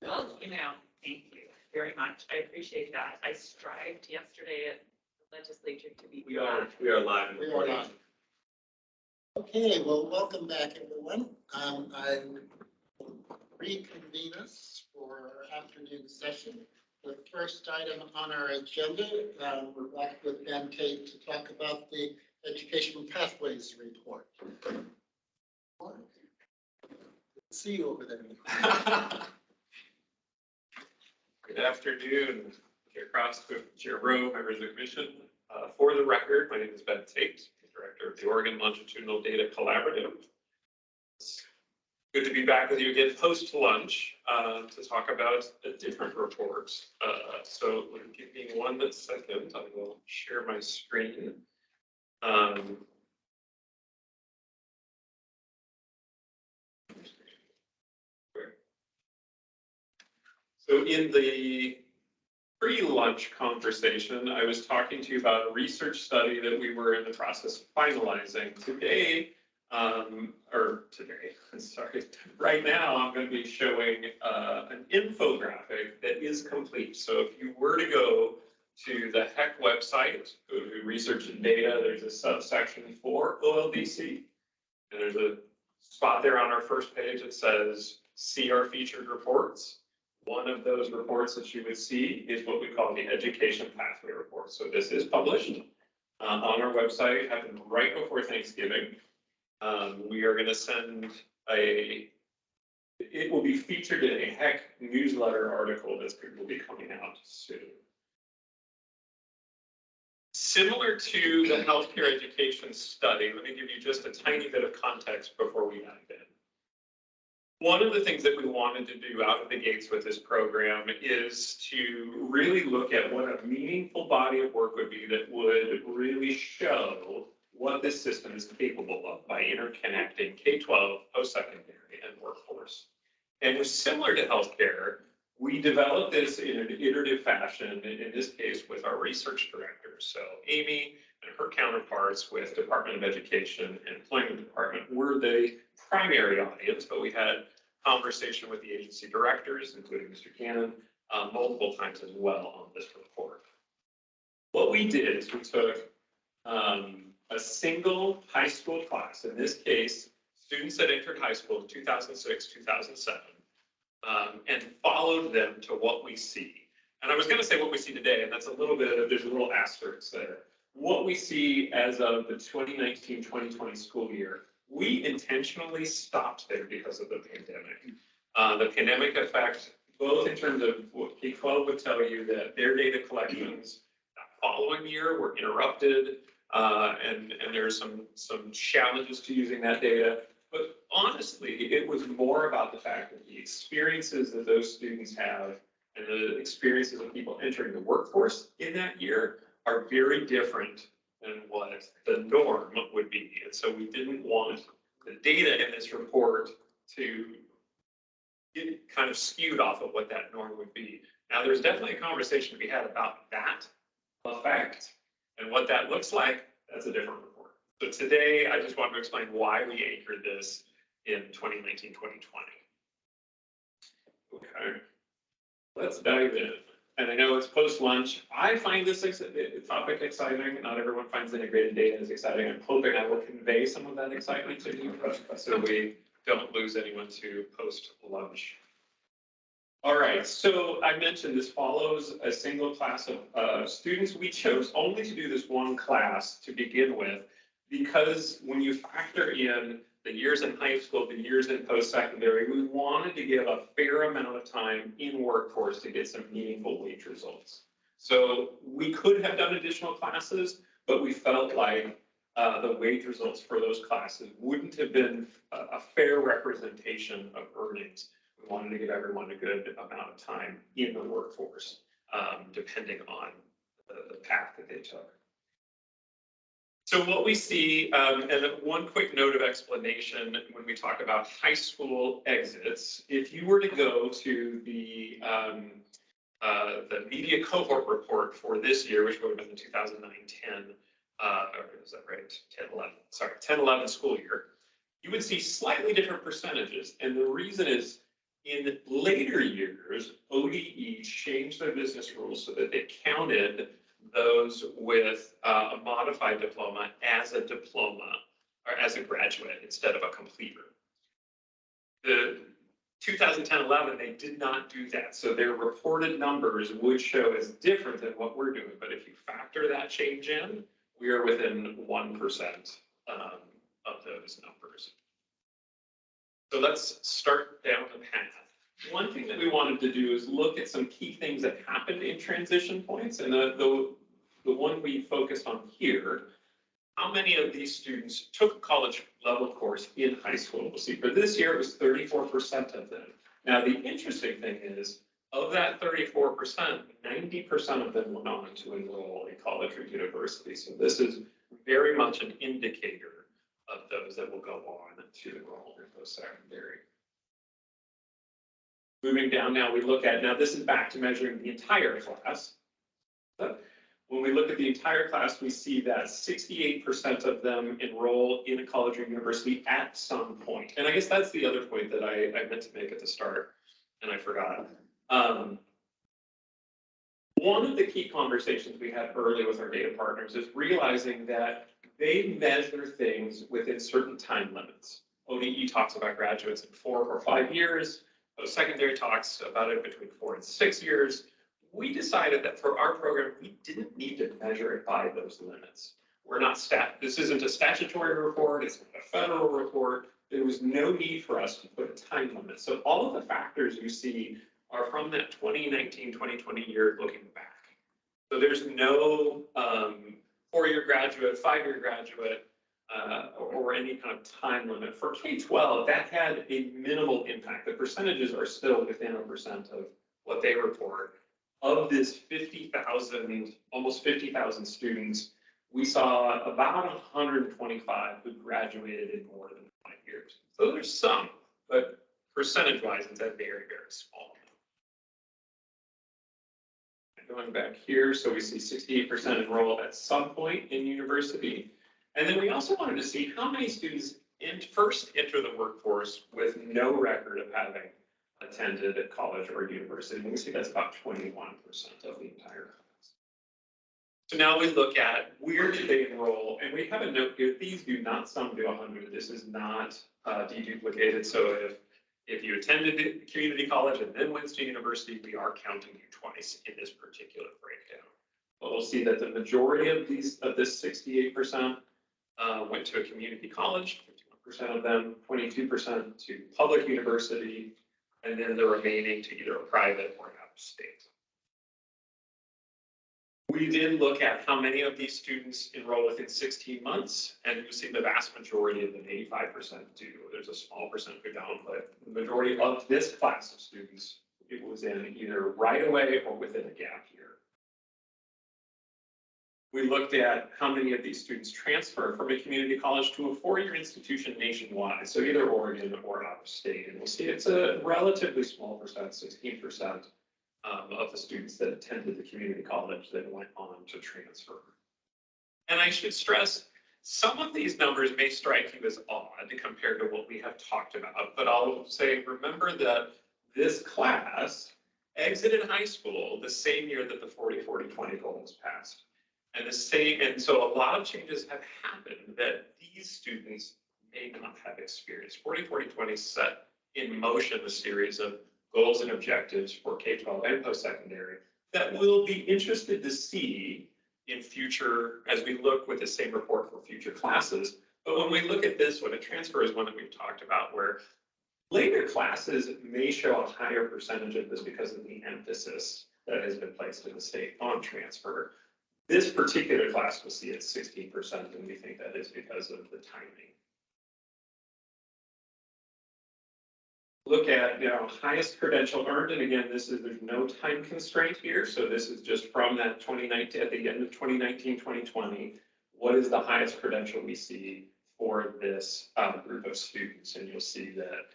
Well, thank you very much. I appreciate that. I strived yesterday at the legislature to be. We are live. We are live. Okay, well, welcome back, everyone. I will reconvene us for our afternoon session. The first item on our agenda, we're back with Ben Tate to talk about the Education Pathways Report. See you over there. Good afternoon. Across to your row, members of the commission. For the record, my name is Ben Tate, director of the Oregon Longitudinal Data Collaborative. It's good to be back with you again post-lunch to talk about a different report. So give me 1 second. I will share my screen. So in the pre-lunch conversation, I was talking to you about a research study that we were in the process of finalizing. Right now, I'm going to be showing an infographic that is complete. So if you were to go to the HECC website, go to Research and Data, there's a subsection for OLDC, and there's a spot there on our first page that says, see our featured reports. One of those reports that you would see is what we call the Education Pathway Report. So this is published on our website, happened right before Thanksgiving. We are going to send it will be featured in a HECC newsletter article that will be coming out soon. Similar to the healthcare education study, let me give you just a tiny bit of context before we dive in. One of the things that we wanted to do out of the gates with this program is to really look at what a meaningful body of work would be that would really show what this system is capable of by interconnecting K-12, post-secondary, and workforce. And was similar to healthcare, we developed this in an iterative fashion, in this case with our research directors. So Amy and her counterparts with Department of Education and Employment Department were the primary audience, but we had conversation with the agency directors, including Mr. Cannon, multiple times as well on this report. What we did is we took a single high school class, in this case, students that entered high school in 2006, 2007, and followed them to what we see. And I was going to say what we see today, and that's a little bit of, there's a little asterisk there. What we see as of the 2019-2020 school year, we intentionally stopped there because of the pandemic. The pandemic effect, both in terms of what K-12 would tell you that their data collections that following year were interrupted, and there's some challenges to using that data. But honestly, it was more about the fact that the experiences that those students have and the experiences of people entering the workforce in that year are very different than what the norm would be. And so we didn't want the data in this report to get kind of skewed off of what that norm would be. Now, there's definitely a conversation to be had about that effect and what that looks like. That's a different report. So today, I just wanted to explain why we anchored this in 2019, 2020. Okay, let's dive in. And I know it's post-lunch. I find this topic exciting. Not everyone finds integrated data as exciting. I'm hoping I will convey some of that excitement to you so we don't lose anyone to post-lunch. All right, so I mentioned this follows a single class of students. We chose only to do this one class to begin with because when you factor in the years in high school, the years in post-secondary, we wanted to give a fair amount of time in workforce to get some meaningful wage results. So we could have done additional classes, but we felt like the wage results for those classes wouldn't have been a fair representation of earnings. We wanted to give everyone a good amount of time in the workforce, depending on the path that they took. So what we see, and one quick note of explanation when we talk about high school exits, if you were to go to the media cohort report for this year, which would have been the 2009-10, or is that right? 10-11, sorry, 10-11 school year, you would see slightly different percentages. And the reason is In later years, ODE changed their business rules so that they counted those with a modified diploma as a diploma or as a graduate instead of a completer. The 2010-11, they did not do that. So their reported numbers would show as different than what we're doing. But if you factor that change in, we are within 1% of those numbers. So let's start down the path. One thing that we wanted to do is look at some key things that happened in transition points. And the one we focused on here, how many of these students took a college level course in high school? We'll see for this year, it was 34% of them. Now, the interesting thing is, of that 34%, 90% of them went on to enroll in college or university. So this is very much an indicator of those that will go on to enroll in post-secondary. Moving down now, we look at, now this is back to measuring the entire class. When we look at the entire class, we see that 68% of them enroll in a college or university at some point. And I guess that's the other point that I meant to make at the start, and I forgot. One of the key conversations we had early with our data partners is realizing that they measure things within certain time limits. ODE talks about graduates in 4 or 5 years. Post-secondary talks about it between 4 and 6 years. We decided that for our program, we didn't need to measure it by those limits. We're not this isn't a statutory report, it's not a federal report. There was no need for us to put a time limit. So all of the factors you see are from that 2019, 2020 year looking back. So there's no 4-year graduate, 5-year graduate, or any kind of time limit. For K-12, that had a minimal impact. The percentages are still within 1% of what they report. Of this 50,000, almost 50,000 students, we saw about 125 who graduated in more than 5 years. So there's some, but percentage-wise, it's a very, very small amount. Going back here, so we see 68% enroll at some point in university. And then we also wanted to see how many students first enter the workforce with no record of having attended at college or university. And we see that's about 21% of the entire class. So now we look at where did they enroll, and we have a note here, these do not sum to 100. This is not deduplicated. So if you attended community college and then went to university, we are counting you twice in this particular breakdown. But we'll see that the majority of this 68% went to a community college, 51% of them, 22% to public university, and then the remaining to either a private or out of state. We did look at how many of these students enroll within 16 months, and you see the vast majority of them, 85% do. There's a small percent who don't, but the majority of this class of students, it was in either right away or within a gap year. We looked at how many of these students transfer from a community college to a 4-year institution nationwide, so either Oregon or out of state. And we'll see it's a relatively small percent, 16% of the students that attended the community college that went on to transfer. And I should stress, some of these numbers may strike you as odd compared to what we have talked about, but I'll say, remember that this class exited high school the same year that the 40-40-20 goal was passed. And so a lot of changes have happened that these students may not have experienced. 40-40-20 set in motion a series of goals and objectives for K-12 and post-secondary that we'll be interested to see in future, as we look with the same report for future classes. But when we look at this one, a transfer is one that we've talked about, where later classes may show a higher percentage of this because of the emphasis that has been placed in the state on transfer. This particular class will see it 16%, and we think that is because of the timing. Look at, highest credential earned, and again, there's no time constraint here, so this is just from that 2019, at the end of 2019, 2020, what is the highest credential we see for this group of students? And you'll see that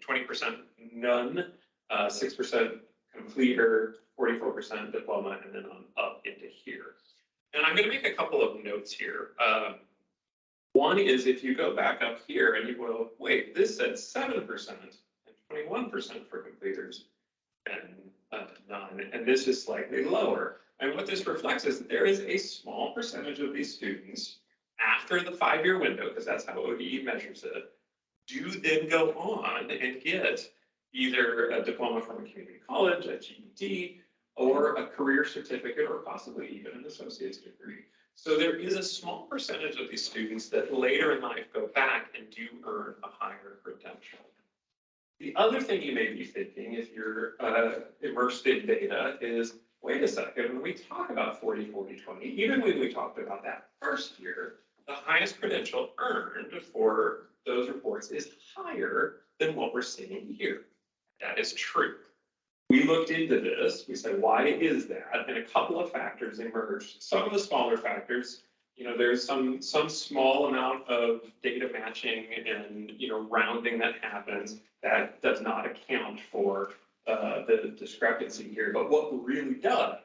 20% none, 6% completer, 44% diploma, and then on up into here. And I'm going to make a couple of notes here. One is if you go back up here and you go, wait, this said 7% and 21% for completers and none, and this is slightly lower. And what this reflects is that there is a small percentage of these students after the 5-year window, because that's how ODE measures it, do then go on and get either a diploma from a community college, a GED, or a career certificate, or possibly even an associate's degree. So there is a small percentage of these students that later in life go back and do earn a higher credential. The other thing you may be thinking, if you're immersed in data, is, wait a second, when we talk about 40, 40, 20, even when we talked about that first year, the highest credential earned for those reports is higher than what we're seeing here. That is true. We looked into this, we said, why is that? And a couple of factors emerged. Some of the smaller factors, there's some small amount of data matching and, rounding that happens that does not account for the discrepancy here. But what really does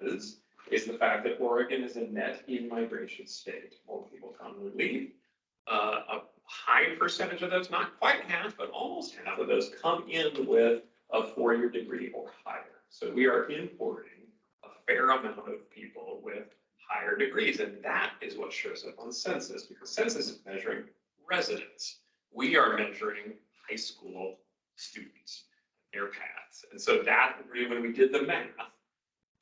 is the fact that Oregon is a net in-migration state. More people come and leave. A high percentage of those, not quite half, but almost half of those come in with a 4-year degree or higher. So we are importing a fair amount of people with higher degrees, and that is what shows up on census, because census is measuring residents. We are measuring high school students, their paths. And so that, when we did the math,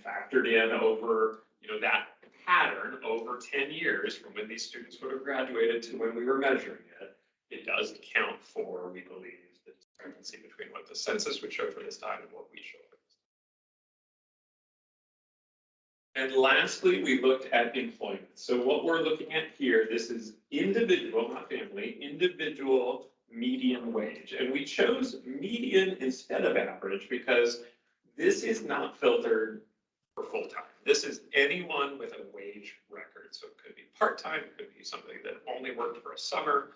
factored in over, that pattern over 10 years from when these students would have graduated to when we were measuring it, it does account for, we believe, the discrepancy between what the census would show for this time and what we show for this time. And lastly, we looked at employment. So what we're looking at here, this is individual, not family, individual median wage. And we chose median instead of average because this is not filtered for full-time. This is anyone with a wage record. So it could be part-time, it could be somebody that only worked for a summer.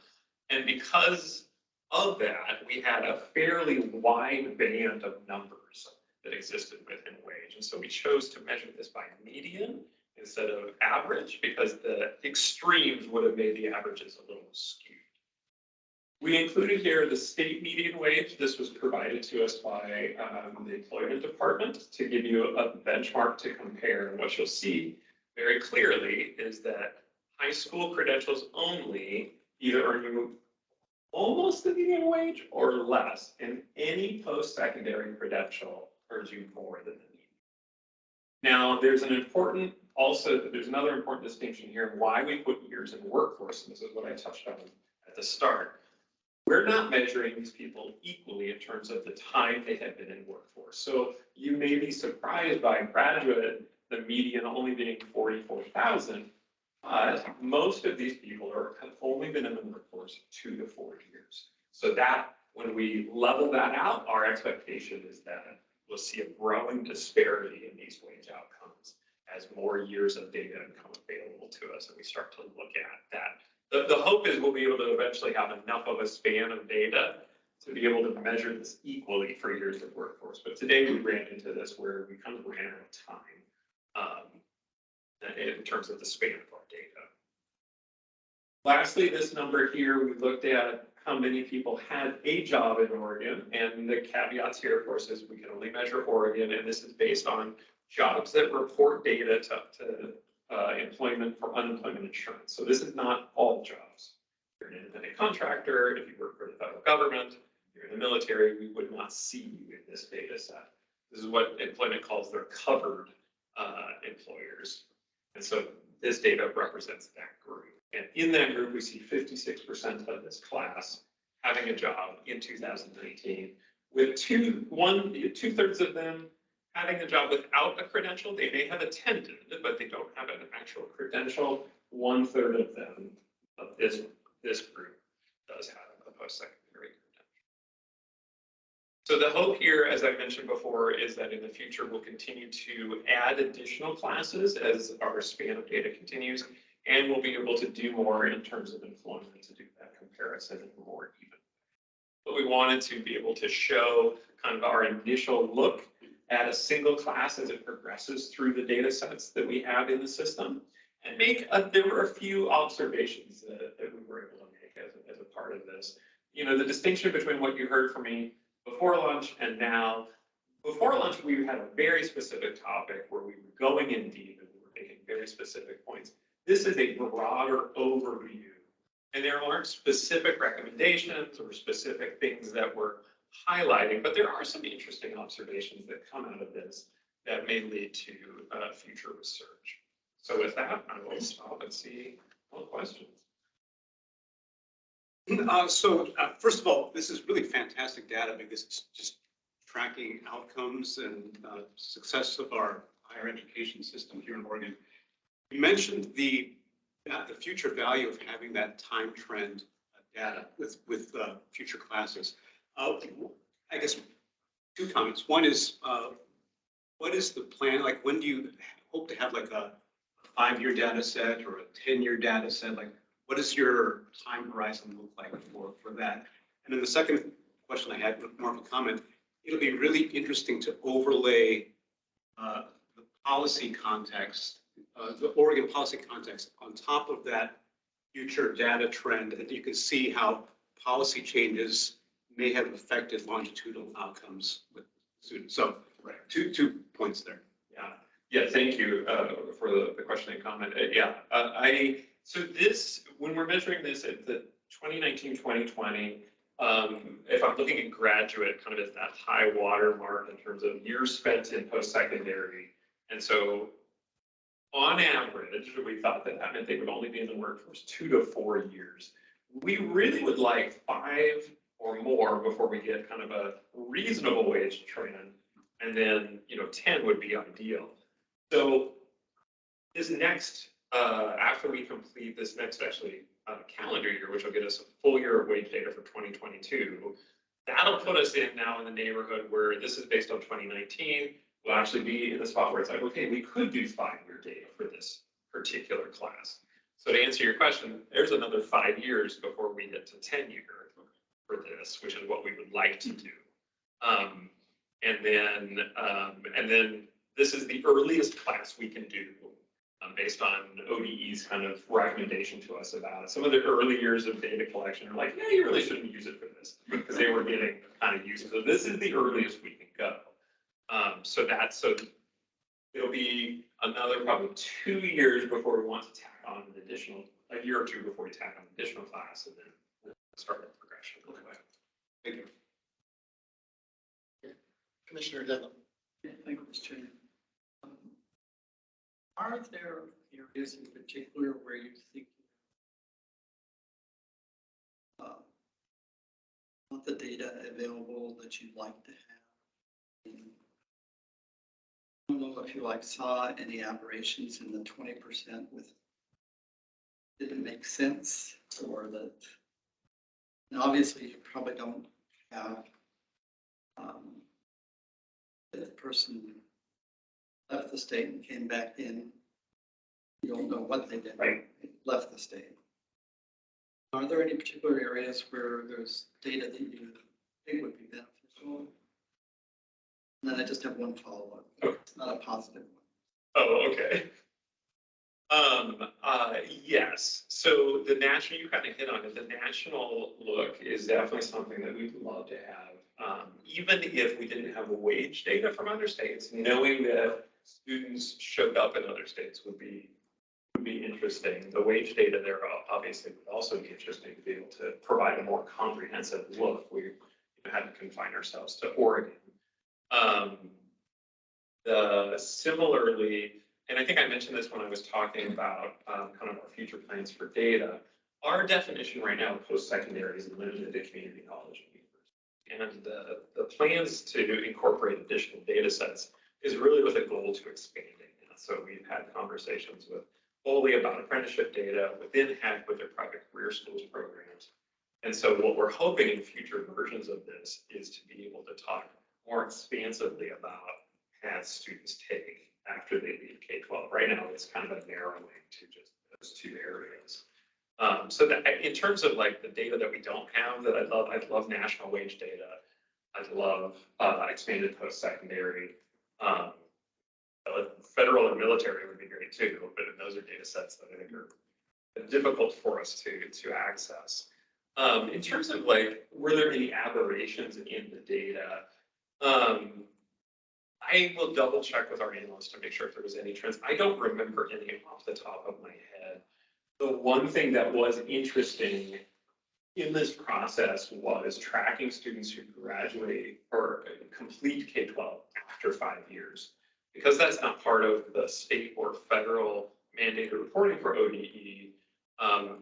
And because of that, we had a fairly wide band of numbers that existed within wage. And so we chose to measure this by median instead of average because the extremes would have made the averages a little skewed. We included here the state median wage. This was provided to us by the employment department to give you a benchmark to compare. And what you'll see very clearly is that high school credentials only either earn you almost the median wage or less, and any post-secondary credential earns you more than the median. Now, there's another important distinction here in why we put years in workforce, and this is what I touched on at the start. We're not measuring these people equally in terms of the time they have been in workforce. So you may be surprised by graduate, the median only being 44,000, but most of these people have only been in the workforce 2 to 4 years. So that, when we level that out, our expectation is that we'll see a growing disparity in these wage outcomes as more years of data become available to us and we start to look at that. The hope is we'll be able to eventually have enough of a span of data to be able to measure this equally for years of workforce. But today we ran into this where we kind of ran out of time in terms of the span of our data. Lastly, this number here, we looked at how many people had a job in Oregon, and the caveats here, of course, is we can only measure Oregon, and this is based on jobs that report data to employment for unemployment insurance. So this is not all jobs. If you're an independent contractor, if you work for the federal government, if you're in the military, we would not see you in this data set. This is what employment calls their covered employers. And so this data represents that group. And in that group, we see 56% of this class having a job in 2019, with two-thirds of them having a job without a credential. They may have attended, but they don't have an actual credential. 1/3 of them, of this group, does have a post-secondary credential. So the hope here, as I mentioned before, is that in the future we'll continue to add additional classes as our span of data continues, and we'll be able to do more in terms of employment to do that comparison more even. But we wanted to be able to show kind of our initial look at a single class as it progresses through the data sets that we have in the system, and there were a few observations that we were able to make as a part of this. The distinction between what you heard from me before before lunch and now. Before lunch, we had a very specific topic where we were going in deep and we were making very specific points. This is a broader overview, and there aren't specific recommendations or specific things that we're highlighting, but there are some interesting observations that come out of this that may lead to future research. So with that, I will stop and see all questions. First of all, this is really fantastic data because it's just tracking outcomes and success of our higher education system here in Oregon. You mentioned the future value of having that time trend data with future classes. I guess two comments. One is, what is the plan? Like, when do you hope to have like a 5-year data set or a 10-year data set? Like, what does your time horizon look like for that? And then the second question I had, more of a comment, it'll be really interesting to overlay the policy context, the Oregon policy context on top of that future data trend, and you can see how policy changes may have affected longitudinal outcomes with students. So two points there. Yeah, thank you for the question and comment. So this, when we're measuring this at the 2019, 2020, if I'm looking at graduate kind of as that high water mark in terms of years spent in post-secondary. And so on average, we thought that meant they would only be in the workforce 2 to 4 years. We really would like 5 or more before we get kind of a reasonable wage trend. And then, 10 would be ideal. So this next, after we complete this next calendar year, which will get us a full year of wage data for 2022, that'll put us in now in the neighborhood where this is based on 2019. We'll actually be in the spot where it's like, okay, we could do 5-year data for this particular class. So to answer your question, there's another 5 years before we get to 10-year for this, which is what we would like to do. And then this is the earliest class we can do based on ODE's kind of recommendation to us about it. Some of the early years of data collection are like, yeah, you really shouldn't use it for this because they were getting kind of used. So this is the earliest we can go. So it'll be another probably 2 years before we want to tack on an additional, a year or two before we tack on an additional class, and then we'll start the progression. Thank you. Commissioner Devlin. Thank you, Mr. Chairman. Are there areas in particular where you think want the data available that you'd like to have? I don't know if you saw any aberrations in the 20% with didn't make sense, or that, and obviously you probably don't have if the person left the state and came back in, you don't know what they did. Right. Left the state. Are there any particular areas where there's data that you think would be beneficial? And then I just have one follow-up. Okay. It's not a positive one. Oh, okay. Yes. So the national, you kind of hit on it. The national look is definitely something that we'd love to have. Even if we didn't have wage data from other states, knowing that students showed up in other states would be interesting. The wage data there obviously would also be interesting to be able to provide a more comprehensive look. We had to confine ourselves to Oregon. Similarly, and I think I mentioned this when I was talking about kind of our future plans for data, our definition right now of post-secondary is limited to community college and university. And the plans to incorporate additional data sets is really with a goal to expanding that. So we've had conversations with Foley about apprenticeship data within HECC with their private career schools programs. And so what we're hoping in future versions of this is to be able to talk more expansively about paths students take after they leave K-12. Right now, it's kind of a narrowing to just those 2 areas. So that in terms of like the data that we don't have that I'd love national wage data. I'd love expanded post-secondary. Federal and military would be great too, but those are data sets that I think are difficult for us to access. In terms of like, were there any aberrations in the data? I will double check with our analyst to make sure if there was any trends. I don't remember any off the top of my head. The one thing that was interesting in this process was tracking students who graduate or complete K-12 after 5 years. Because that's not part of the state or federal mandated reporting for ODE,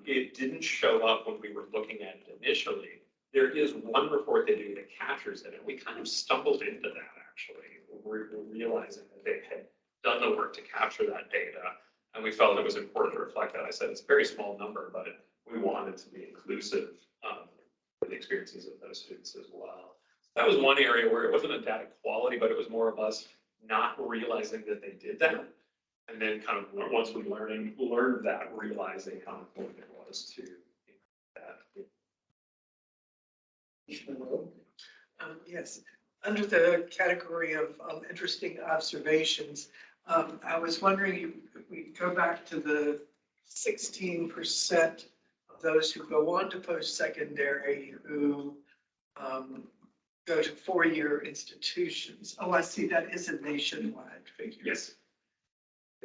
it didn't show up when we were looking at it initially. There is one report they do that captures it, and we kind of stumbled into that actually. We're realizing that they had done the work to capture that data, and we felt it was important to reflect that. I said it's a very small number, but we wanted to be inclusive for the experiences of those students as well. That was one area where it wasn't a data quality, but it was more of us not realizing that they did that. And then kind of once we learned that, realizing how important it was to that. Yes, under the category of interesting observations, I was wondering if we go back to the 16% of those who go on to post-secondary who go to four-year institutions. Oh, I see, that is a nationwide figure. Yes.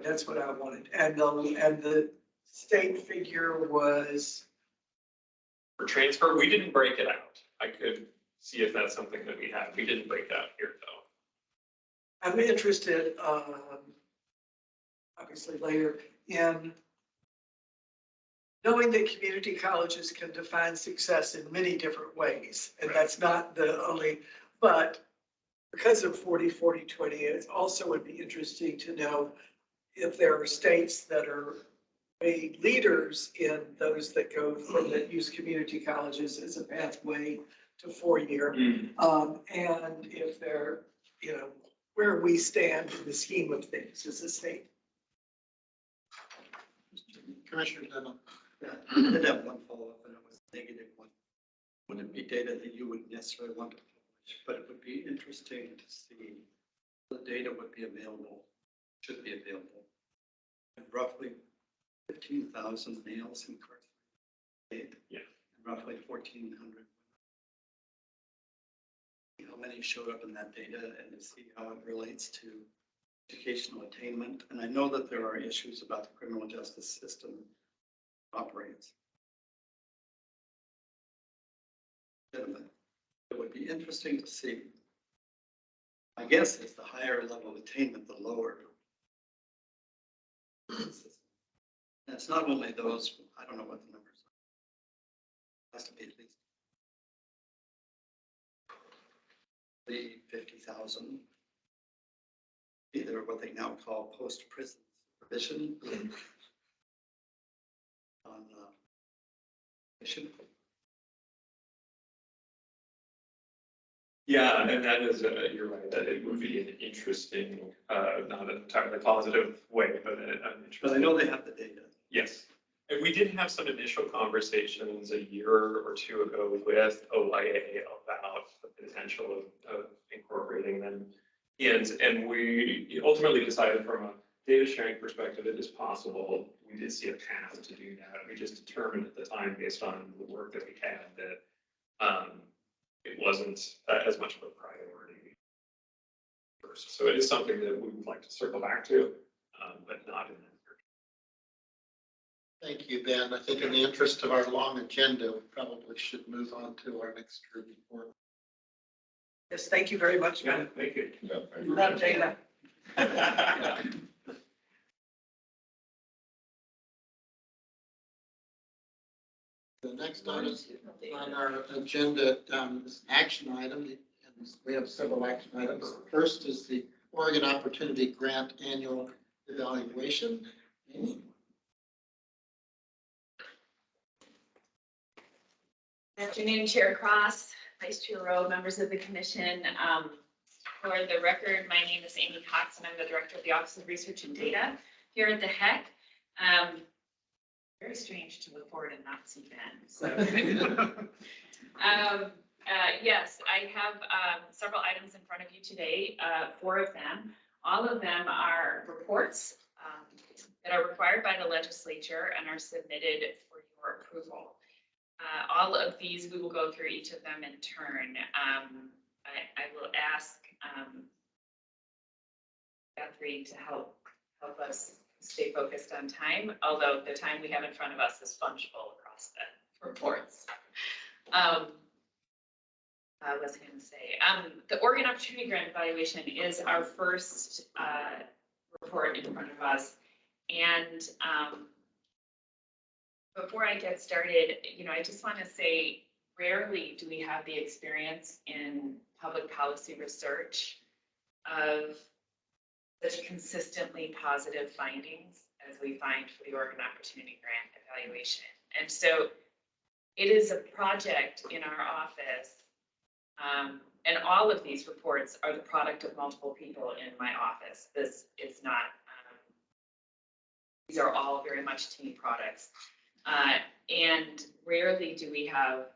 That's what I wanted. And the state figure was, For transfer, we didn't break it out. I could see if that's something that we have. We didn't break it out here though. I'm interested, obviously later, in knowing that community colleges can define success in many different ways. And that's not the only, but because of 40-40-20, it also would be interesting to know if there are states that are made leaders in those that go from that use community colleges as a pathway to four-year. And if they're, where we stand in the scheme of things as a state. Commissioner Dunham. I did have one follow-up, and it was a negative one. Wouldn't be data that you would necessarily want to publish, but it would be interesting to see the data would be available, should be available. And roughly 15,000 males incarcerated. Yeah. And roughly 1,400. How many showed up in that data and to see how it relates to educational attainment. And I know that there are issues about the criminal justice system operates. It would be interesting to see. I guess it's the higher level of attainment, the lower. And it's not only those, I don't know what the numbers are. It has to be at least the 50,000. Either what they now call post-prison supervision on mission. Yeah, and that is, you're right, that it would be an interesting, not an entirely positive way, but an But interesting. I know they have the data. Yes, and we did have some initial conversations a year or two ago with OIA about the potential of incorporating them. And we ultimately decided from a data sharing perspective, it is possible. We did see a path to do that. We just determined at the time, based on the work that we had, that it wasn't as much of a priority first. So it is something that we would like to circle back to, but not in that. Thank you, Ben. I think in the interest of our long agenda, we probably should move on to our next group report. Yes, thank you very much. Yeah, thank you. Love data. The next item on our agenda is action item, and we have several action items. First is the Oregon Opportunity Grant Annual Evaluation. Amy? Good afternoon, Chair Cross, Vice Chair Rowe, members of the commission. For the record, my name is Amy Cox, and I'm the Director of the Office of Research and Data here at the HECC. Very strange to look forward and not see Ben. So, yes, I have several items in front of you today, 4 of them. All of them are reports that are required by the legislature and are submitted for your approval. All of these, we will go through each of them in turn. I will ask Guthrie to help us stay focused on time, although the time we have in front of us is fungible across the reports. I was going to say, the Oregon Opportunity Grant Evaluation is our first report in front of us. And before I get started, I just want to say, rarely do we have the experience in public policy research of such consistently positive findings as we find for the Oregon Opportunity Grant Evaluation. And so it is a project in our office, and all of these reports are the product of multiple people in my office. This is not, these are all very much team products. And rarely do we have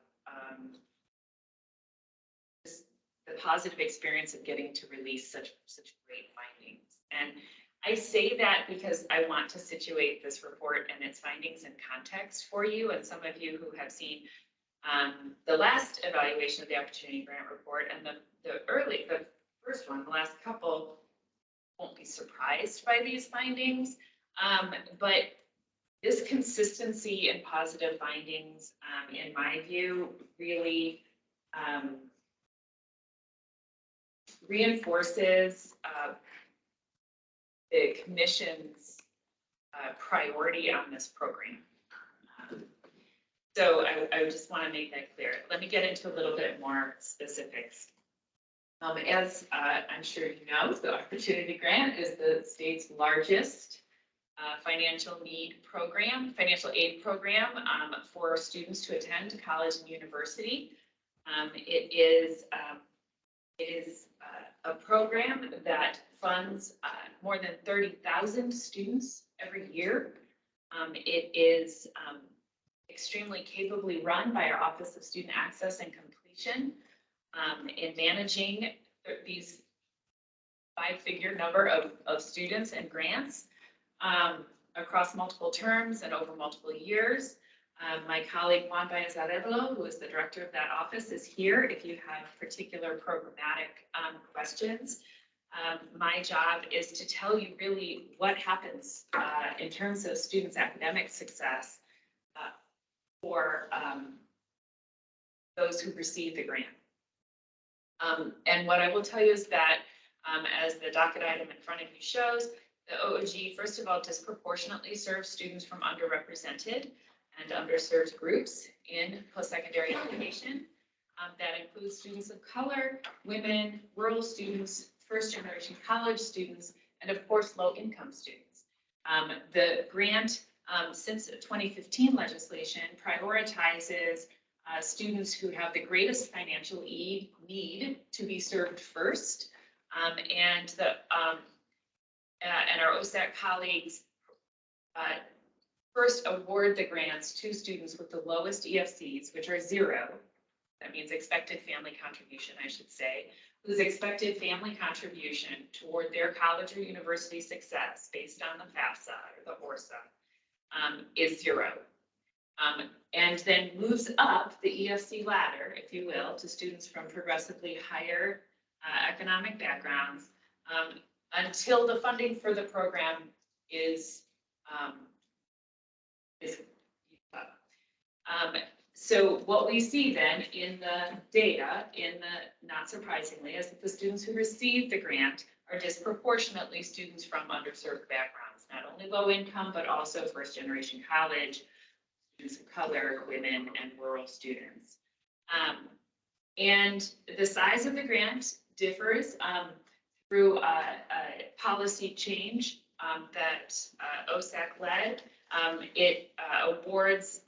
the positive experience of getting to release such great findings. And I say that because I want to situate this report and its findings in context for you, and some of you who have seen the last evaluation of the Opportunity Grant Report and the first one, the last couple, won't be surprised by these findings. But this consistency and positive findings, in my view, really reinforces the Commission's priority on this program. So I just want to make that clear. Let me get into a little bit more specifics. As I'm sure you know, the Opportunity Grant is the state's largest financial aid program for students to attend college and university. It is a program that funds more than 30,000 students every year. It is extremely capably run by our Office of Student Access and Completion in managing these five-figure number of students and grants across multiple terms and over multiple years. My colleague Juan Baez-Arevalo, who is the director of that office, is here if you have particular programmatic questions. My job is to tell you really what happens in terms of students' academic success for those who receive the grant. And what I will tell you is that, as the docket item in front of you shows, the OOG, first of all, disproportionately serves students from underrepresented and underserved groups in post-secondary education. That includes students of color, women, rural students, first-generation college students, and of course, low-income students. The grant, since the 2015 legislation, prioritizes students who have the greatest financial need to be served first, and our OSAC colleagues first award the grants to students with the lowest EFCs, which are 0. That means expected family contribution, I should say, whose expected family contribution toward their college or university success based on the FAFSA or the ORSA is 0. And then moves up the EFC ladder, if you will, to students from progressively higher economic backgrounds until the funding for the program is so what we see then in the data, not surprisingly, is that the students who receive the grant are disproportionately students from underserved backgrounds, not only low income, but also first generation college, students of color, women, and rural students. And the size of the grant differs through a policy change that OSAC led. It awards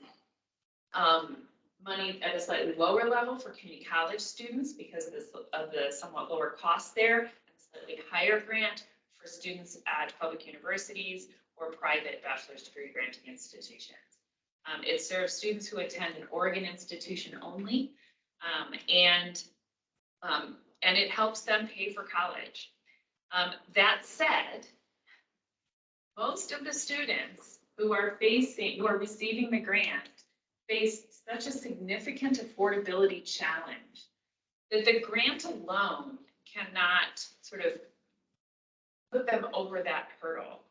money at a slightly lower level for community college students because of the somewhat lower cost there, and a slightly higher grant for students at public universities or private bachelor's degree granting institutions. It serves students who attend an Oregon institution only, and it helps them pay for college. That said, most of the students who are receiving the grant face such a significant affordability challenge that the grant alone cannot sort of put them over that hurdle.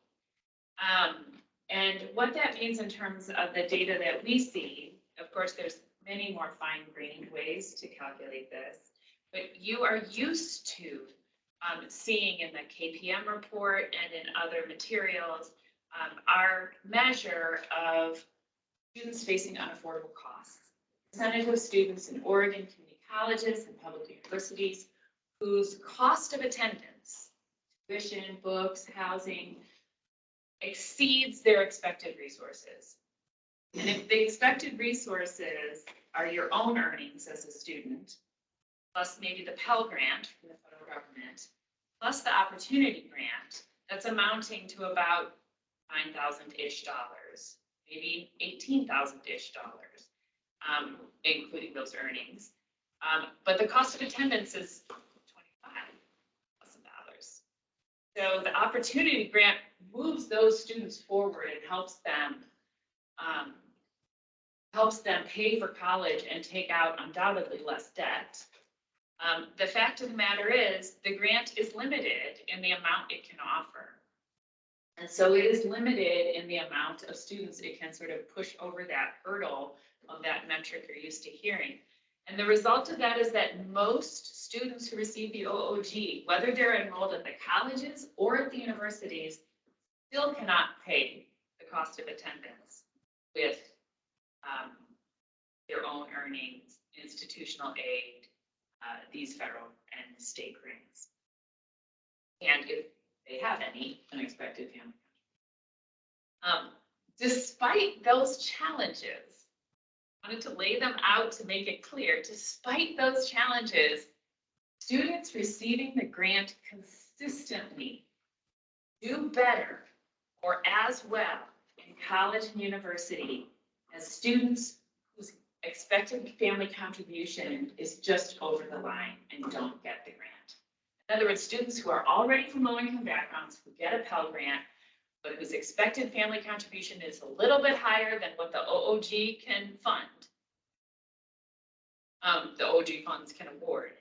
And what that means in terms of the data that we see, of course, there's many more fine-grained ways to calculate this, but you are used to seeing in the KPM report and in other materials our measure of students facing unaffordable costs. Percentage of students in Oregon community colleges and public universities whose cost of attendance, tuition, books, housing, exceeds their expected resources. And if the expected resources are your own earnings as a student, plus maybe the Pell Grant from the federal government, plus the Opportunity Grant, that's amounting to about $9,000-ish, maybe $18,000-ish, including those earnings. But the cost of attendance is $25,000. So the Opportunity Grant moves those students forward and helps them pay for college and take out undoubtedly less debt. The fact of the matter is the grant is limited in the amount it can offer. And so it is limited in the amount of students it can sort of push over that hurdle of that metric you're used to hearing. And the result of that is that most students who receive the OOG, whether they're enrolled at the colleges or at the universities, still cannot pay the cost of attendance with their own earnings, institutional aid, these federal and state grants. And if they have any unexpected family. Despite those challenges, I wanted to lay them out to make it clear, despite those challenges, students receiving the grant consistently do better or as well in college and university as students whose expected family contribution is just over the line and don't get the grant. In other words, students who are already from low-income backgrounds who get a Pell Grant, but whose expected family contribution is a little bit higher than what the OOG can fund, the OOG funds can award.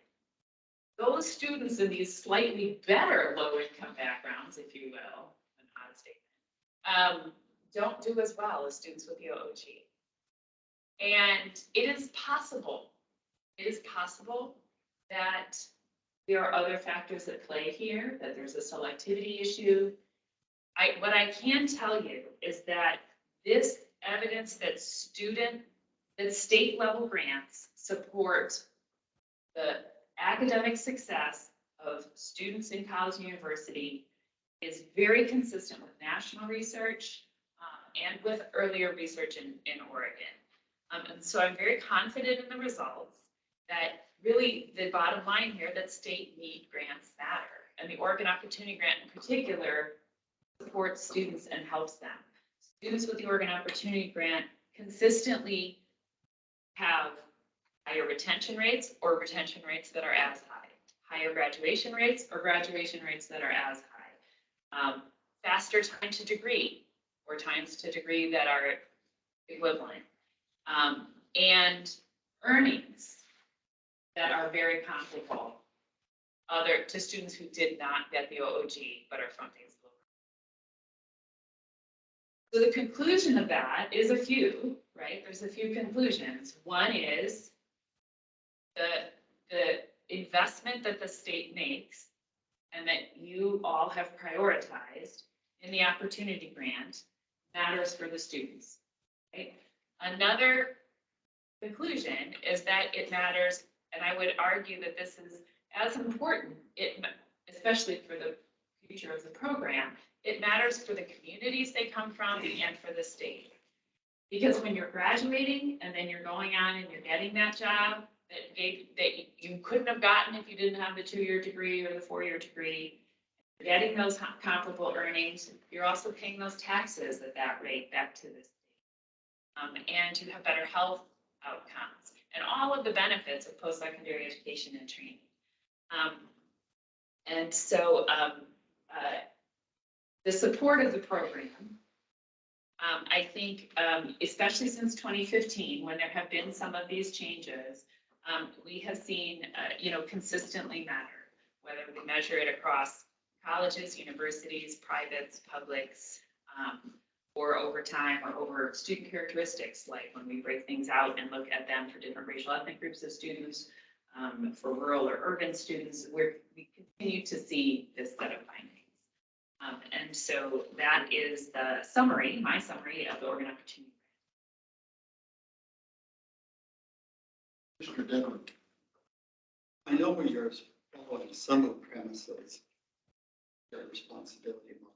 Those students in these slightly better low-income backgrounds, if you will, an odd statement, don't do as well as students with the OOG. And it is possible that there are other factors at play here, that there's a selectivity issue. What I can tell you is that this evidence that state level grants support the academic success of students in college and university is very consistent with national research and with earlier research in Oregon. And so I'm very confident in the results that really the bottom line here, that state need grants matter. And the Oregon Opportunity Grant in particular supports students and helps them. Students with the Oregon Opportunity Grant consistently have higher retention rates or retention rates that are as high, higher graduation rates or graduation rates that are as high, faster time to degree or times to degree that are equivalent, and earnings that are very comparable to students who did not get the OOG but are from things lower. So the conclusion of that is a few, right? There's a few conclusions. One is the investment that the state makes and that you all have prioritized in the Opportunity Grant matters for the students, right? Another conclusion is that it matters, and I would argue that this is as important, especially for the future of the program, it matters for the communities they come from and for the state. Because when you're graduating and then you're going on and you're getting that job that you couldn't have gotten if you didn't have the 2-year degree or the 4-year degree, you're getting those comparable earnings, you're also paying those taxes at that rate back to the state. And you have better health outcomes and all of the benefits of post-secondary education and training. And so the support of the program I think, especially since 2015, when there have been some of these changes, we have seen, consistently matter, whether we measure it across colleges, universities, privates, publics, or over time or over student characteristics, like when we break things out and look at them for different racial ethnic groups of students, for rural or urban students, we continue to see this set of findings. And so that is the summary, my summary of the Oregon Opportunity. Mr. Denham. I know where you're following some of the premises, your responsibility model.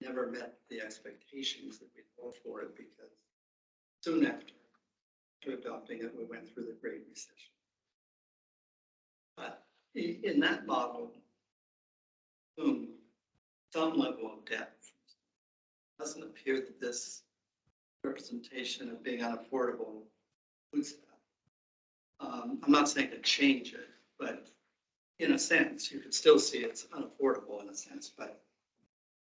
Never met the expectations that we hoped for it because soon after adopting it, we went through the Great Recession. But in that model, some level of depth. It doesn't appear that this representation of being unaffordable includes that. I'm not saying to change it, but in a sense, you could still see it's unaffordable in a sense, but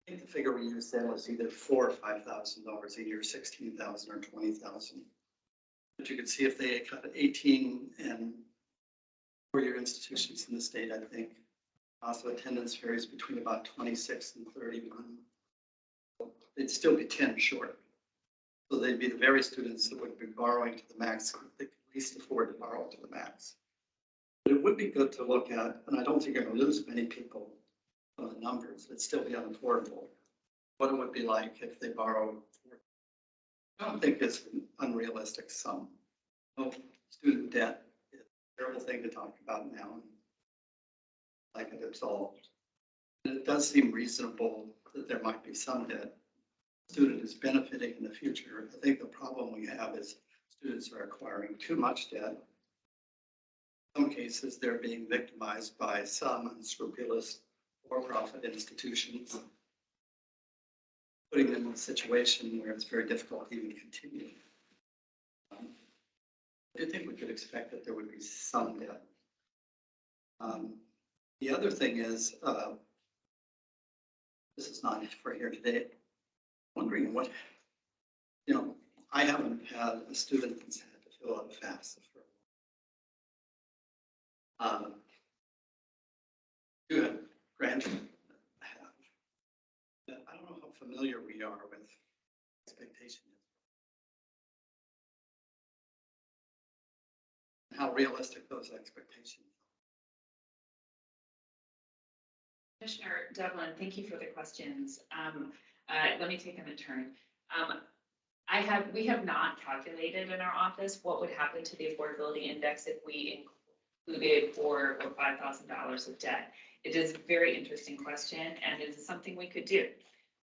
I think the figure we used then was either $4,000 or $5,000 a year, 16,000 or 20,000. But you could see if they cut 18 and four-year institutions in the state, I think. Also, attendance varies between about 26 and 31. They'd still be 10 short. So they'd be the very students that would be borrowing to the max, they could at least afford to borrow to the max. But it would be good to look at, and I don't think you're going to lose many people on the numbers, it'd still be unaffordable. What it would be like if they borrow, I don't think it's an unrealistic sum. No, student debt is a terrible thing to talk about now. Like it absolved. And it does seem reasonable that there might be some debt. Student is benefiting in the future. I think the problem we have is students are acquiring too much debt. In some cases, they're being victimized by some unscrupulous for-profit institutions, putting them in a situation where it's very difficult to even continue. I do think we could expect that there would be some debt. The other thing is, this is not for here today, wondering what, I haven't had a student that's had to fill out a FAFSA for a while. You have grandchildren that have. But I don't know how familiar we are with expectation and how realistic those expectations are. Commissioner Devlin, thank you for the questions. Let me take them in turn. We have not calculated in our office what would happen to the affordability index if we included $4,000 or $5,000 of debt. It is a very interesting question, and it is something we could do.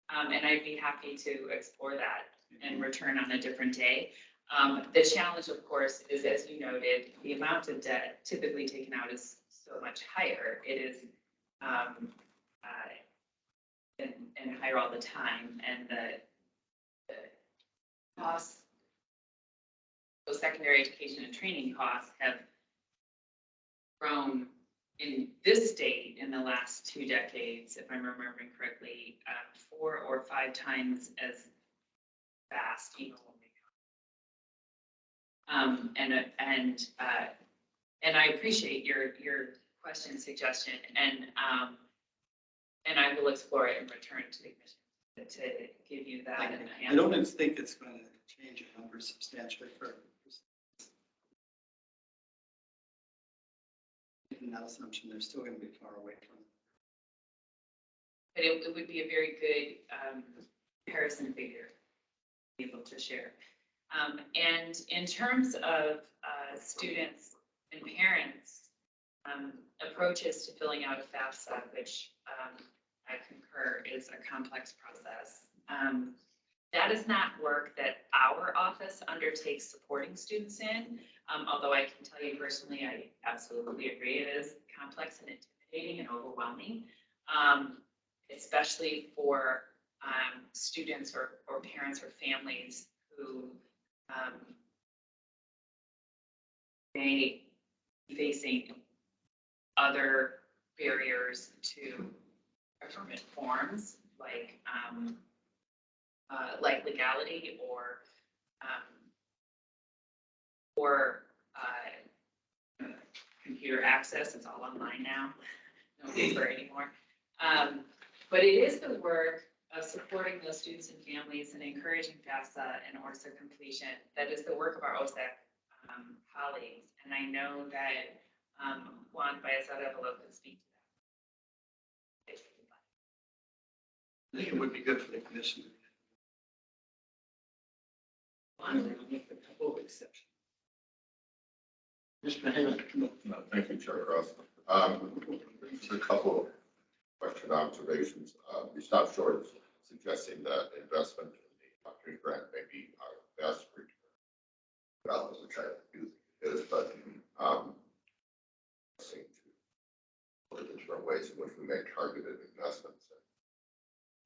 And I'd be happy to explore that and return on a different day. The challenge, of course, is, as you noted, the amount of debt typically taken out is so much higher. It is and higher all the time, and the costs, those secondary education and training costs have grown in this state in the last 2 decades, if I'm remembering correctly, 4 or 5 times as fast, even when we and I appreciate your question suggestion, and I will explore it and return to the commission to give you that. I don't think it's going to change your numbers substantially for making that assumption. They're still going to be far away from it. But it would be a very good comparison figure to be able to share. And in terms of students and parents, approaches to filling out a FAFSA, which I concur is a complex process. That is not work that our office undertakes supporting students in, although I can tell you personally, I absolutely agree it is complex and intimidating and overwhelming, especially for students or parents or families who may be facing other barriers to government forms like like legality or computer access. It's all online now. No paper anymore. But it is the work of supporting those students and families and encouraging FAFSA and ORSA completion. That is the work of our OSAC colleagues. And I know that Juan Baez-Arevalo can speak to that. I think it would be good for the commission. Juan? With a couple of exceptions. Mr. Hammond. Thank you, Chair Cross. Just a couple of question observations. You stopped short of suggesting that investment in the opportunity grant may be our best return. Well, which I do think it is, but seem to look at the different ways in which we make targeted investments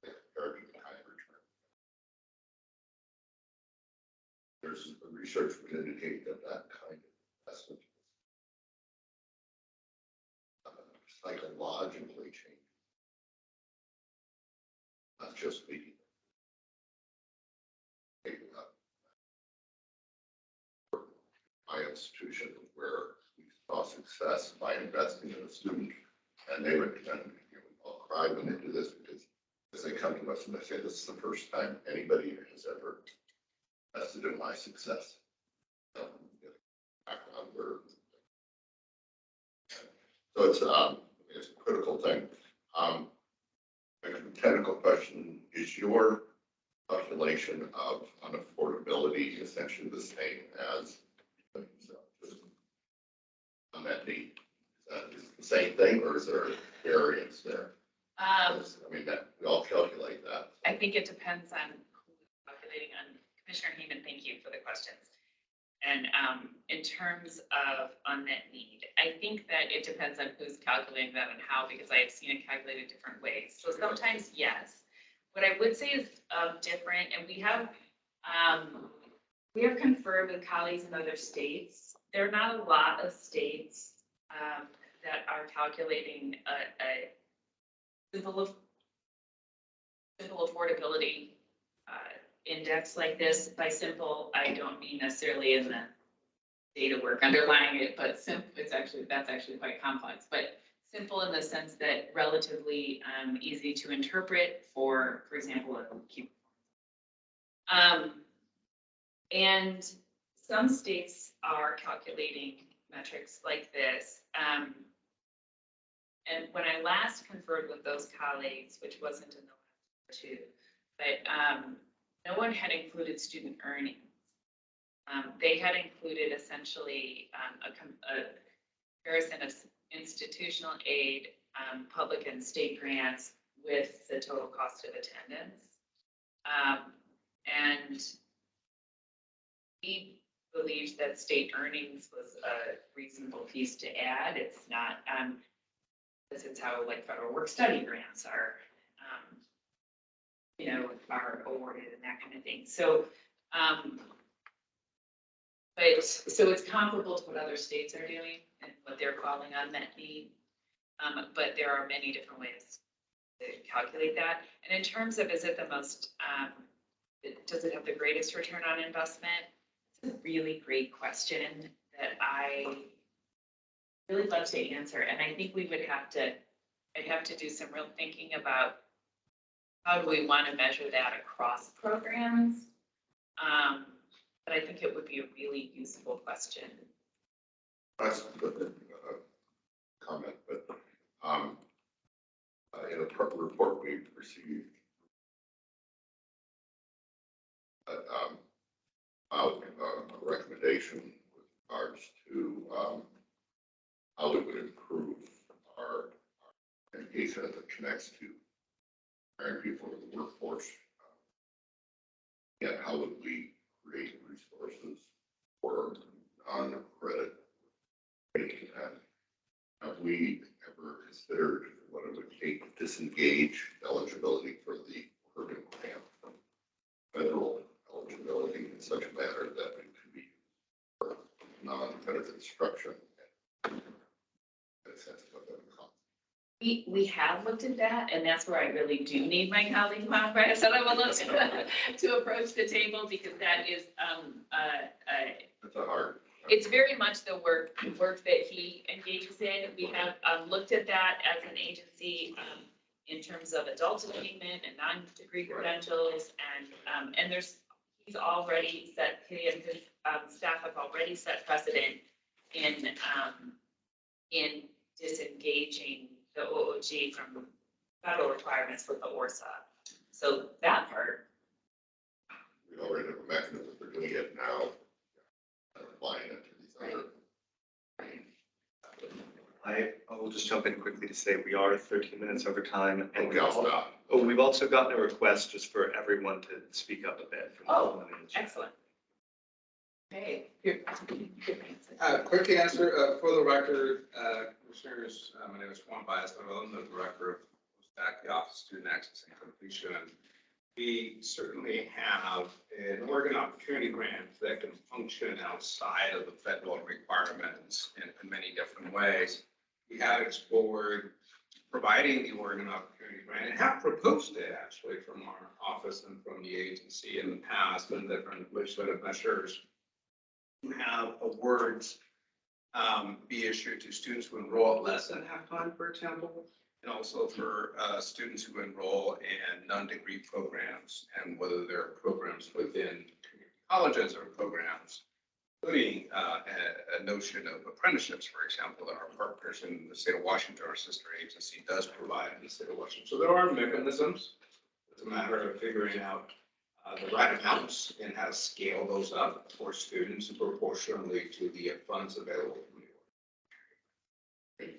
and compared to the kind of return. There's the research would indicate that that kind of investment psychologically changes, not just the my institution where we saw success by investing in a student, and they would all cry when they do this because as they come to us and they say this is the first time anybody has ever invested in my success. Background where so it's a critical thing. A technical question, is your calculation of unaffordability essentially the same as unmet need? Is it the same thing or is there a variance there? I mean, that we all calculate that. I think it depends on who's calculating on. Commissioner Heeman, thank you for the questions. And in terms of unmet need, I think that it depends on who's calculating that and how, because I have seen it calculated different ways. So sometimes, yes. What I would say is different, and we have conferred with colleagues in other states. There are not a lot of states that are calculating a simple affordability index like this. By simple, I don't mean necessarily in the data work underlying it, but that's actually quite complex, but simple in the sense that relatively easy to interpret for example, a key. And some states are calculating metrics like this. And when I last conferred with those colleagues, which wasn't in the last two, but no one had included student earnings. They had included essentially a comparison of institutional aid, public and state grants with the total cost of attendance. And we believed that state earnings was a reasonable piece to add. It's not, this is how like federal work study grants are, are awarded and that kind of thing. So, so it's comparable to what other states are doing and what they're calling unmet need. But there are many different ways to calculate that. And in terms of, is it the most, does it have the greatest return on investment? It's a really great question that I really love to answer. And I think we would I'd have to do some real thinking about how do we want to measure that across programs? But I think it would be a really useful question. That's a good comment, but in a report we received a recommendation with regards to how we would improve our education as it connects to preparing people in the workforce. And how would we create resources for non-credit? And have we ever considered what it would take to disengage eligibility for the Oregon grant from federal eligibility in such a manner that it could be for non-credit instruction? In a sense of what that would cost. We have looked at that, and that's where I really do need my colleague, Juan, right? So I will look to approach the table, because that is, That's a hard. it's very much the work that he engages in. We have looked at that as an agency in terms of adult attainment and non-degree credentials, and he's already set, he and his staff have already set precedent in disengaging the OOG from federal requirements with the ORSA. So that part, We already have a mechanism for doing it now. Applying it to these other. I will just jump in quickly to say we are 13 minutes over time, and Okay, I'll stop. we've also gotten a request just for everyone to speak up a bit. From the Oh, women in the chat. excellent. Okay. Quick answer, for the record, Commissioners, my name is Juan Baez, I'm the Director of HECC, the Office of Student Access and Completion. We certainly have an Oregon Opportunity Grant that can function outside of the federal requirements in many different ways. We have explored providing the Oregon Opportunity Grant and have proposed it actually from our office and from the agency in the past and different legislative measures to have awards be issued to students who enroll at less than half-time, for example, and also for students who enroll in non-degree programs, and whether they're programs within community colleges or programs, including a notion of apprenticeships, for example, that our partners in the state of Washington, our sister agency, does provide in the state of Washington. So there are mechanisms. It's a matter of figuring out the right amounts and how to scale those up for students proportionally to the funds available from the org.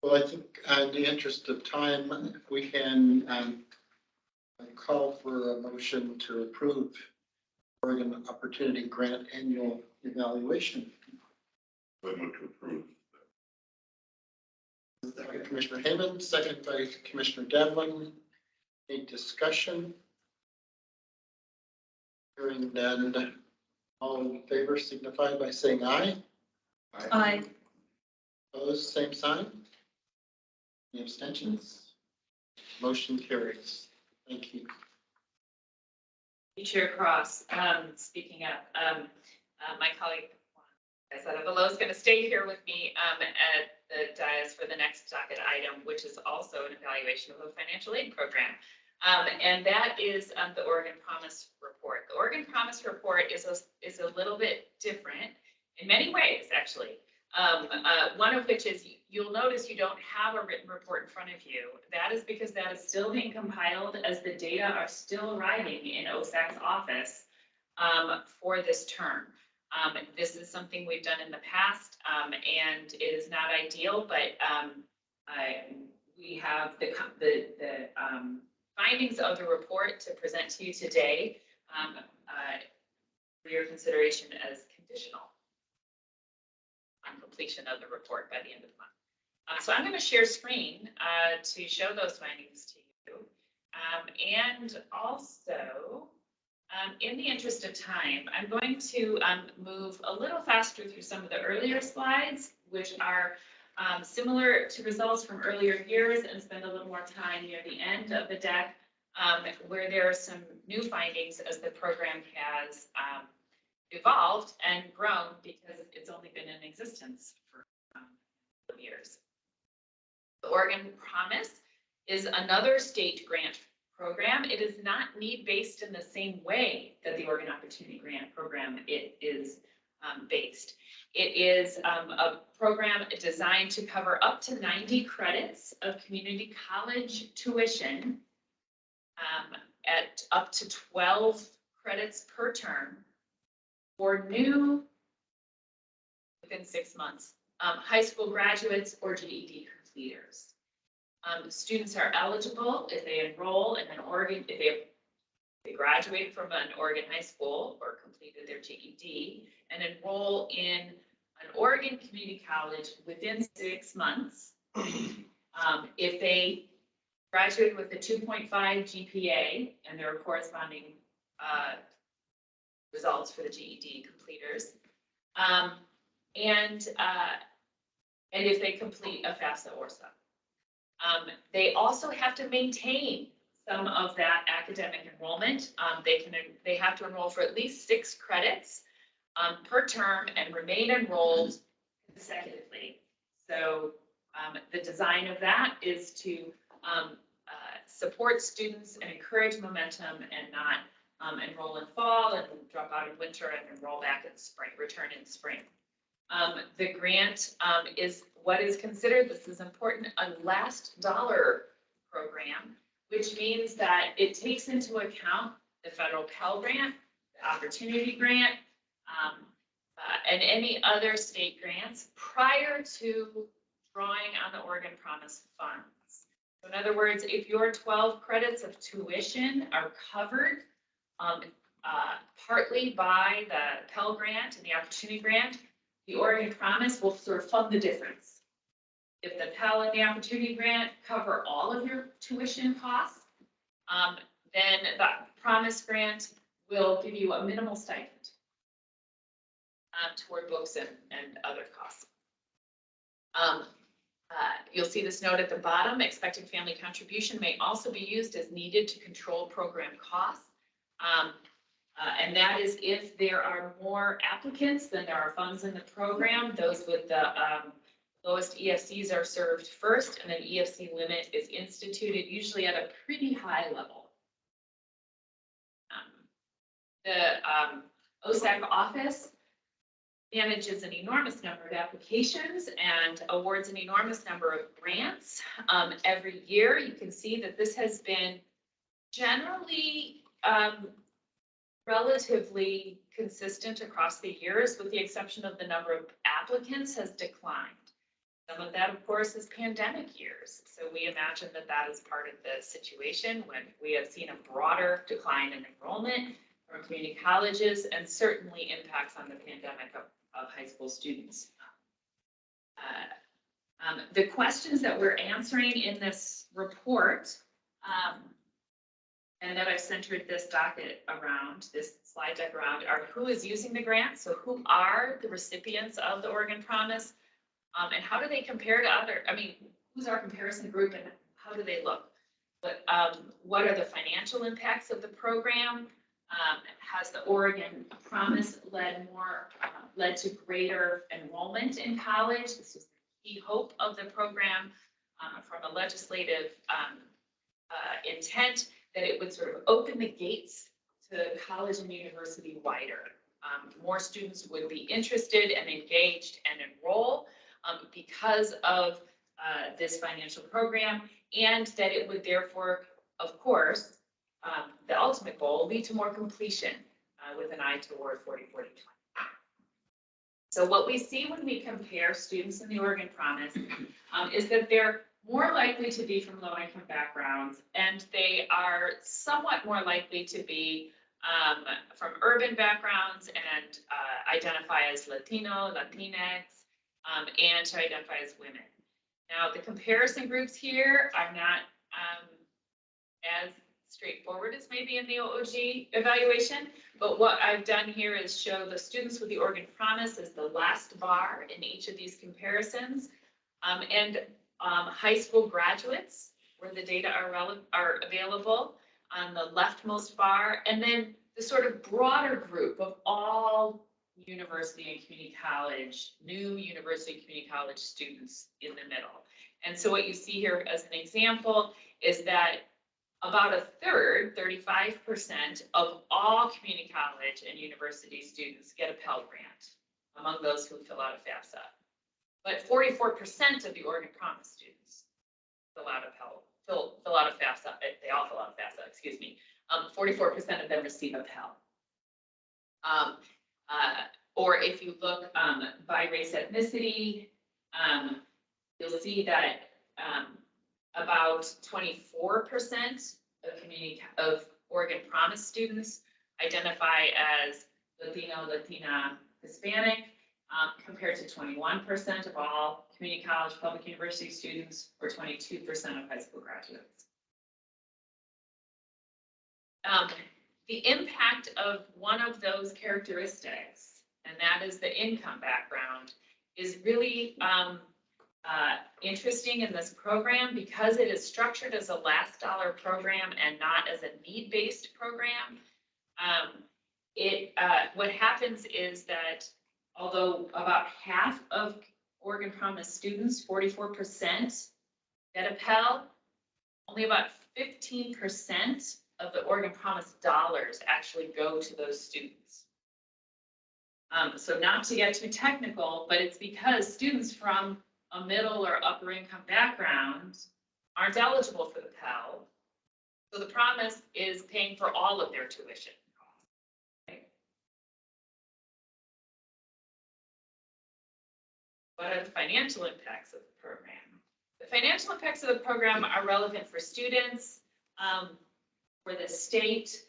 Well, I think in the interest of time, if we can call for a motion to approve Oregon Opportunity Grant Annual Evaluation. I move to approve. By Commissioner Hayman, second by Commissioner Devlin. Any discussion? Hearing none, all in favor signify by saying aye. Aye. Opposed, same sign. Any abstentions? Motion carries. Thank you. Chair Cross, speaking up, my colleague, I said, Avalo is going to stay here with me at the dais for the next docket item, which is also an evaluation of a financial aid program. And that is the Oregon Promise Report. The Oregon Promise Report is a little bit different in many ways, actually. One of which is you'll notice you don't have a written report in front of you. That is because that is still being compiled as the data are still arriving in OSAC's office for this term. This is something we've done in the past, and it is not ideal, but we have the findings of the report to present to you today for your consideration as conditional on completion of the report by the end of the month. So I'm going to share screen to show those findings to you. And also, in the interest of time, I'm going to move a little faster through some of the earlier slides, which are similar to results from earlier years, and spend a little more time near the end of the deck where there are some new findings as the program has evolved and grown because it's only been in existence for years. The Oregon Promise is another state grant program. It is not need-based in the same way that the Oregon Opportunity Grant Program is based. It is a program designed to cover up to 90 credits of community college tuition at up to 12 credits per term for new, within 6 months, high school graduates or GED completers. Students are eligible if they enroll in an Oregon, if they graduate from an Oregon high school or completed their GED and enroll in an Oregon community college within 6 months. If they graduate with a 2.5 GPA and their corresponding results for the GED completers. and if they complete a FAFSA or SUP. They also have to maintain some of that academic enrollment. They have to enroll for at least 6 credits per term and remain enrolled consecutively. So the design of that is to support students and encourage momentum and not enroll in fall and drop out in winter and enroll back in spring, return in spring. The grant is what is considered, this is important, a last dollar program, which means that it takes into account the federal Pell Grant, the Opportunity Grant, and any other state grants prior to drawing on the Oregon Promise funds. So in other words, if your 12 credits of tuition are covered partly by the Pell Grant and the Opportunity Grant, the Oregon Promise will sort of fund the difference. If the Pell and the Opportunity Grant cover all of your tuition costs, then the Promise Grant will give you a minimal stipend toward books and other costs. You'll see this note at the bottom, expected family contribution may also be used as needed to control program costs. And that is if there are more applicants than there are funds in the program, those with the lowest EFCs are served first, and an EFC limit is instituted, usually at a pretty high level. The OSAC office manages an enormous number of applications and awards an enormous number of grants every year. You can see that this has been generally relatively consistent across the years, with the exception of the number of applicants has declined. Some of that, of course, is pandemic years. So we imagine that that is part of the situation when we have seen a broader decline in enrollment from community colleges, and certainly impacts on the pandemic of high school students. The questions that we're answering in this report, and that I've centered this docket around, this slide deck around, are who is using the grant, so who are the recipients of the Oregon Promise, and how do they compare to other, who's our comparison group and how do they look? But what are the financial impacts of the program? Has the Oregon Promise led to greater enrollment in college? This was the key hope of the program from a legislative intent, that it would sort of open the gates to college and university wider. More students would be interested and engaged and enroll because of this financial program, and that it would therefore, of course, the ultimate goal, lead to more completion with an eye toward 40-40-20. So what we see when we compare students in the Oregon Promise is that they're more likely to be from low-income backgrounds, and they are somewhat more likely to be from urban backgrounds and identify as Latino, Latinx, and to identify as women. Now, the comparison groups here are not as straightforward as maybe in the OOG evaluation, but what I've done here is show the students with the Oregon Promise as the last bar in each of these comparisons, and high school graduates, where the data are available on the leftmost bar, and then the sort of broader group of all university and community college, new university and community college students in the middle. And so what you see here as an example is that about a third, 35% of all community college and university students get a Pell Grant among those who fill out a FAFSA. But 44% of the Oregon Promise students fill out a FAFSA. They all fill out a FAFSA, excuse me. 44% of them receive a Pell. Or if you look by race ethnicity, you'll see that about 24% of Oregon Promise students identify as Latino, Latina, Hispanic, compared to 21% of all community college public university students, or 22% of high school graduates. The impact of one of those characteristics, and that is the income background, is really interesting in this program because it is structured as a last dollar program and not as a need-based program. What happens is that although about half of Oregon Promise students, 44%, get a Pell, only about 15% of the Oregon Promise dollars actually go to those students. So not to get too technical, but it's because students from a middle or upper income background aren't eligible for the Pell. So the Promise is paying for all of their tuition costs. Okay. What are the financial impacts of the program? The financial impacts of the program are relevant for students, for the state,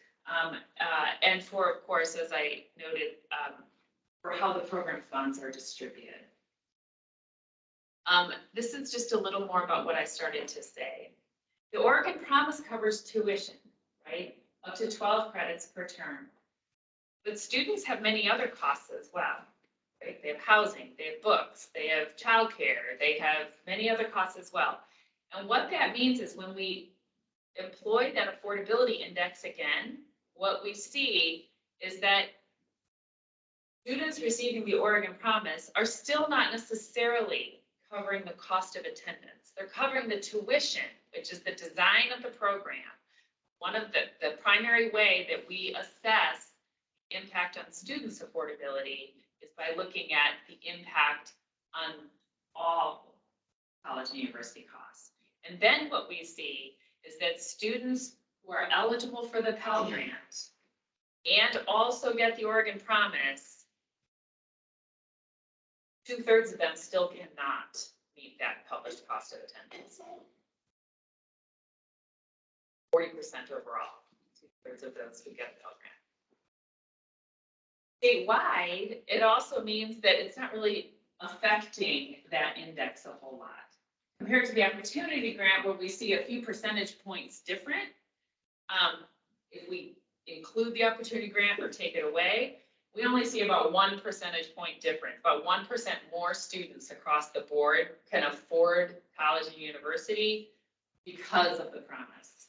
and for, of course, as I noted, for how the program funds are distributed. This is just a little more about what I started to say. The Oregon Promise covers tuition, right? Up to 12 credits per term. But students have many other costs as well, right? They have housing, they have books, they have childcare, they have many other costs as well. And what that means is when we employ that affordability index again, what we see is that students receiving the Oregon Promise are still not necessarily covering the cost of attendance. They're covering the tuition, which is the design of the program. One of the primary way that we assess impact on students' affordability is by looking at the impact on all college and university costs. And then what we see is that students who are eligible for the Pell Grant and also get the Oregon Promise, 2/3 of them still cannot meet that published cost of attendance. 40% overall, 2/3 of those who get the Pell Grant. Statewide, it also means that it's not really affecting that index a whole lot. Compared to the Opportunity Grant, where we see a few percentage points different, if we include the Opportunity Grant or take it away, we only see about 1 percentage point difference. About 1% more students across the board can afford college and university because of the Promise.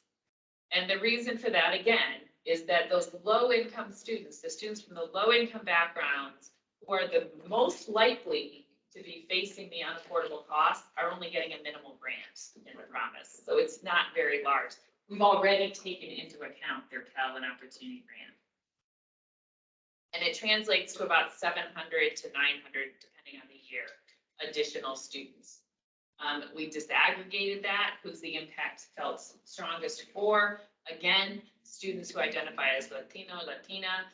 And the reason for that, again, is that those low-income students, the students from the low-income backgrounds, who are the most likely to be facing the unaffordable costs, are only getting a minimal grant in the Promise. So it's not very large. We've already taken into account their Pell and Opportunity Grant. And it translates to about 700 to 900, depending on the year, additional students. We disaggregated that, who's the impact felt strongest for. Again, students who identify as Latino, Latina,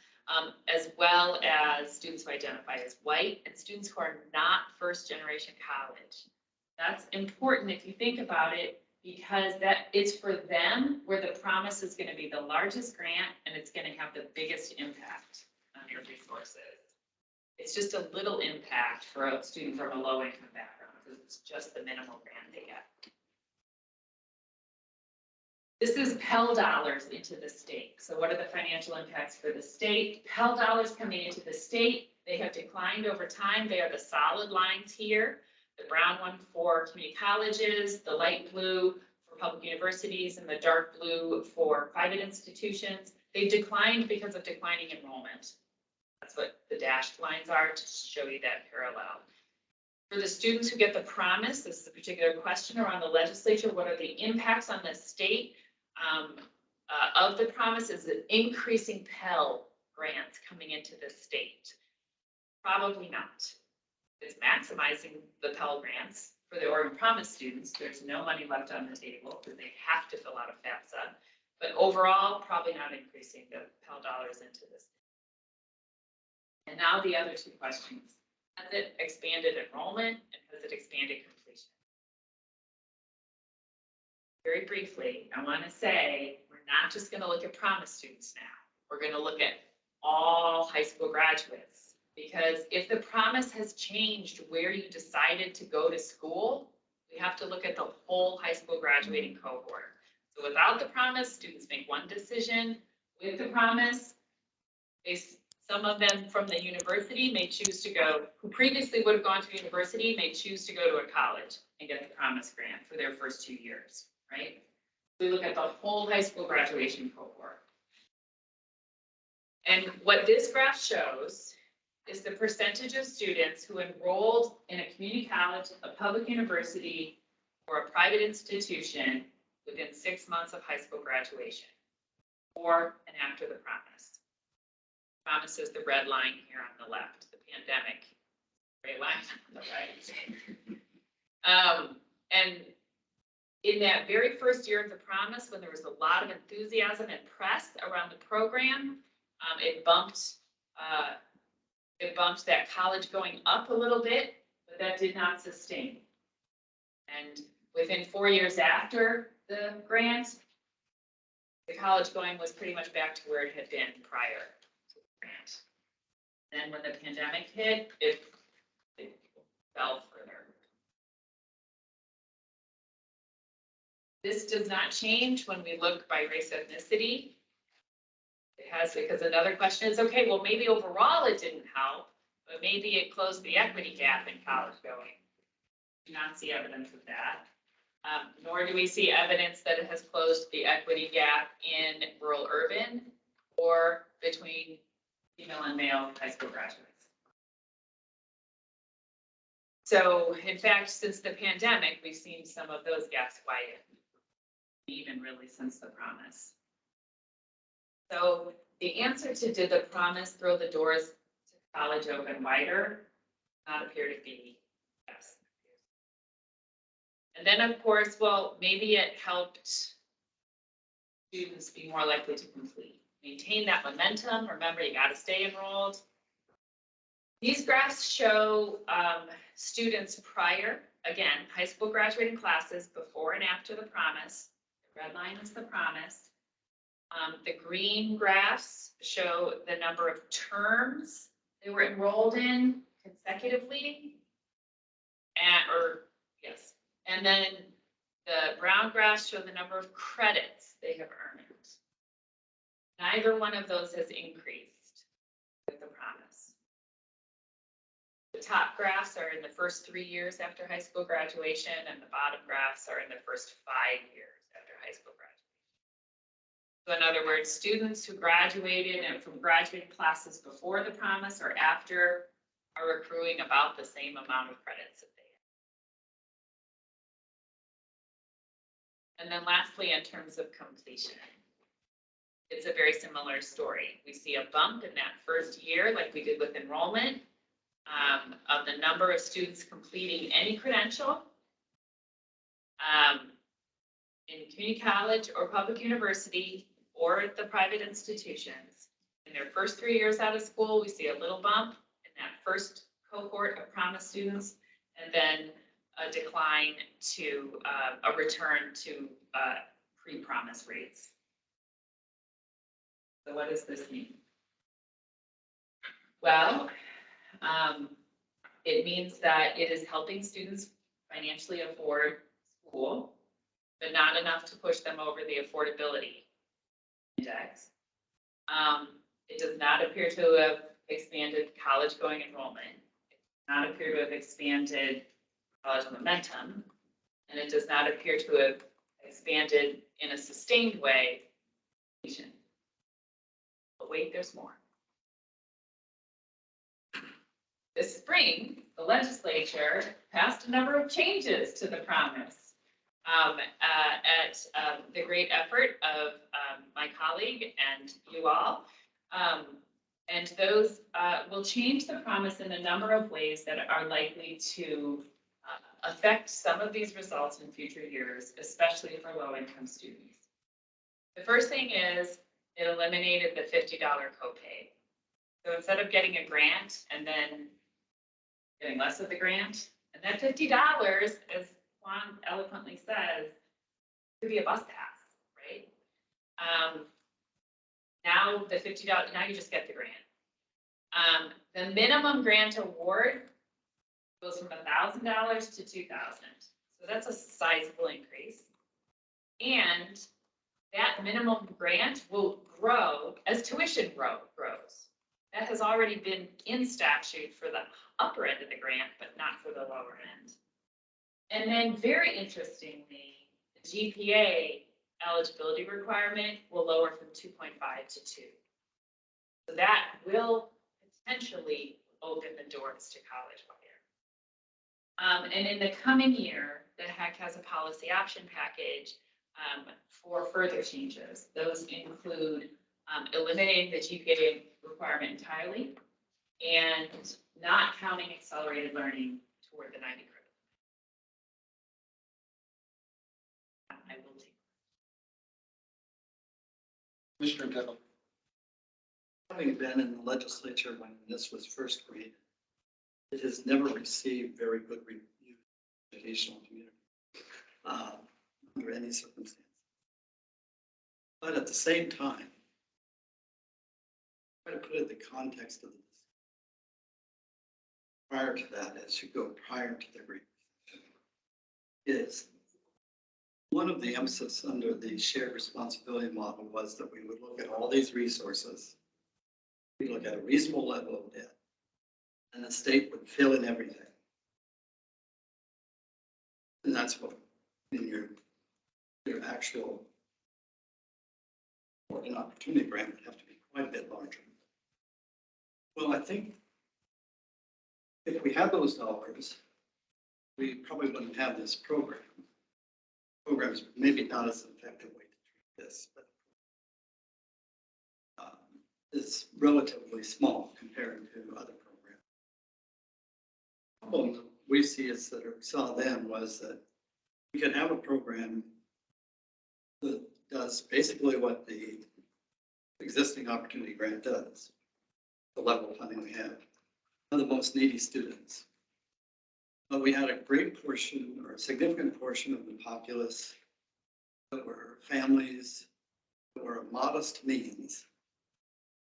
as well as students who identify as white and students who are not first-generation college. That's important if you think about it, because that it's for them where the Promise is going to be the largest grant and it's going to have the biggest impact on your resources. It's just a little impact for a student from a low-income background because it's just the minimal grant they get. This is Pell dollars into the state. So what are the financial impacts for the state? Pell dollars coming into the state, they have declined over time. They are the solid lines here. The brown one for community colleges, the light blue for public universities, and the dark blue for private institutions. They've declined because of declining enrollment. That's what the dashed lines are to show you that parallel. For the students who get the Promise, this is a particular question around the legislature. What are the impacts on the state of the Promise? Is it increasing Pell grants coming into the state? Probably not. It's maximizing the Pell grants for the Oregon Promise students. There's no money left on the table because they have to fill out a FAFSA. But overall, probably not increasing the Pell dollars into this. And now the other two questions. Has it expanded enrollment and has it expanded completion? Very briefly, I want to say we're not just going to look at Promise students now. We're going to look at all high school graduates. Because if the Promise has changed where you decided to go to school, we have to look at the whole high school graduating cohort. So without the Promise, students make one decision. With the Promise, they Some of them from the university may choose to go, who previously would have gone to university, may choose to go to a college and get the Promise Grant for their first 2 years, right? We look at the whole high school graduation cohort. And what this graph shows is the percentage of students who enrolled in a community college, a public university, or a private institution within 6 months of high school graduation, before and after the promise. Promise is the red line here on the left, the pandemic, gray line on the right. And in that very first year of the promise, when there was a lot of enthusiasm and press around the program, it bumped that college going up a little bit, but that did not sustain. And within 4 years after the grant, the college going was pretty much back to where it had been prior to the grant. Then when the pandemic hit, it fell further. This does not change when we look by race ethnicity. It has, because another question is, okay, well, maybe overall it didn't help, but maybe it closed the equity gap in college going. Do not see evidence of that. Nor do we see evidence that it has closed the equity gap in rural urban or between female and male high school graduates. So in fact, since the pandemic, we've seen some of those gaps widen, even really since the promise. So the answer to did the promise throw the doors to college open wider? Not appear to be yes. And then of course, well, maybe it helped students be more likely to complete. Maintain that momentum. Remember, you got to stay enrolled. These graphs show students prior, again, high school graduating classes before and after the promise. The red line is the promise. The green graphs show the number of terms they were enrolled in consecutively. And then the brown graphs show the number of credits they have earned. Neither one of those has increased with the promise. The top graphs are in the first 3 years after high school graduation, and the bottom graphs are in the first 5 years after high school graduation. So in other words, students who graduated and from graduating classes before the promise or after are accruing about the same amount of credits that they had. And then lastly, in terms of completion, it's a very similar story. We see a bump in that first year, like we did with enrollment, of the number of students completing any credential in community college or public university or the private institutions. In their first 3 years out of school, we see a little bump in that first cohort of promise students, and then a decline to a return to pre-promise rates. So what does this mean? Well, it means that it is helping students financially afford school, but not enough to push them over the affordability index. It does not appear to have expanded college-going enrollment. It does not appear to have expanded college momentum, and it does not appear to have expanded in a sustained way. But wait, there's more. This spring, the legislature passed a number of changes to the promise at the great effort of my colleague and you all. And those will change the promise in a number of ways that are likely to affect some of these results in future years, especially for low-income students. The first thing is it eliminated the $50 copay. So instead of getting a grant and then getting less of the grant, and that $50, as Juan eloquently says, could be a bus pass, right? Now the $50, now you just get the grant. The minimum grant award goes from $1,000 to $2,000. So that's a sizable increase. And that minimum grant will grow as tuition grows. That has already been in statute for the upper end of the grant, but not for the lower end. And then very interestingly, the GPA eligibility requirement will lower from 2.5 to 2. So that will potentially open the doors to college higher. And in the coming year, the HEC has a policy option package for further changes. Those include eliminating the GPA requirement entirely and not counting accelerated learning toward the 90 credit. I will take. Commissioner Dettle. Having been in the legislature when this was first created, it has never received very good review in the educational community under any circumstance. But at the same time, try to put it in the context of this. Prior to that, as you go prior to the Great Recession, is one of the emphasis under the shared responsibility model was that we would look at all these resources. We look at a reasonable level of debt, and the state would fill in everything. And that's what in your actual or an opportunity grant would have to be quite a bit larger. Well, I think if we had those dollars, we probably wouldn't have this program. Programs maybe not as effective way to treat this, but it's relatively small compared to other programs. The problem that we see is that we saw then was that we could have a program that does basically what the existing opportunity grant does, the level of funding we have, for the most needy students. But we had a great portion or a significant portion of the populace that were families that were of modest means,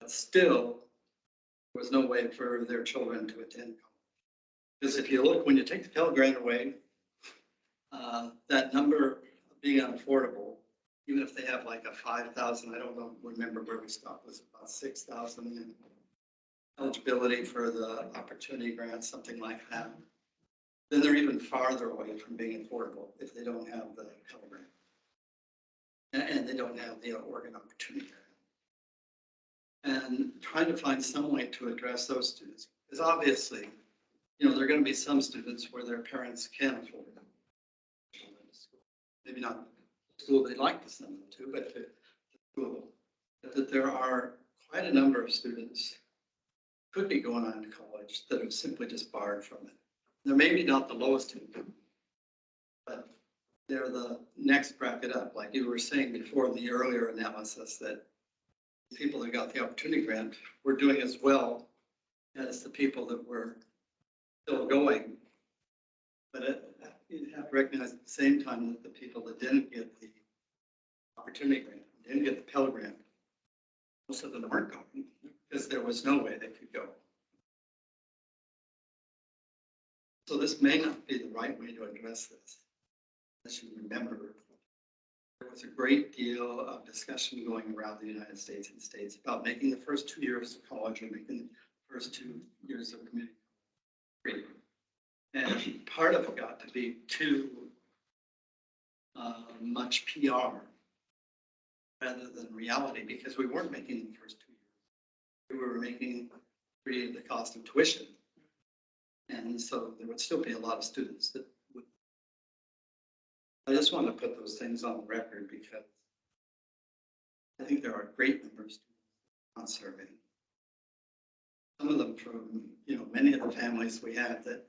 but still there was no way for their children to attend college. Because if you look, when you take the Pell Grant away, that number being unaffordable, even if they have like a 5,000, I don't remember where we stopped, was about 6,000 in eligibility for the opportunity grant, something like that. Then they're even farther away from being affordable if they don't have the Pell Grant. And they don't have the Oregon Opportunity Grant. And trying to find some way to address those students, because obviously, you know, there are going to be some students where their parents can afford them. Maybe not the school they'd like to send them to, but to school. But that there are quite a number of students who could be going on to college that are simply just barred from it. They're maybe not the lowest income, but they're the next bracket up. Like you were saying before in the earlier analysis that people that got the opportunity grant were doing as well as the people that were still going. But you have to recognize at the same time that the people that didn't get the opportunity grant, didn't get the Pell Grant, most of them weren't going because there was no way they could go. So this may not be the right way to address this. As you remember, there was a great deal of discussion going around the United States and states about making the first 2 years of college or making the first 2 years of community free. And part of it got to be too much PR rather than reality, because we weren't making the first 2 years. We were making free of the cost of tuition. And so there would still be a lot of students that would. I just want to put those things on the record because I think there are a great number of students not serving. Some of them from, you know, many of the families we have that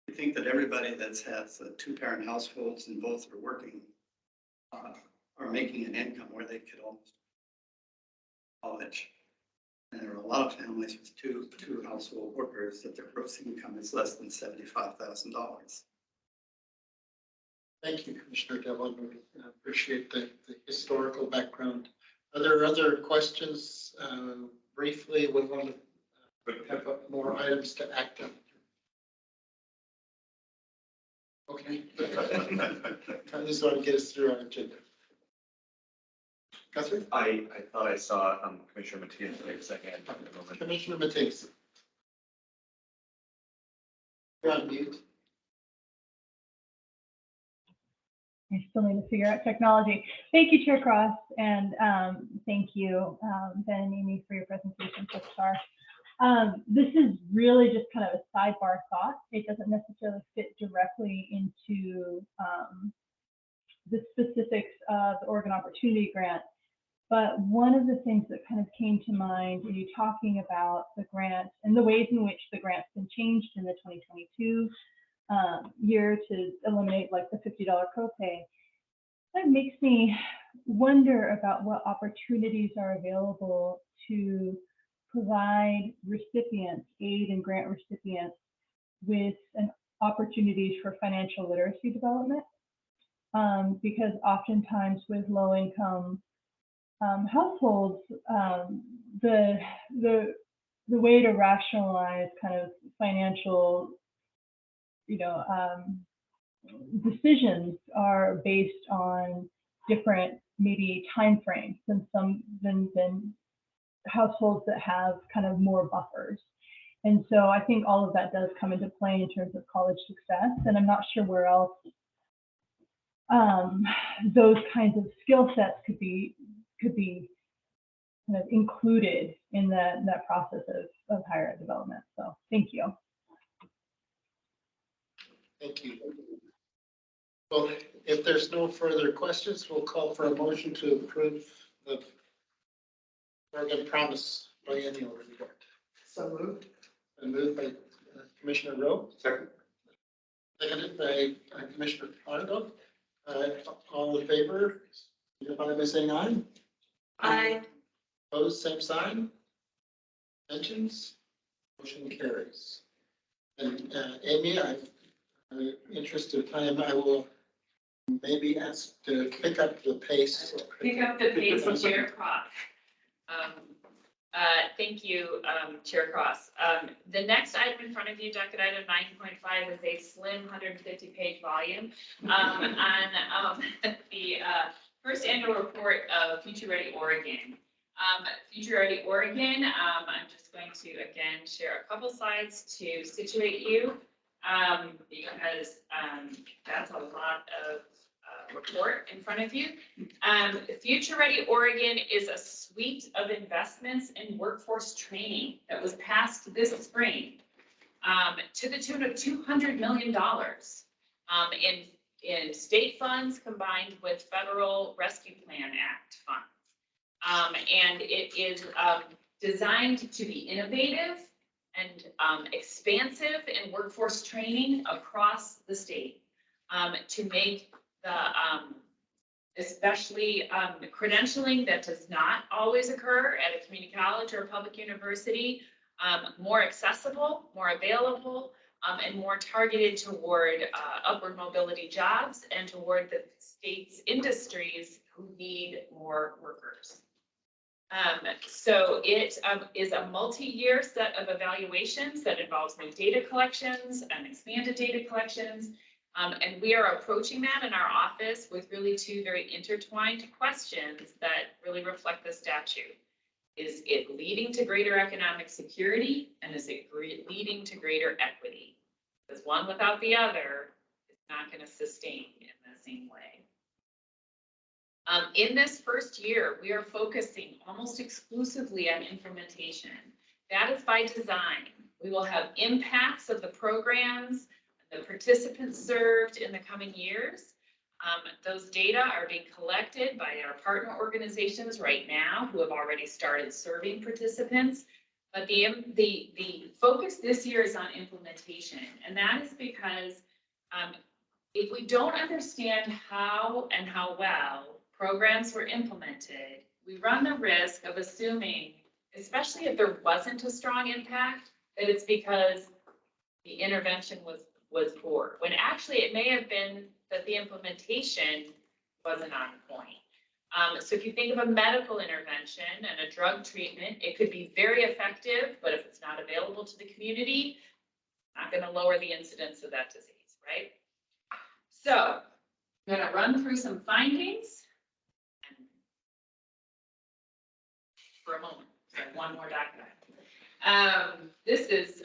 we think that everybody that has 2-parent households and both are working are making an income where they could almost college. And there are a lot of families with two household workers that their gross income is less than $75,000. Thank you, Commissioner Devlin. I appreciate the historical background. Are there other questions? Briefly, we want to have more items to act on. Okay. I just want to get us through our agenda. Catherine? I thought I saw Commissioner Matias take a second at the moment. Commissioner Matisse. You're on mute. I still need to figure out technology. Thank you, Chair Cross, and thank you, Ben and Amy, for your presentation so far. This is really just kind of a sidebar thought. It doesn't necessarily fit directly into the specifics of the Oregon Opportunity Grant, but one of the things that kind of came to mind when you talking about the grant and the ways in which the grant's been changed in the 2022 year to eliminate like the $50 copay, that makes me wonder about what opportunities are available to provide recipients, aid and grant recipients, with an opportunities for financial literacy development. Because oftentimes with low income households, the way to rationalize kind of financial, decisions are based on different maybe timeframes than households that have kind of more buffers. And so I think all of that does come into play in terms of college success, and I'm not sure where else those kinds of skill sets could be kind of included in that process of higher ed development. So thank you. Thank you. Well, if there's no further questions, we'll call for a motion to approve the Oregon Promise Biennial Report. So moved. And moved by Commissioner Rowe. Second. Seconded by Commissioner Arnold. All in favor, signify by saying aye. Aye. Opposed, same sign. Mentions, motion carries. And Amy, in interest of time, I will maybe ask to pick up the pace. Pick up the pace, Chair Cross. Thank you, Chair Cross. The next item in front of you, docket item 9.5, is a slim 150-page volume on the first annual report of Future Ready Oregon. Future Ready Oregon, I'm just going to, again, share a couple slides to situate you because that's a lot of report in front of you. Future Ready Oregon is a suite of investments in workforce training that was passed this spring to the tune of $200 million in state funds combined with Federal Rescue Plan Act funds. And it is designed to be innovative and expansive in workforce training across the state to make the especially the credentialing that does not always occur at a community college or a public university more accessible, more available, and more targeted toward upward mobility jobs and toward the state's industries who need more workers. So it is a multi-year set of evaluations that involves new data collections and expanded data collections. And we are approaching that in our office with really two very intertwined questions that really reflect the statute. Is it leading to greater economic security, and is it leading to greater equity? Because one without the other is not going to sustain in the same way. In this first year, we are focusing almost exclusively on implementation. That is by design. We will have impacts of the programs, the participants served in the coming years. Those data are being collected by our partner organizations right now who have already started serving participants. But the focus this year is on implementation. And that is because if we don't understand how and how well programs were implemented, we run the risk of assuming, especially if there wasn't a strong impact, that it's because the intervention was poor, when actually it may have been that the implementation wasn't on point. So if you think of a medical intervention and a drug treatment, it could be very effective, but if it's not available to the community, it's not going to lower the incidence of that disease, right? So I'm going to run through some findings. for a moment. So one more document. This is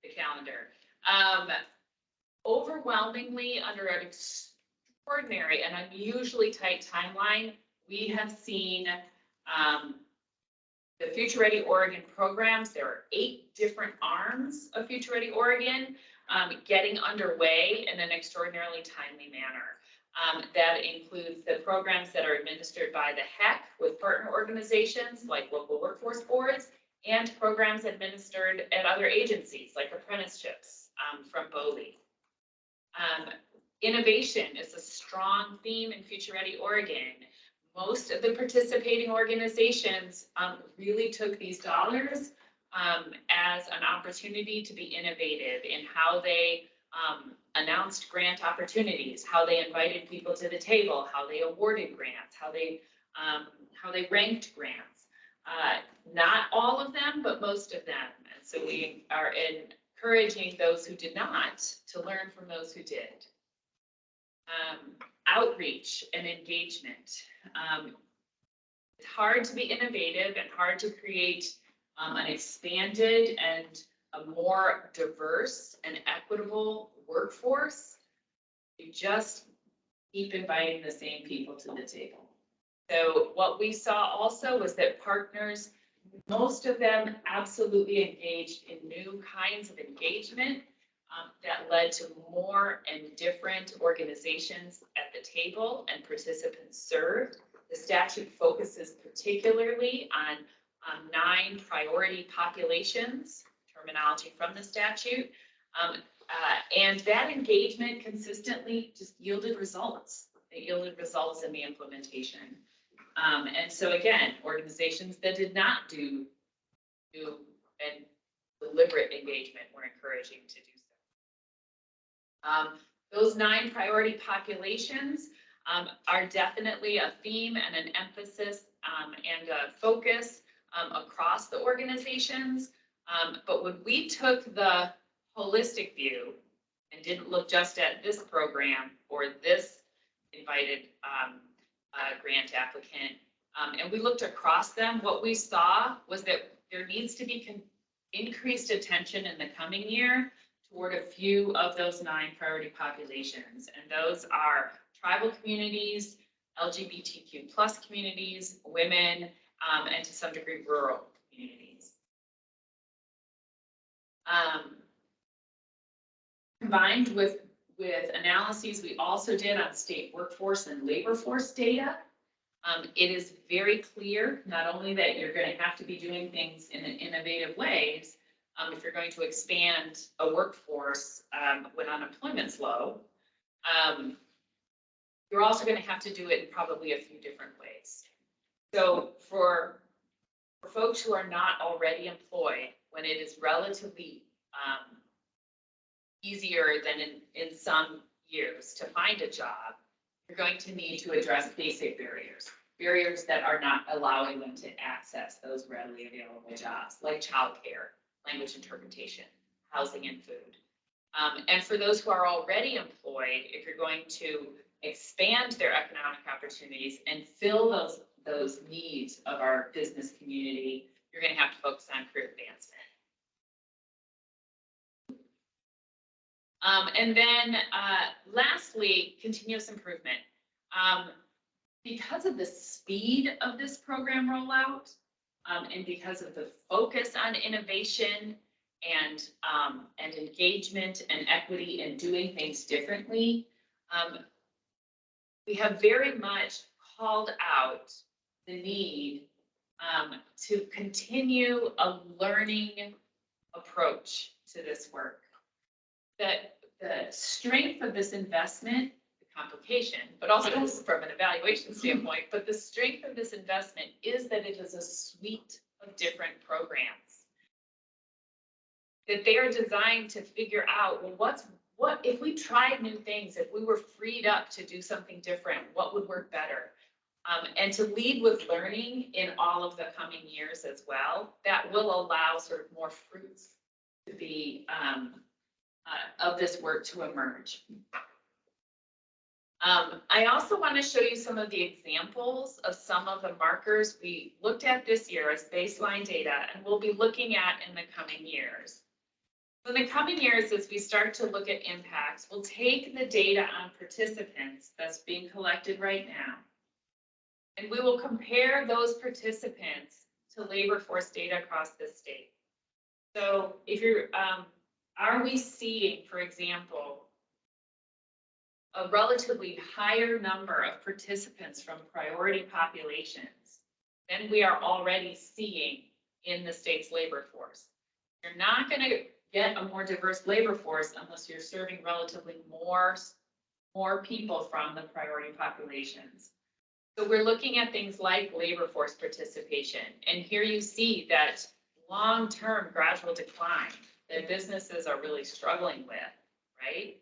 the calendar. Overwhelmingly, under an extraordinary and unusually tight timeline, we have seen the Future Ready Oregon programs. There are 8 different arms of Future Ready Oregon getting underway in an extraordinarily timely manner. That includes the programs that are administered by the HECC with partner organizations like local workforce boards, and programs administered at other agencies like apprenticeships from BOLI. Innovation is a strong theme in Future Ready Oregon. Most of the participating organizations really took these dollars as an opportunity to be innovative in how they announced grant opportunities, how they invited people to the table, how they awarded grants, how they ranked grants. Not all of them, but most of them. And so we are encouraging those who did not to learn from those who did. Outreach and engagement. It's hard to be innovative and hard to create an expanded and a more diverse and equitable workforce. You just keep inviting the same people to the table. So what we saw also was that partners, most of them absolutely engaged in new kinds of engagement that led to more and different organizations at the table and participants served. The statute focuses particularly on 9 priority populations, terminology from the statute. And that engagement consistently just yielded results. It yielded results in the implementation. And so again, organizations that did not do and deliberate engagement were encouraging to do so. Those 9 priority populations are definitely a theme and an emphasis and a focus across the organizations. But when we took the holistic view and didn't look just at this program or this invited grant applicant, and we looked across them, what we saw was that there needs to be increased attention in the coming year toward a few of those 9 priority populations. And those are tribal communities, LGBTQ plus communities, women, and to some degree rural communities. Combined with analyses we also did on state workforce and labor force data, it is very clear not only that you're going to have to be doing things in innovative ways if you're going to expand a workforce when unemployment's low, you're also going to have to do it in probably a few different ways. So for folks who are not already employed, when it is relatively easier than in some years to find a job, you're going to need to address basic barriers that are not allowing them to access those readily available jobs, like childcare, language interpretation, housing and food. And for those who are already employed, if you're going to expand their economic opportunities and fill those needs of our business community, you're going to have to focus on career advancement. And then lastly, continuous improvement. Because of the speed of this program rollout and because of the focus on innovation and engagement and equity and doing things differently, we have very much called out the need to continue a learning approach to this work. The strength of this investment, the complication, but also from an evaluation standpoint, but the strength of this investment is that it is a suite of different programs. That they are designed to figure out, well, what if we tried new things, if we were freed up to do something different, what would work better? And to lead with learning in all of the coming years as well, that will allow sort of more fruits to be of this work to emerge. I also want to show you some of the examples of some of the markers we looked at this year as baseline data, and we'll be looking at in the coming years. In the coming years, as we start to look at impacts, we'll take the data on participants that's being collected right now, and we will compare those participants to labor force data across the state. So if you're, are we seeing, for example, a relatively higher number of participants from priority populations than we are already seeing in the state's labor force? You're not going to get a more diverse labor force unless you're serving relatively more people from the priority populations. So we're looking at things like labor force participation. And here you see that long-term gradual decline that businesses are really struggling with, right?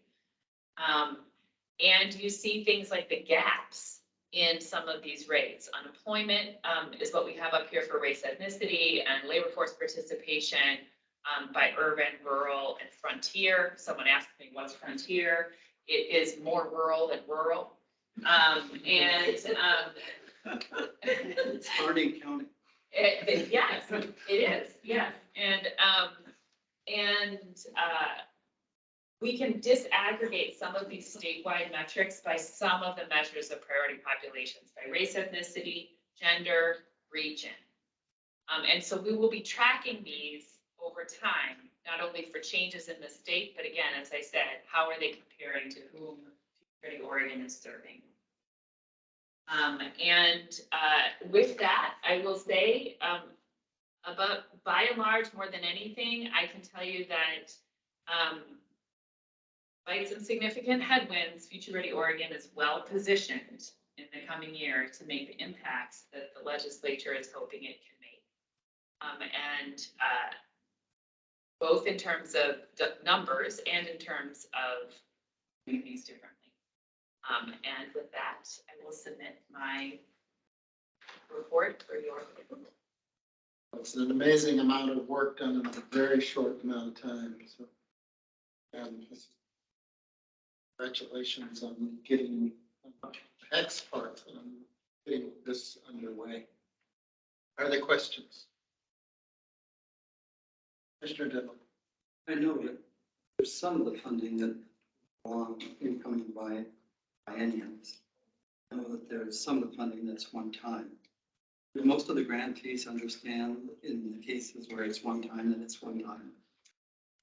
And you see things like the gaps in some of these rates. Unemployment is what we have up here for race, ethnicity, and labor force participation by urban, rural, and frontier. Someone asked me, what's frontier? It is more rural than rural. It's Harding County. yes, it is, yes. We can disaggregate some of these statewide metrics by some of the measures of priority populations, by race, ethnicity, gender, region. And so we will be tracking these over time, not only for changes in the state, but again, as I said, how are they comparing to whom Future Oregon is serving? With that, I will say, about by and large, more than anything, I can tell you that despite some significant headwinds, Future Ready Oregon is well positioned in the coming year to make the impacts that the legislature is hoping it can make. Both in terms of numbers and in terms of doing things differently. And with that, I will submit my report for your approval. It's an amazing amount of work done in a very short amount of time, so. Congratulations on getting HEC's part on getting this underway. Are there questions? Commissioner Dillon. I know that there's some of the funding that belong incoming by bienniums. I know that there's some of the funding that's one time. Do most of the grantees understand in the cases where it's one time that it's one time?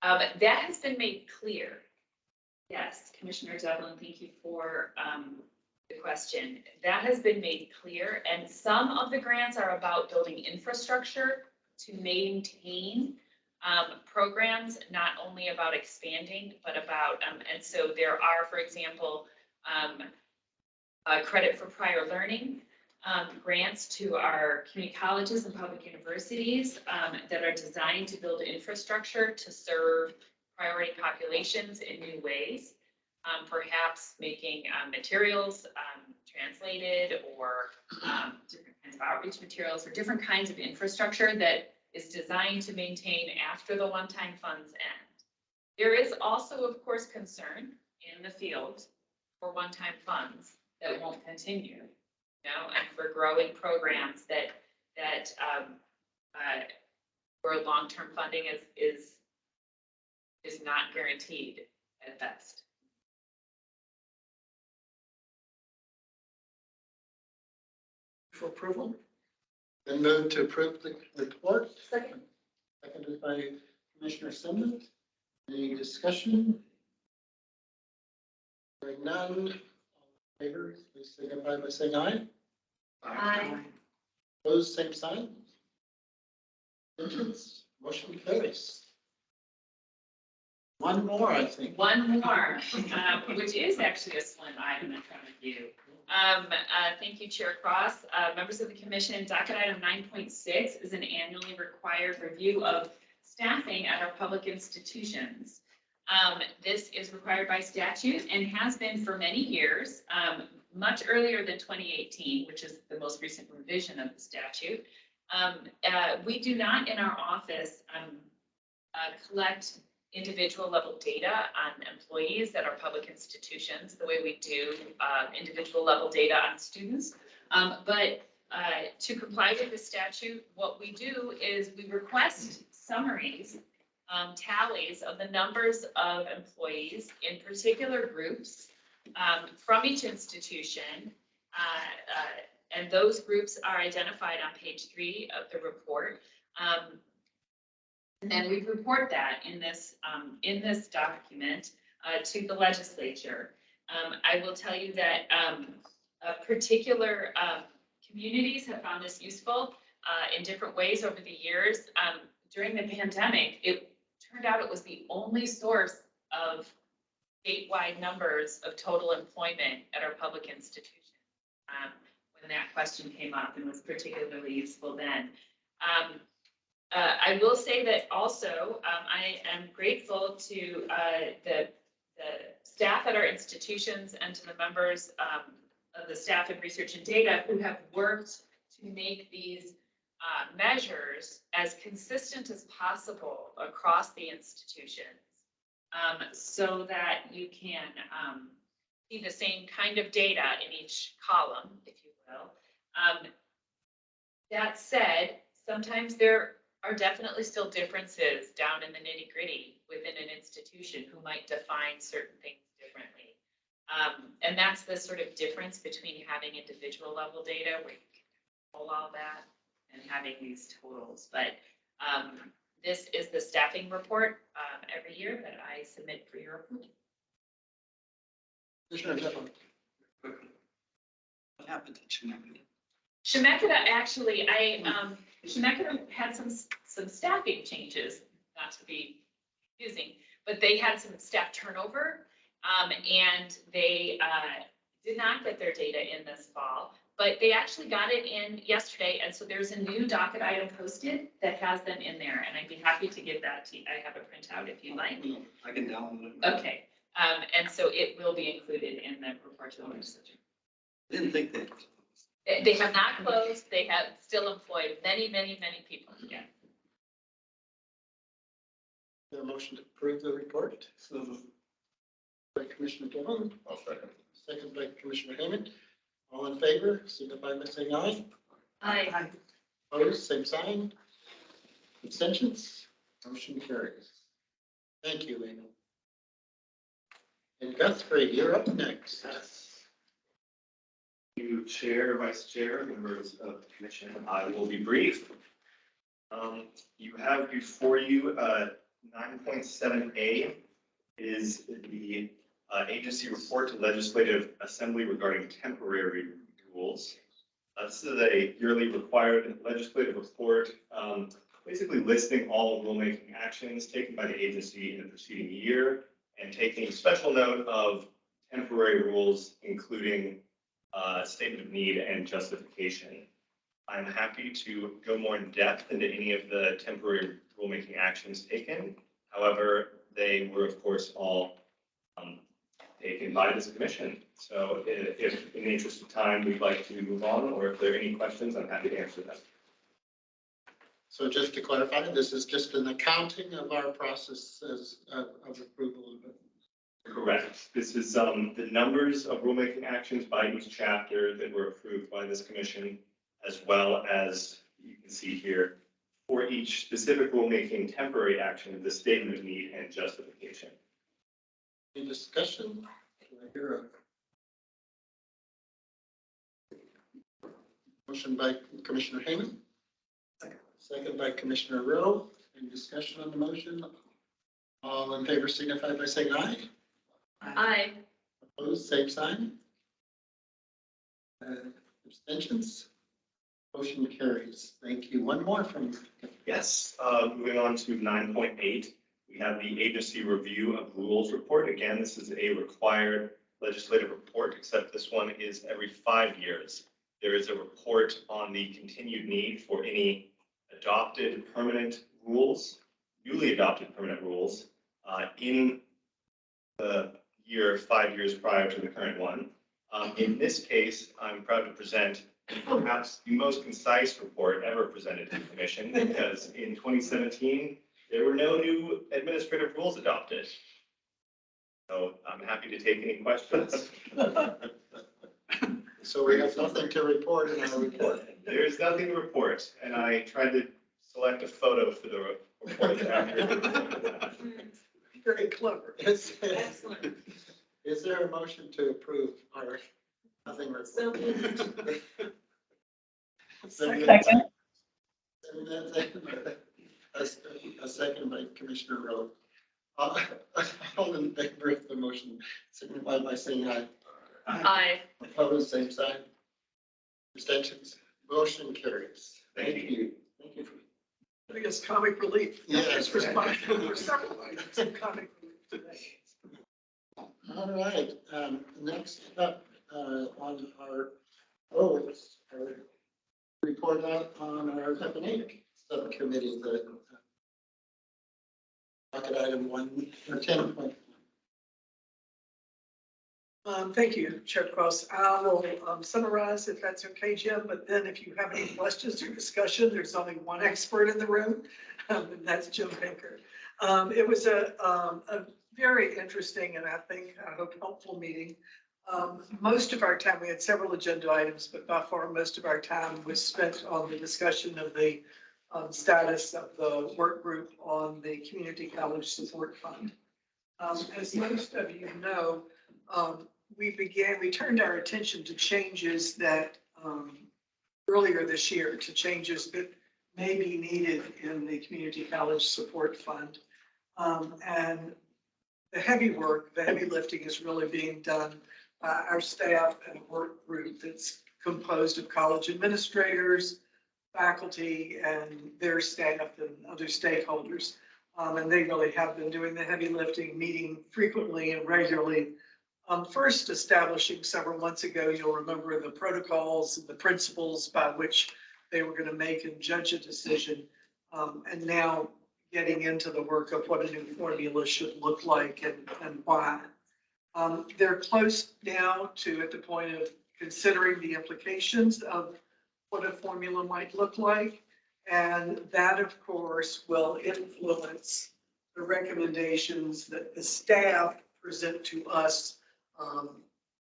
That has been made clear. Yes, Commissioner Devlin, thank you for the question. That has been made clear, and some of the grants are about building infrastructure to maintain programs, not only about expanding, but about, and so there are, for example, credit for prior learning grants to our community colleges and public universities that are designed to build infrastructure to serve priority populations in new ways, perhaps making materials translated or different kinds of outreach materials or different kinds of infrastructure that is designed to maintain after the one-time funds end. There is also, of course, concern in the field for one-time funds that won't continue, and for growing programs where long-term funding is not guaranteed at best. For approval? Then move to approve the report. Second. Seconded by Commissioner Simmons. Any discussion? Hearing none. All in favor, please signify by saying aye. Aye. Opposed, same sign. Abstentions? Motion carries. One more, I think. One more, which is actually a slim item in front of you. Thank you, Chair Cross. Members of the commission, docket item 9.6 is an annually required review of staffing at our public institutions. This is required by statute and has been for many years, much earlier than 2018, which is the most recent revision of the statute. We do not in our office collect individual level data on employees at our public institutions, the way we do individual level data on students. But to comply with the statute, what we do is we request summaries, tallies of the numbers of employees in particular groups from each institution. And those groups are identified on page 3 of the report. And then we report that in this document to the legislature. I will tell you that particular communities have found this useful in different ways over the years. During the pandemic, it turned out it was the only source of statewide numbers of total employment at our public institutions. When that question came up, and was particularly useful then. I will say that also, I am grateful to the staff at our institutions and to the members of the staff of research and data who have worked to make these measures as consistent as possible across the institutions, so that you can see the same kind of data in each column, if you will. That said, sometimes there are definitely still differences down in the nitty gritty within an institution who might define certain things differently. And that's the sort of difference between having individual level data where you can control all that and having these totals. But this is the staffing report every year that I submit for your approval. Commissioner Devlin. What happened to Chemeketa? Chemeketa, actually, Chemeketa had some staffing changes, not to be confusing, but they had some staff turnover, and they did not get their data in this fall, but they actually got it in yesterday, and so there's a new docket item posted that has them in there, and I'd be happy to give that to you. I have a printout if you like. I can download it. Okay, and so it will be included in the report to the legislature. Didn't think that. They have not closed, they have still employed many, many, many people, yeah. Is there a motion to approve the report? So by Commissioner Devlin, I'll second. second by Commissioner Hayman. All in favor, signify by saying aye. Aye. Opposed, same sign. Abstentions? Motion carries. Thank you, Amy. And Guthrie, you're up next. You, Chair, Vice Chair, members of the commission, I will be brief. You have before you 9.7A is the agency report to Legislative Assembly regarding temporary rules. This is a yearly required legislative report, basically listing all rulemaking actions taken by the agency in the preceding year and taking special note of temporary rules, including statement of need and justification. I'm happy to go more in depth into any of the temporary rulemaking actions taken. However, they were, of course, all taken by this commission. So if in the interest of time, we'd like to move on, or if there are any questions, I'm happy to answer them. So just to clarify, this is just an accounting of our process of approval. Correct. This is the numbers of rulemaking actions by each chapter that were approved by this commission, as well as you can see here, for each specific rulemaking temporary action, the statement of need and justification. Any discussion? Do I hear a motion by Commissioner Hayman? Second by Commissioner Rowe. Any discussion on the motion? All in favor signify by saying aye. Aye. Opposed, same sign. Abstentions? Motion carries. Thank you. One more from. Yes, moving on to 9.8, we have the agency review of rules report. Again, this is a required legislative report, except this one is every 5 years. There is a report on the continued need for any adopted permanent rules, newly adopted permanent rules in the year 5 years prior to the current one. In this case, I'm proud to present perhaps the most concise report ever presented to the commission, because in 2017, there were no new administrative rules adopted. So I'm happy to take any questions. So we have nothing to report in our report. There's nothing to report, and I tried to select a photo for the report after. Very clever. Excellent. Is there a motion to approve our nothing report? Second. A second by Commissioner Rowe. All in favor of the motion, signify by saying aye. Aye. Opposed, same sign. Abstentions, motion carries. Thank you. Thank you. I think it's comic relief. Yes. For several items of comic relief today. All right, next up, on our, our report out on our HECC subcommittee, the bucket item 1 or 10. Thank you, Chair Cross. I will summarize if that's okay, Jim, but then if you have any questions or discussion, there's only one expert in the room, and that's Jim Baker. It was a very interesting and I hope helpful meeting. Most of our time, we had several agenda items, but by far most of our time was spent on the discussion of the status of the work group on the Community College Support Fund. As most of you know, we turned our attention to changes that earlier this year, to changes that may be needed in the Community College Support Fund. And the heavy work, the heavy lifting is really being done by our staff and work group that's composed of college administrators, faculty, and their staff and other stakeholders. And they really have been doing the heavy lifting, meeting frequently and regularly. First establishing several months ago, you'll remember the protocols and the principles by which they were going to make and judge a decision. And now getting into the work of what a new formula should look like and why. They're close now to at the point of considering the implications of what a formula might look like. And that, of course, will influence the recommendations that the staff present to us.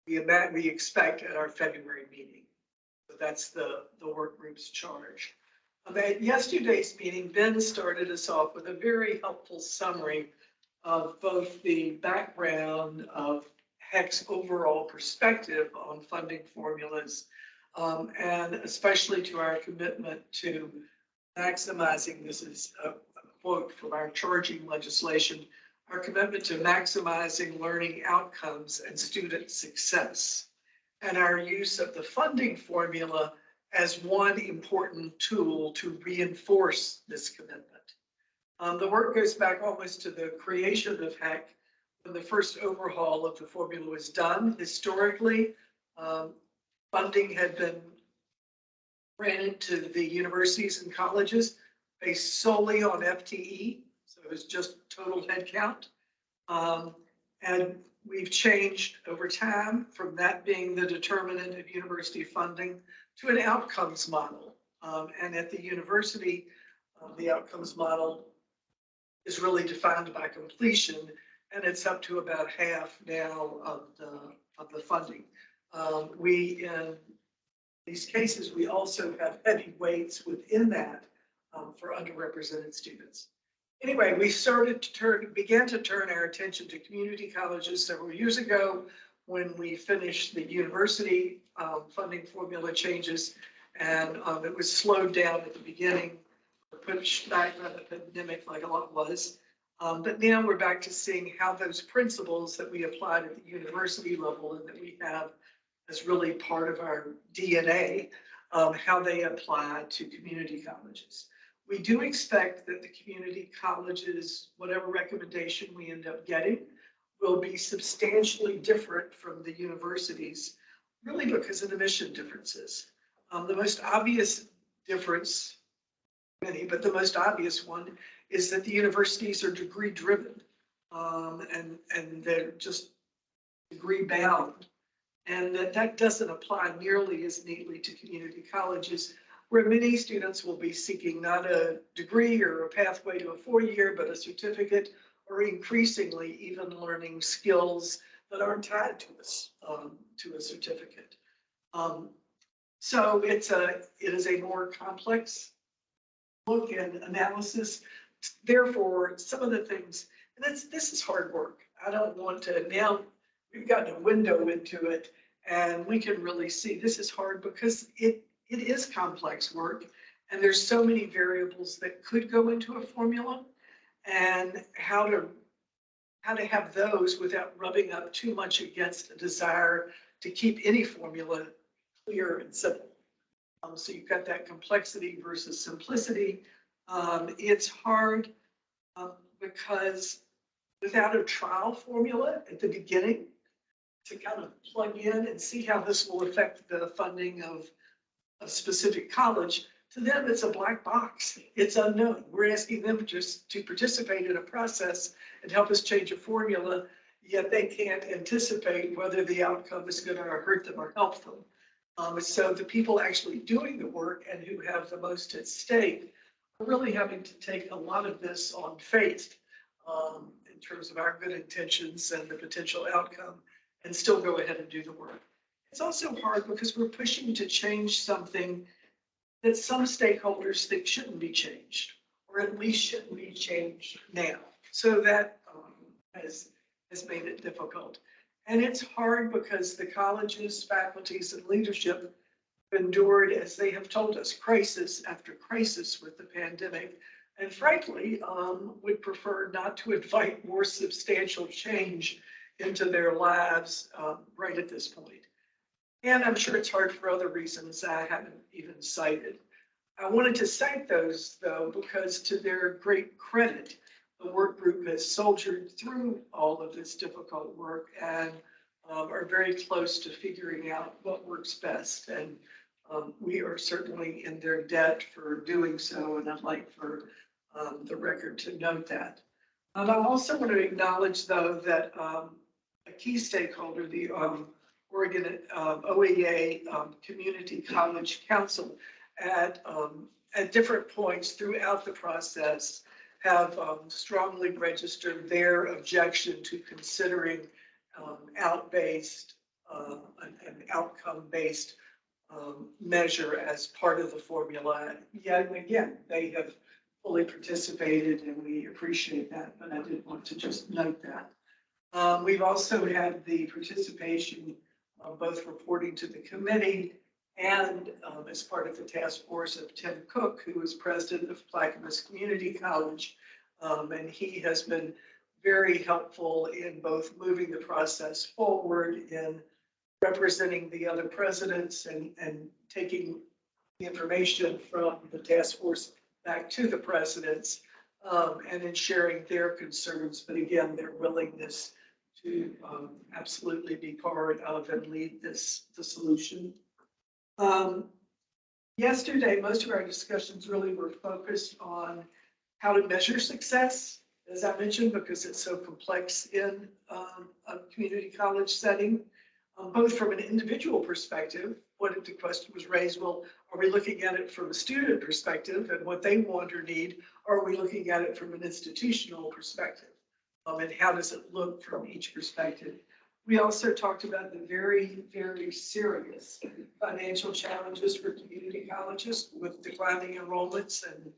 We expect at our February meeting. So that's the work group's charge. At yesterday's meeting, Ben started us off with a very helpful summary of both the background of HECC's overall perspective on funding formulas, and especially to our commitment to maximizing, this is a quote from our charging legislation, our commitment to maximizing learning outcomes and student success, and our use of the funding formula as one important tool to reinforce this commitment. The work goes back almost to the creation of HECC, when the first overhaul of the formula was done. Historically, funding had been granted to the universities and colleges based solely on FTE. So it was just total headcount. And we've changed over time from that being the determinant of university funding to an outcomes model. And at the university, the outcomes model is really defined by completion, and it's up to about half now of the funding. In these cases, we also have heavy weights within that for underrepresented students. Anyway, we began to turn our attention to community colleges several years ago when we finished the university funding formula changes, and it was slowed down at the beginning, pushed back by the pandemic like a lot was. But now we're back to seeing how those principles that we applied at the university level and that we have as really part of our DNA, how they apply to community colleges. We do expect that the community colleges, whatever recommendation we end up getting, will be substantially different from the universities, really because of the mission differences. The most obvious difference, many, but the most obvious one is that the universities are degree driven, and they're just degree bound. And that doesn't apply nearly as neatly to community colleges, where many students will be seeking not a degree or a pathway to a 4-year, but a certificate, or increasingly even learning skills that aren't tied to a certificate. So it is a more complex look and analysis. Therefore, some of the things, and this is hard work. I don't want to, now we've gotten a window into it, and we can really see this is hard because it is complex work, and there's so many variables that could go into a formula, and how to have those without rubbing up too much against a desire to keep any formula clear and simple. So you've got that complexity versus simplicity. It's hard because without a trial formula at the beginning to kind of plug in and see how this will affect the funding of a specific college, to them it's a black box. It's unknown. We're asking them just to participate in a process and help us change a formula, yet they can't anticipate whether the outcome is going to hurt them or help them. So the people actually doing the work and who have the most at stake are really having to take a lot of this on faith in terms of our good intentions and the potential outcome, and still go ahead and do the work. It's also hard because we're pushing to change something that some stakeholders think shouldn't be changed, or at least shouldn't be changed now. So that has made it difficult. And it's hard because the colleges, faculties, and leadership have endured, as they have told us, crisis after crisis with the pandemic, and frankly, would prefer not to invite more substantial change into their lives right at this point. And I'm sure it's hard for other reasons I haven't even cited. I wanted to cite those, though, because to their great credit, the work group has soldiered through all of this difficult work and are very close to figuring out what works best. And we are certainly in their debt for doing so, and I'd like for the record to note that. I also want to acknowledge, though, that a key stakeholder, the Oregon OEA Community College Council, at different points throughout the process have strongly registered their objection to considering an outcome-based measure as part of the formula. Yet again, they have fully participated, and we appreciate that, but I did want to just note that. We've also had the participation of both reporting to the committee and as part of the task force of Tim Cook, who is president of Clackamas Community College. And he has been very helpful in both moving the process forward, in representing the other presidents, and taking the information from the task force back to the presidents, and in sharing their concerns, but again, their willingness to absolutely be part of and lead the solution. Yesterday, most of our discussions really were focused on how to measure success, as I mentioned, because it's so complex in a community college setting, both from an individual perspective. What if the question was raised, well, are we looking at it from a student perspective and what they want or need? Or are we looking at it from an institutional perspective? And how does it look from each perspective? We also talked about the very, very serious financial challenges for community colleges with declining enrollments and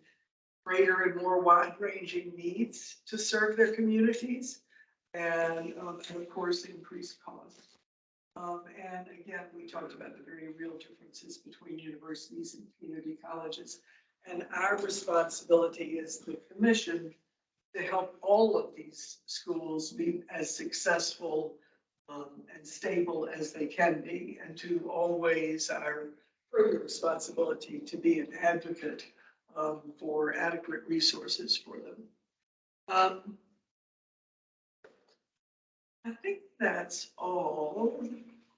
greater and more wide-ranging needs to serve their communities, and of course, increased costs. And again, we talked about the very real differences between universities and community colleges. And our responsibility as the commission to help all of these schools be as successful and stable as they can be, and to always our further responsibility to be an advocate for adequate resources for them. I think that's all.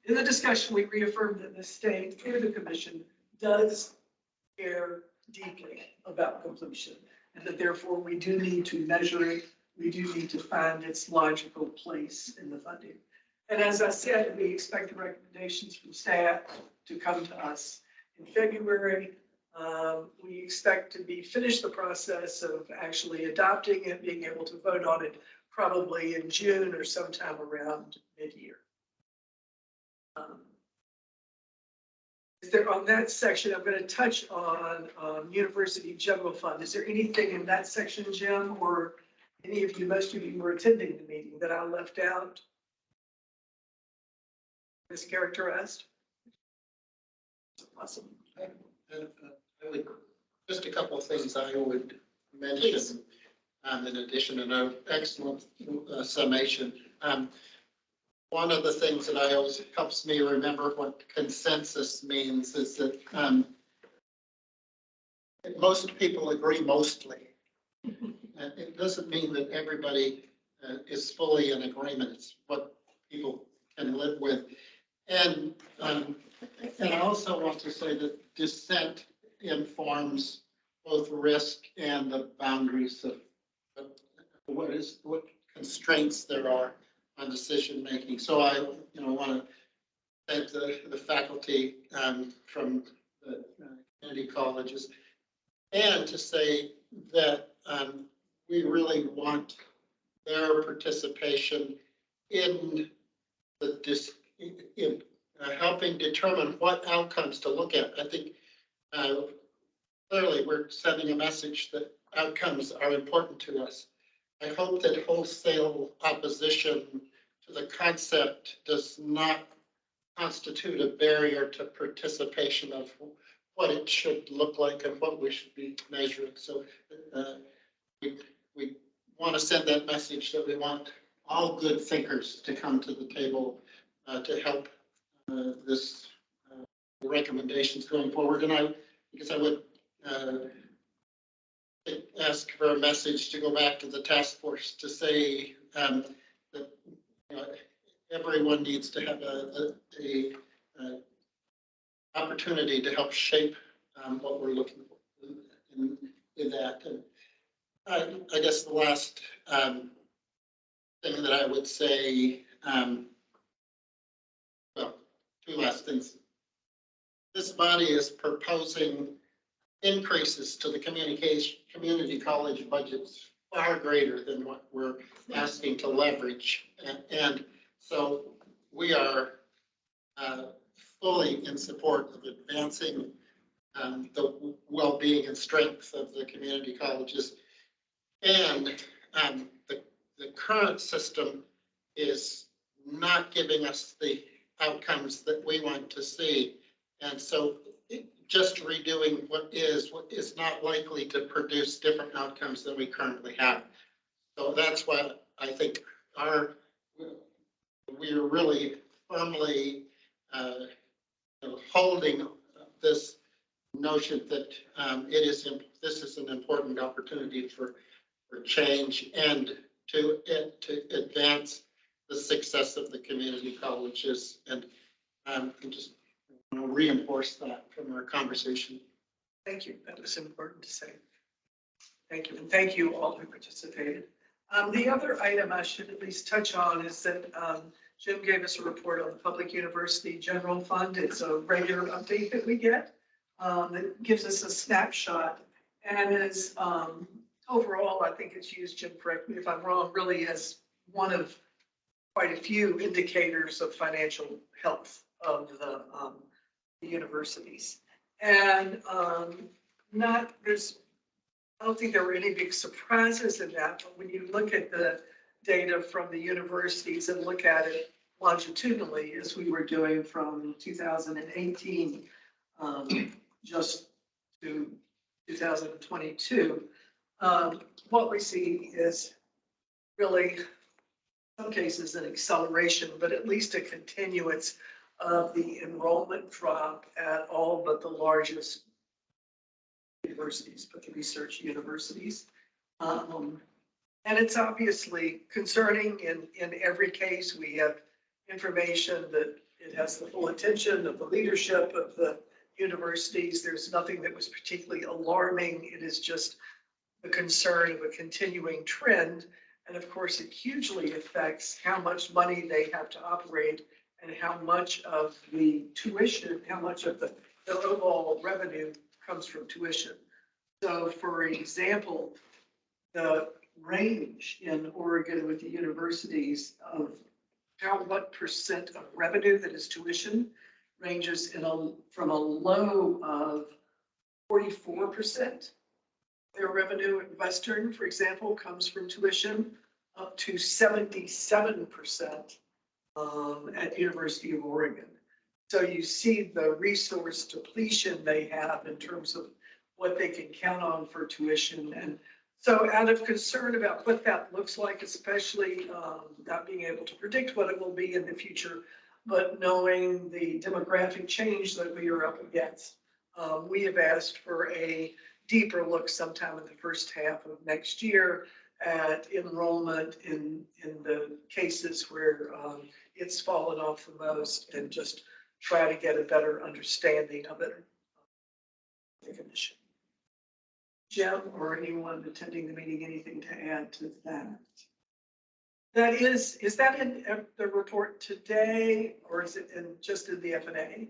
In the discussion, we reaffirmed that the state, through the commission, does care deeply about completion, and that therefore we do need to measure it. We do need to find its logical place in the funding. And as I said, we expect the recommendations from staff to come to us in February. We expect to be finished the process of actually adopting it, being able to vote on it probably in June or sometime around mid-year. Is there, on that section, I'm going to touch on University General Fund. Is there anything in that section, Jim, or any of you, most of you were attending the meeting, that I left out? Mischaracterized? Awesome. I would, just a couple of things I would mention, in addition, and an excellent summation. One of the things that I always helps me remember what consensus means is that most people agree mostly. And it doesn't mean that everybody is fully in agreement. It's what people can live with. And I also want to say that dissent informs both risk and the boundaries of what constraints there are on decision making. So I, want to thank the faculty from the community colleges, and to say that we really want their participation in helping determine what outcomes to look at. I think clearly we're sending a message that outcomes are important to us. I hope that wholesale opposition to the concept does not constitute a barrier to participation of what it should look like and what we should be measuring. So we want to send that message that we want all good thinkers to come to the table to help this the recommendations going forward. And I guess I would ask for a message to go back to the task force to say that everyone needs to have a opportunity to help shape what we're looking for in that. And I guess the last thing that I would say, well, two last things. This body is proposing increases to the community college budgets far greater than what we're asking to leverage. And so we are fully in support of advancing the well-being and strength of the community colleges. And the current system is not giving us the outcomes that we want to see. And so just redoing what is not likely to produce different outcomes than we currently have. So that's why I think we're really firmly holding this notion that this is an important opportunity for change and to advance the success of the community colleges. And just reinforce that from our conversation. Thank you. That was important to say. Thank you. And thank you all who participated. The other item I should at least touch on is that Jim gave us a report on the Public University General Fund. It's a regular update that we get that gives us a snapshot, and is overall, I think it's used, Jim, correct me if I'm wrong, really as one of quite a few indicators of financial health of the universities. And I don't think there were any big surprises in that, but when you look at the data from the universities and look at it longitudinally, as we were doing from 2018 just to 2022, what we see is really, in some cases, an acceleration, but at least a continuance of the enrollment drop at all but the largest universities, but the research universities. And it's obviously concerning in every case. We have information that it has the full attention of the leadership of the universities. There's nothing that was particularly alarming. It is just the concern of a continuing trend. And of course, it hugely affects how much money they have to operate and how much of the tuition, how much of the overall revenue comes from tuition. So for example, the range in Oregon with the universities of what percent of revenue that is tuition ranges from a low of 44%. Their revenue at Western, for example, comes from tuition, up to 77% at University of Oregon. So you see the resource depletion they have in terms of what they can count on for tuition. And so out of concern about what that looks like, especially not being able to predict what it will be in the future, but knowing the demographic change that we are up against, we have asked for a deeper look sometime in the first half of next year at enrollment in the cases where it's fallen off the most, and just try to get a better understanding of it. The condition. Jim or anyone attending the meeting, anything to add to that? That is that in the report today, or is it just in the FNA?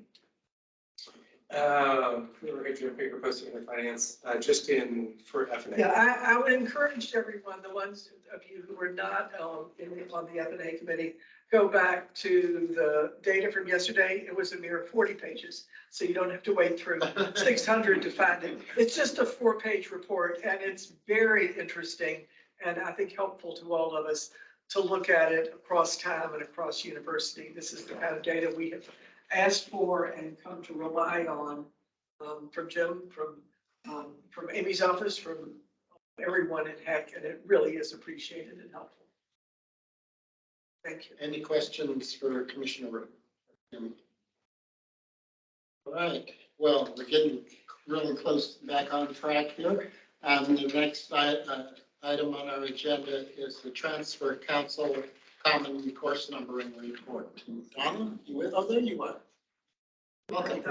We were going to do a paper posting in the finance, just in for FNA. Yeah, I would encourage everyone, the ones of you who are not on the FNA committee, go back to the data from yesterday. It was a mere 40 pages, so you don't have to wait through 600 to find it. It's just a 4-page report, and it's very interesting, and I think helpful to all of us to look at it across time and across university. This is the kind of data we have asked for and come to rely on from Jim, from Amy's office, from everyone at HECC, and it really is appreciated and helpful. Thank you. Any questions for Commissioner Rowe? All right, well, we're getting really close back on track here. The next item on our agenda is the Transfer Council Common Course Numbering Report. Donna, you with? Oh, there you are. Welcome.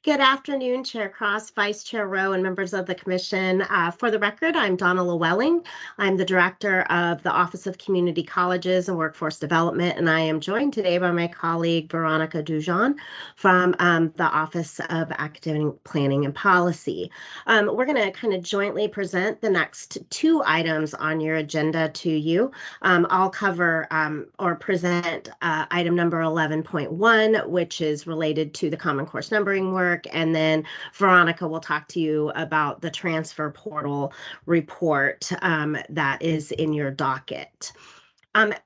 Good afternoon, Chair Cross, Vice Chair Rowe, and members of the Commission. For the record, I'm Donna Llewellyn. I'm the Director of the Office of Community Colleges and Workforce Development, and I am joined today by my colleague, Veronica Dujon, from the Office of Academic Planning and Policy. We're going to kind of jointly present the next 2 items on your agenda to you. I'll cover or present item number 11.1, which is related to the Common Course numbering work, and then Veronica will talk to you about the transfer portal report that is in your docket.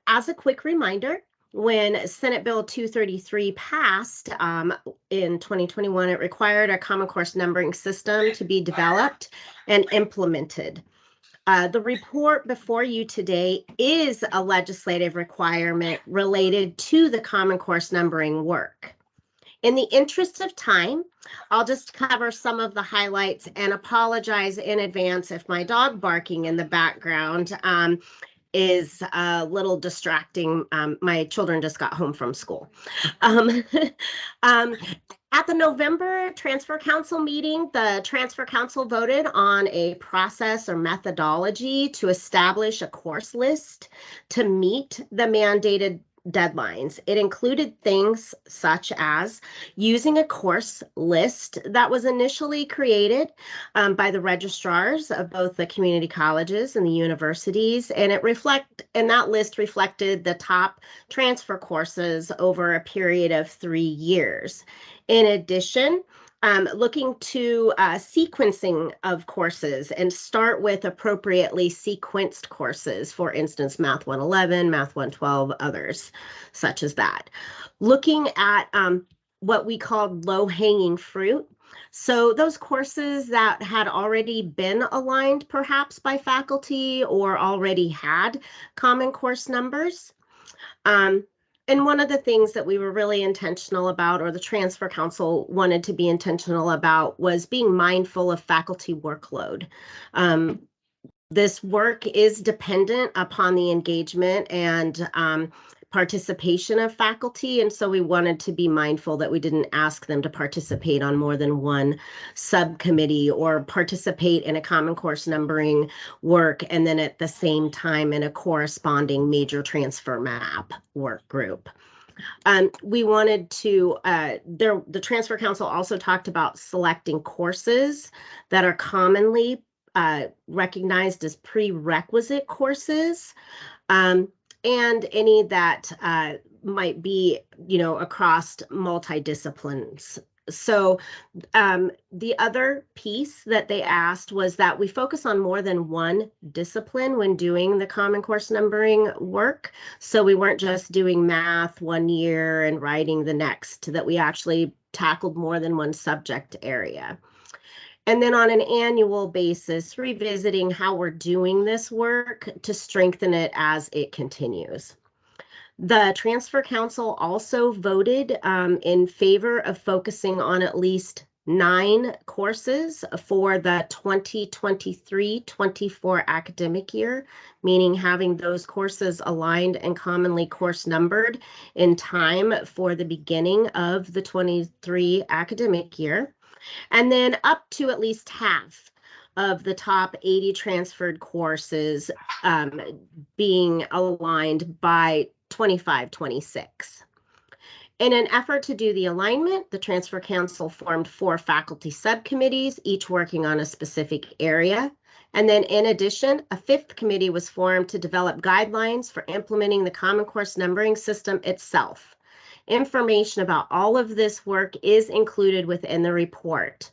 As a quick reminder, when Senate Bill 233 passed in 2021, it required a Common Course numbering system to be developed and implemented. The report before you today is a legislative requirement related to the Common Course numbering work. In the interest of time, I'll just cover some of the highlights and apologize in advance if my dog barking in the background is a little distracting. My children just got home from school. At the November Transfer Council meeting, the Transfer Council voted on a process or methodology to establish a course list to meet the mandated deadlines. It included things such as using a course list that was initially created by the registrars of both the community colleges and the universities, and that list reflected the top transfer courses over a period of 3 years. In addition, looking to sequencing of courses and start with appropriately sequenced courses, for instance, Math 111, Math 112, others such as that. Looking at what we called low-hanging fruit. So those courses that had already been aligned perhaps by faculty or already had Common Course numbers. And one of the things that we were really intentional about, or the Transfer Council wanted to be intentional about, was being mindful of faculty workload. This work is dependent upon the engagement and participation of faculty, and so we wanted to be mindful that we didn't ask them to participate on more than one subcommittee or participate in a Common Course numbering work and then at the same time in a corresponding major transfer map work group. We wanted to, the Transfer Council also talked about selecting courses that are commonly recognized as prerequisite courses, and any that might be, across multidisciplines. So the other piece that they asked was that we focus on more than one discipline when doing the Common Course numbering work. So we weren't just doing math one year and writing the next, that we actually tackled more than one subject area. And then on an annual basis, revisiting how we're doing this work to strengthen it as it continues. The Transfer Council also voted in favor of focusing on at least 9 courses for the 2023-24 academic year, meaning having those courses aligned and commonly course numbered in time for the beginning of the 23 academic year, and then up to at least half of the top 80 transferred courses being aligned by 25-26. In an effort to do the alignment, the Transfer Council formed 4 faculty subcommittees, each working on a specific area. And then in addition, a 5th committee was formed to develop guidelines for implementing the Common Course numbering system itself. Information about all of this work is included within the report.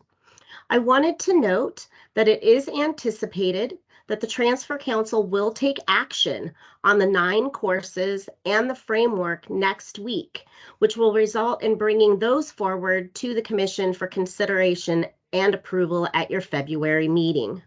I wanted to note that it is anticipated that the Transfer Council will take action on the 9 courses and the framework next week, which will result in bringing those forward to the Commission for consideration and approval at your February meeting.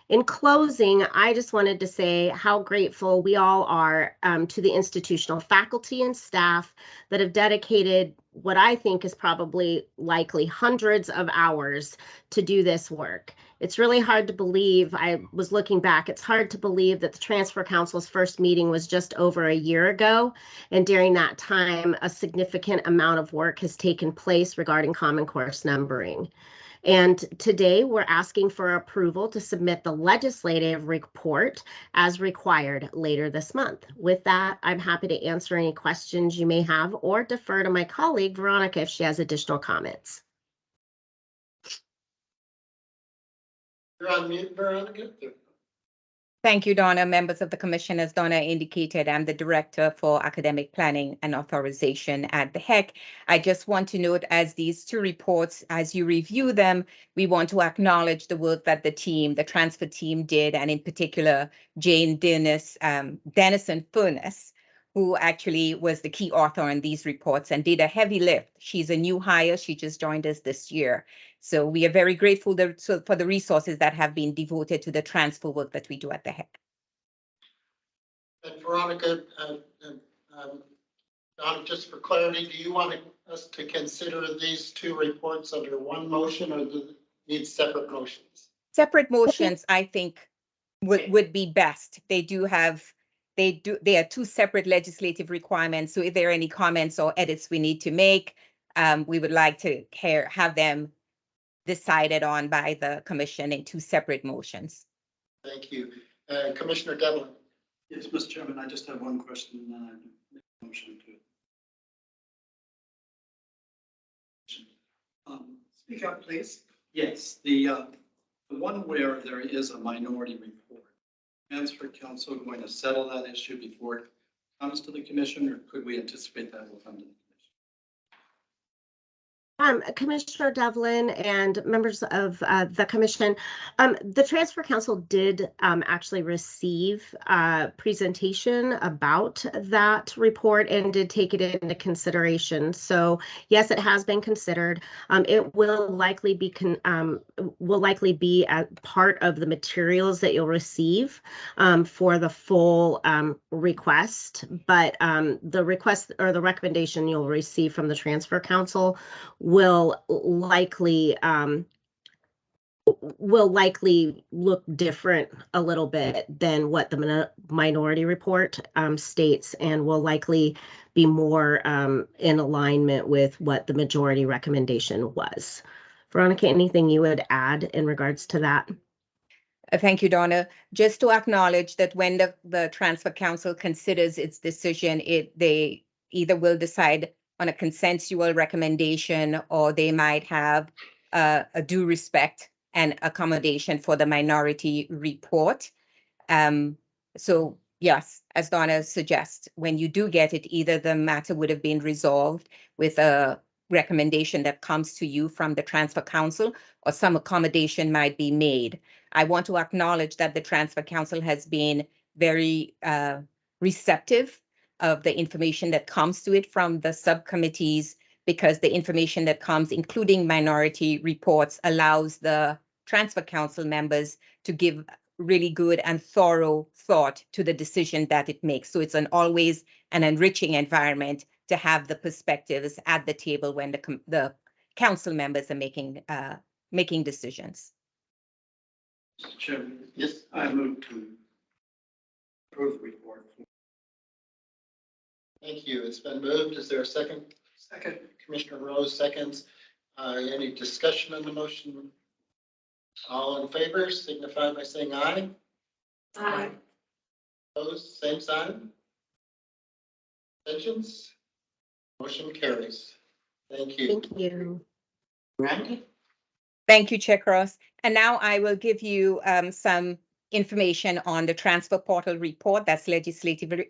In closing, I just wanted to say how grateful we all are to the institutional faculty and staff that have dedicated what I think is probably likely hundreds of hours to do this work. It's really hard to believe, I was looking back, it's hard to believe that the Transfer Council's first meeting was just over a year ago. And during that time, a significant amount of work has taken place regarding Common Course numbering. And today we're asking for approval to submit the legislative report as required later this month. With that, I'm happy to answer any questions you may have or defer to my colleague, Veronica, if she has additional comments. You're on mute, Veronica. Thank you, Donna. Members of the Commission, as Donna indicated, I'm the Director for Academic Planning and Authorization at the HECC. I just want to note, as these 2 reports, as you review them, we want to acknowledge the work that the transfer team did, and in particular, Jane Dennison Furness, who actually was the key author on these reports and did a heavy lift. She's a new hire. She just joined us this year. So we are very grateful for the resources that have been devoted to the transfer work that we do at the HECC. And Veronica, just for clarity, do you want us to consider these 2 reports under one motion, or do they need separate motions? Separate motions, I think, would be best. They are 2 separate legislative requirements. So if there are any comments or edits we need to make, we would like to have them decided on by the Commission in 2 separate motions. Thank you. Commissioner Devlin. Yes, Mr. Chairman, I just have one question and then I make a motion to. Speak up, please. Yes, the one where there is a minority report. Transfer Council going to settle that issue before it comes to the Commission, or could we anticipate that will come to the Commission? Commissioner Devlin and members of the Commission, the Transfer Council did actually receive a presentation about that report and did take it into consideration. So yes, it has been considered. It will likely be a part of the materials that you'll receive for the full request. But the request or the recommendation you'll receive from the Transfer Council will likely look different a little bit than what the minority report states, and will likely be more in alignment with what the majority recommendation was. Veronica, anything you would add in regards to that? Thank you, Donna. Just to acknowledge that when the Transfer Council considers its decision, they either will decide on a consensual recommendation, or they might have a due respect and accommodation for the minority report. So yes, as Donna suggests, when you do get it, either the matter would have been resolved with a recommendation that comes to you from the transfer council, or some accommodation might be made. I want to acknowledge that the transfer council has been very receptive of the information that comes to it from the subcommittees, because the information that comes, including minority reports, allows the transfer council members to give really good and thorough thought to the decision that it makes. So it's always an enriching environment to have the perspectives at the table when the council members are making decisions. Mr. Chairman, Yes, I move to approve the report. thank you. It's been moved. Is there a second? Second. Commissioner Rose seconds. Any discussion on the motion? All in favor signify by saying aye. Aye. Opposed, same sign. Abstentions? Motion carries. Thank you. Thank you. Randy? Thank you, Chair Cross. And now I will give you some information on the transfer portal report that's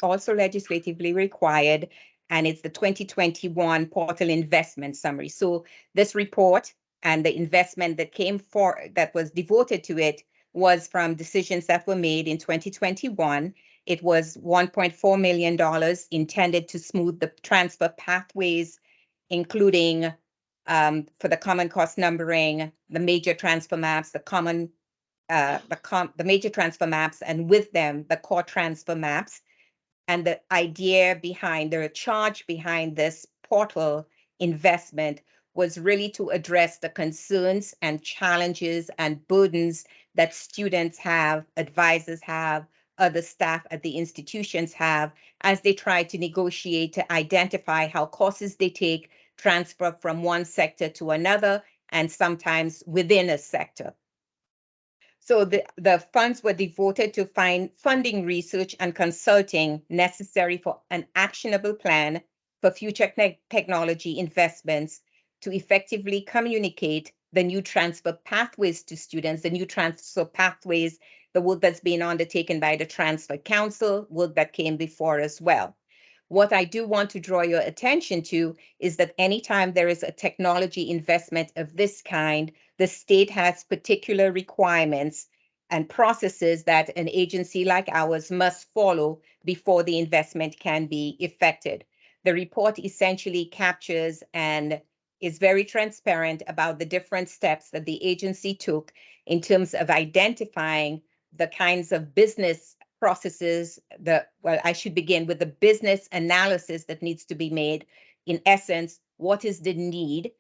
also legislatively required, and it's the 2021 portal investment summary. So this report and the investment that was devoted to it was from decisions that were made in 2021. It was $1.4 million intended to smooth the transfer pathways, including for the common cost numbering, the major transfer maps, the major transfer maps, and with them, the core transfer maps. And the charge behind this portal investment was really to address the concerns and challenges and burdens that students have, advisors have, other staff at the institutions have, as they try to negotiate to identify how courses they take transfer from one sector to another, and sometimes within a sector. So the funds were devoted to funding research and consulting necessary for an actionable plan for future technology investments to effectively communicate the new transfer pathways to students, the new transfer pathways, the work that's been undertaken by the Transfer Council, work that came before as well. What I do want to draw your attention to is that anytime there is a technology investment of this kind, the state has particular requirements and processes that an agency like ours must follow before the investment can be effected. The report essentially captures and is very transparent about the different steps that the agency took in terms of identifying the kinds of business processes I should begin with the business analysis that needs to be made. In essence, what is the need?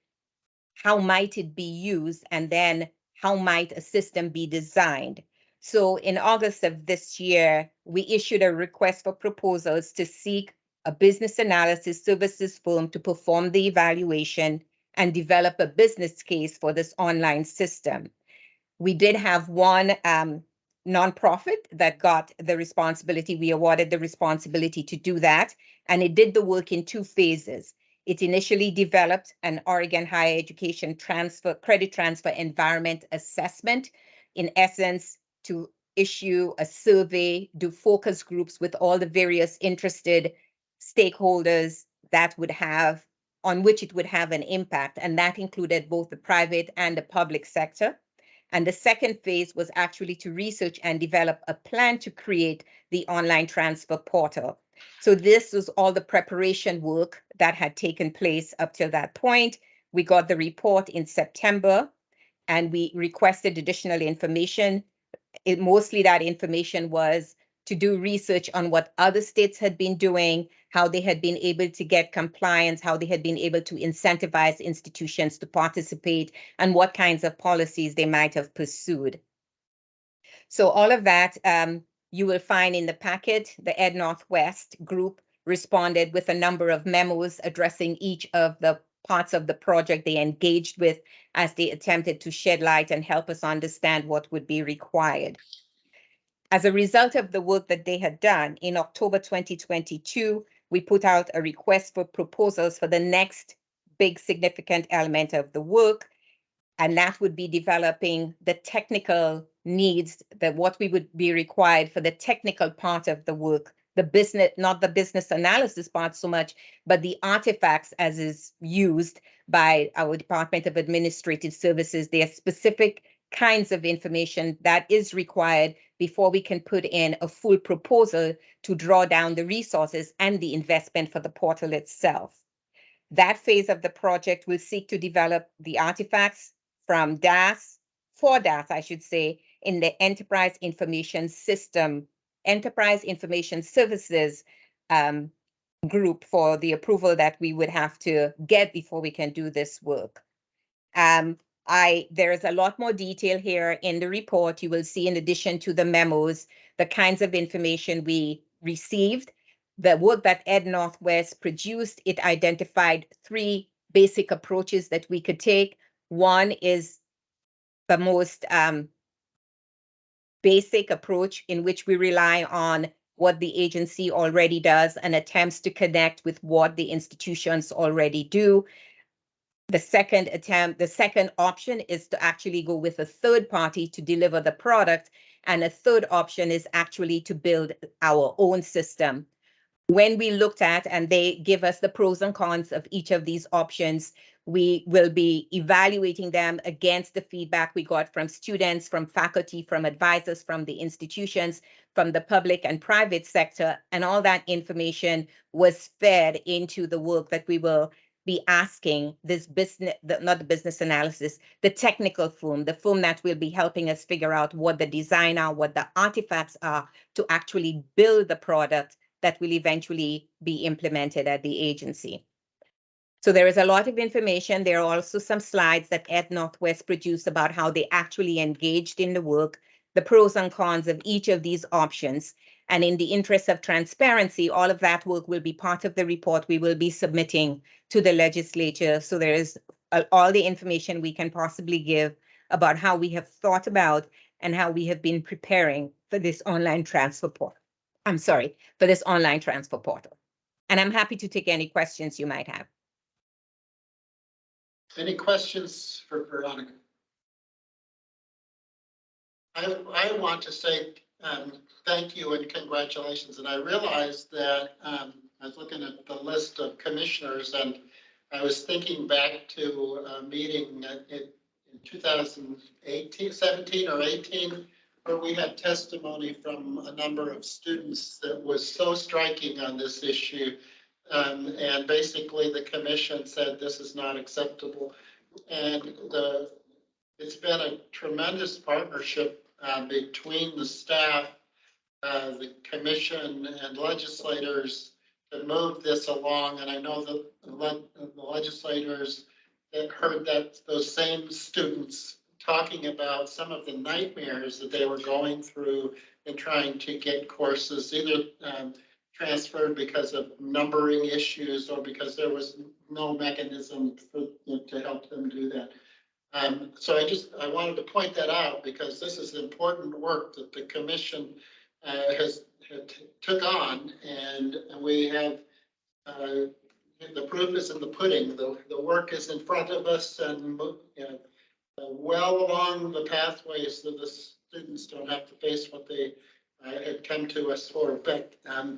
How might it be used? And then how might a system be designed? So in August of this year, we issued a request for proposals to seek a business analysis services firm to perform the evaluation and develop a business case for this online system. We did have one nonprofit that got the responsibility. We awarded the responsibility to do that, and it did the work in two phases. It initially developed an Oregon Higher Education credit transfer environment assessment, in essence, to issue a survey, do focus groups with all the various interested stakeholders on which it would have an impact, and that included both the private and the public sector. And the second phase was actually to research and develop a plan to create the online transfer portal. So this was all the preparation work that had taken place up till that point. We got the report in September, and we requested additional information. Mostly that information was to do research on what other states had been doing, how they had been able to get compliance, how they had been able to incentivize institutions to participate, and what kinds of policies they might have pursued. So all of that you will find in the packet. The Ed Northwest group responded with a number of memos addressing each of the parts of the project they engaged with as they attempted to shed light and help us understand what would be required. As a result of the work that they had done, in October 2022, we put out a request for proposals for the next big significant element of the work. And that would be developing the technical needs, that what we would be required for the technical part of the work, the business, not the business analysis part so much, but the artifacts as is used by our Department of Administrative Services. There are specific kinds of information that is required before we can put in a full proposal to draw down the resources and the investment for the portal itself. That phase of the project will seek to develop the artifacts from DAS, for DAS, I should say, in the Enterprise Information Services group for the approval that we would have to get before we can do this work. There is a lot more detail here in the report. You will see, in addition to the memos, the kinds of information we received. The work that Ed Northwest produced, it identified 3 basic approaches that we could take. One is the most basic approach, in which we rely on what the agency already does and attempts to connect with what the institutions already do. The second option is to actually go with a third party to deliver the product. And a third option is actually to build our own system. When we looked at, and they give us the pros and cons of each of these options, we will be evaluating them against the feedback we got from students, from faculty, from advisors, from the institutions, from the public and private sector. And all that information was fed into the work that we will be asking this business, not the business analysis, the technical firm, the firm that will be helping us figure out what the design are, what the artifacts are to actually build the product that will eventually be implemented at the agency. So there is a lot of information. There are also some slides that Ed Northwest produced about how they actually engaged in the work, the pros and cons of each of these options. And in the interest of transparency, all of that work will be part of the report we will be submitting to the legislature. So there is all the information we can possibly give about how we have thought about and how we have been preparing for this online transfer portal. For this online transfer portal. And I'm happy to take any questions you might have. Any questions for Veronica? I want to say thank you and congratulations. And I realized that I was looking at the list of commissioners, and I was thinking back to a meeting in 2018, 17 or 18, where we had testimony from a number of students that was so striking on this issue. And basically the commission said this is not acceptable. And it's been a tremendous partnership between the staff, the commission and legislators to move this along. And I know that the legislators that heard that those same students talking about some of the nightmares that they were going through in trying to get courses either transferred because of numbering issues or because there was no mechanism to help them do that. So I wanted to point that out because this is important work that the commission took on, and we have the proof is in the pudding. The work is in front of us, and well along the pathways so the students don't have to face what they had come to us for. But I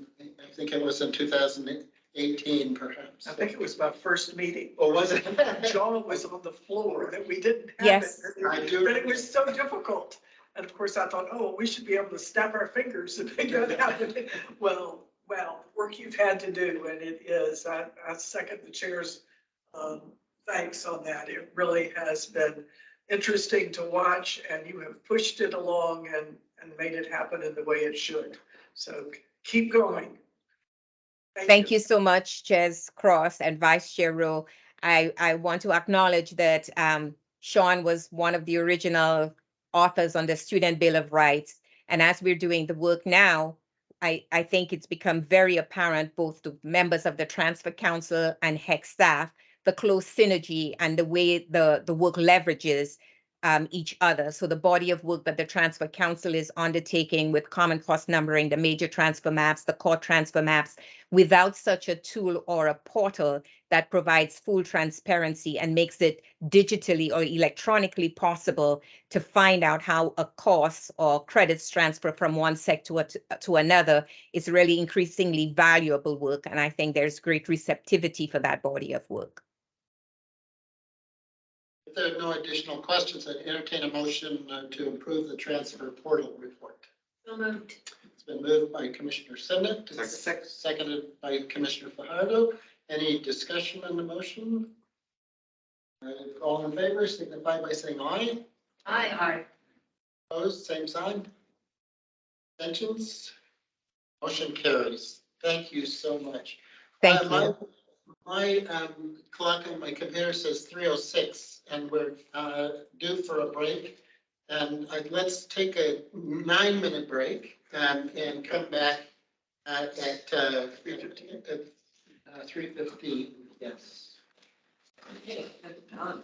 think it was in 2018, perhaps. I think it was my first meeting. Or was it? John was on the floor that we didn't have Yes. it. I do. But it was so difficult. And of course I thought, oh, we should be able to snap our fingers and figure it out. Well, work you've had to do, and it is, I second the chair's thanks on that. It really has been interesting to watch, and you have pushed it along and made it happen in the way it should. So keep going. Thank you so much, Chair Cross and Vice Chair Rowe. I want to acknowledge that Sean was one of the original authors on the Student Bill of Rights. And as we're doing the work now, I think it's become very apparent, both to members of the Transfer Council and HECC staff, the close synergy and the way the work leverages each other. So the body of work that the Transfer Council is undertaking with common cost numbering, the major transfer maps, the core transfer maps, without such a tool or a portal that provides full transparency and makes it digitally or electronically possible to find out how a cost or credits transfer from one sector to another is really increasingly valuable work. And I think there's great receptivity for that body of work. If there are no additional questions, I'd entertain a motion to approve the transfer portal report. So moved. It's been moved by Commissioner Senate, seconded by Commissioner Fajardo. Any discussion on the motion? All in favor, signify by saying aye. Aye. Opposed, same sign. Abstentions? Motion carries. Thank you so much. Thank you. My clock on my computer says 3:06 and we're due for a break. And let's take a 9-minute break and come back at 3:15. Yes. Okay, that's done.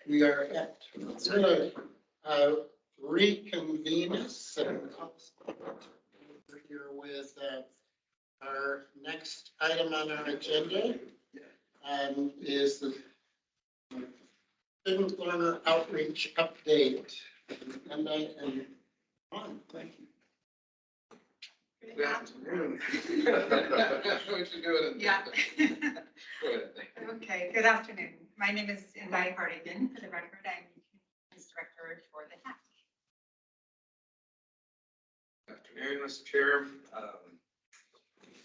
We are at, to reconvene us and we're here with our next item on our agenda is the student learner outreach update. And thank you. Good afternoon. What you doing? Yeah. Go ahead. Okay, good afternoon. My name is Indai Hardigan. For the record, I'm Communications Director for the HECC. Good afternoon, Mr. Chair.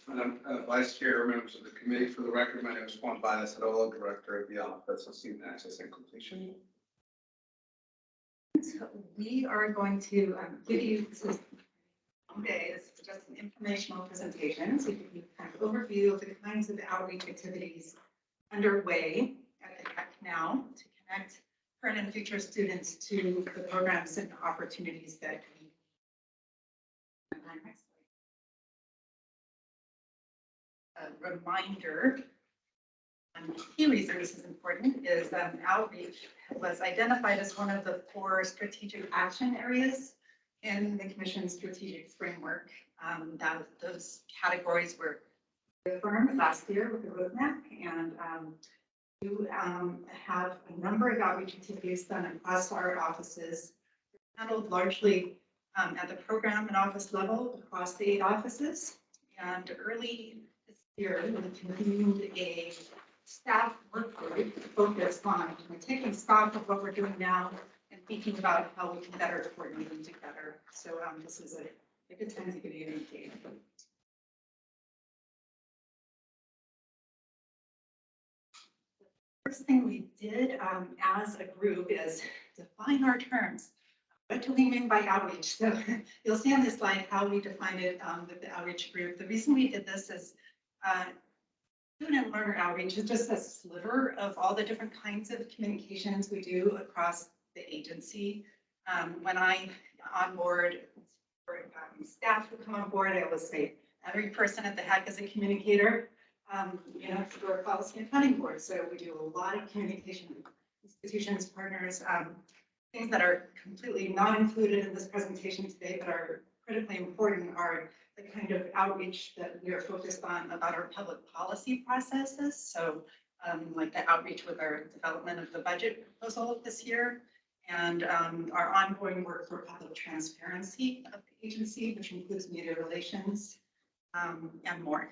Madam Vice Chair, members of the committee, for the record, my name is Juan Baez, Director of the Office of Student Access and Completion. So we are going to give you, this is just an informational presentation to give you kind of overview of the kinds of outreach activities underway at the HECC now to connect current and future students to the programs and opportunities that we. A reminder, and key reason this is important is outreach was identified as one of the 4 strategic action areas in the Commission's strategic framework. Those categories were affirmed last year with the roadmap, and you have a number of outreach activities done across our offices, handled largely at the program and office level across the 8 offices. And early this year, we convened a staff work group focused on taking stock of what we're doing now and thinking about how we can better coordinate them together. So this is a good time to give you an update. First thing we did as a group is define our terms. What do we mean by outreach? So you'll see on this slide how we define it with the outreach group. The reason we did this is student and learner outreach is just a sliver of all the different kinds of communications we do across the agency. When I onboard staff who come on board, I always say every person at the HECC is a communicator. Through our policy and funding board. So we do a lot of communication with institutions, partners, things that are completely not included in this presentation today, but are critically important are the kind of outreach that we are focused on about our public policy processes. So like the outreach with our development of the budget proposal this year and our ongoing work for public transparency of the agency, which includes media relations and more.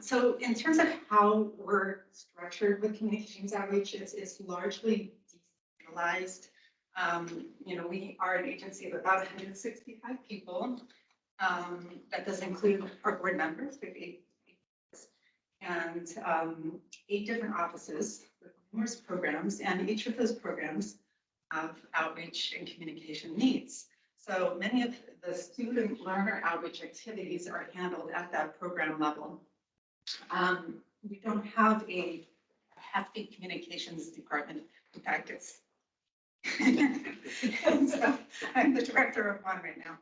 So in terms of how we're structured with communications outreach, it's largely decentralized. We are an agency of about 165 people. That does include our board members, we have 8 and 8 different offices with numerous programs, and each of those programs have outreach and communication needs. So many of the student learner outreach activities are handled at that program level. We don't have a hefty communications department. In fact, it's so I'm the director of one right now.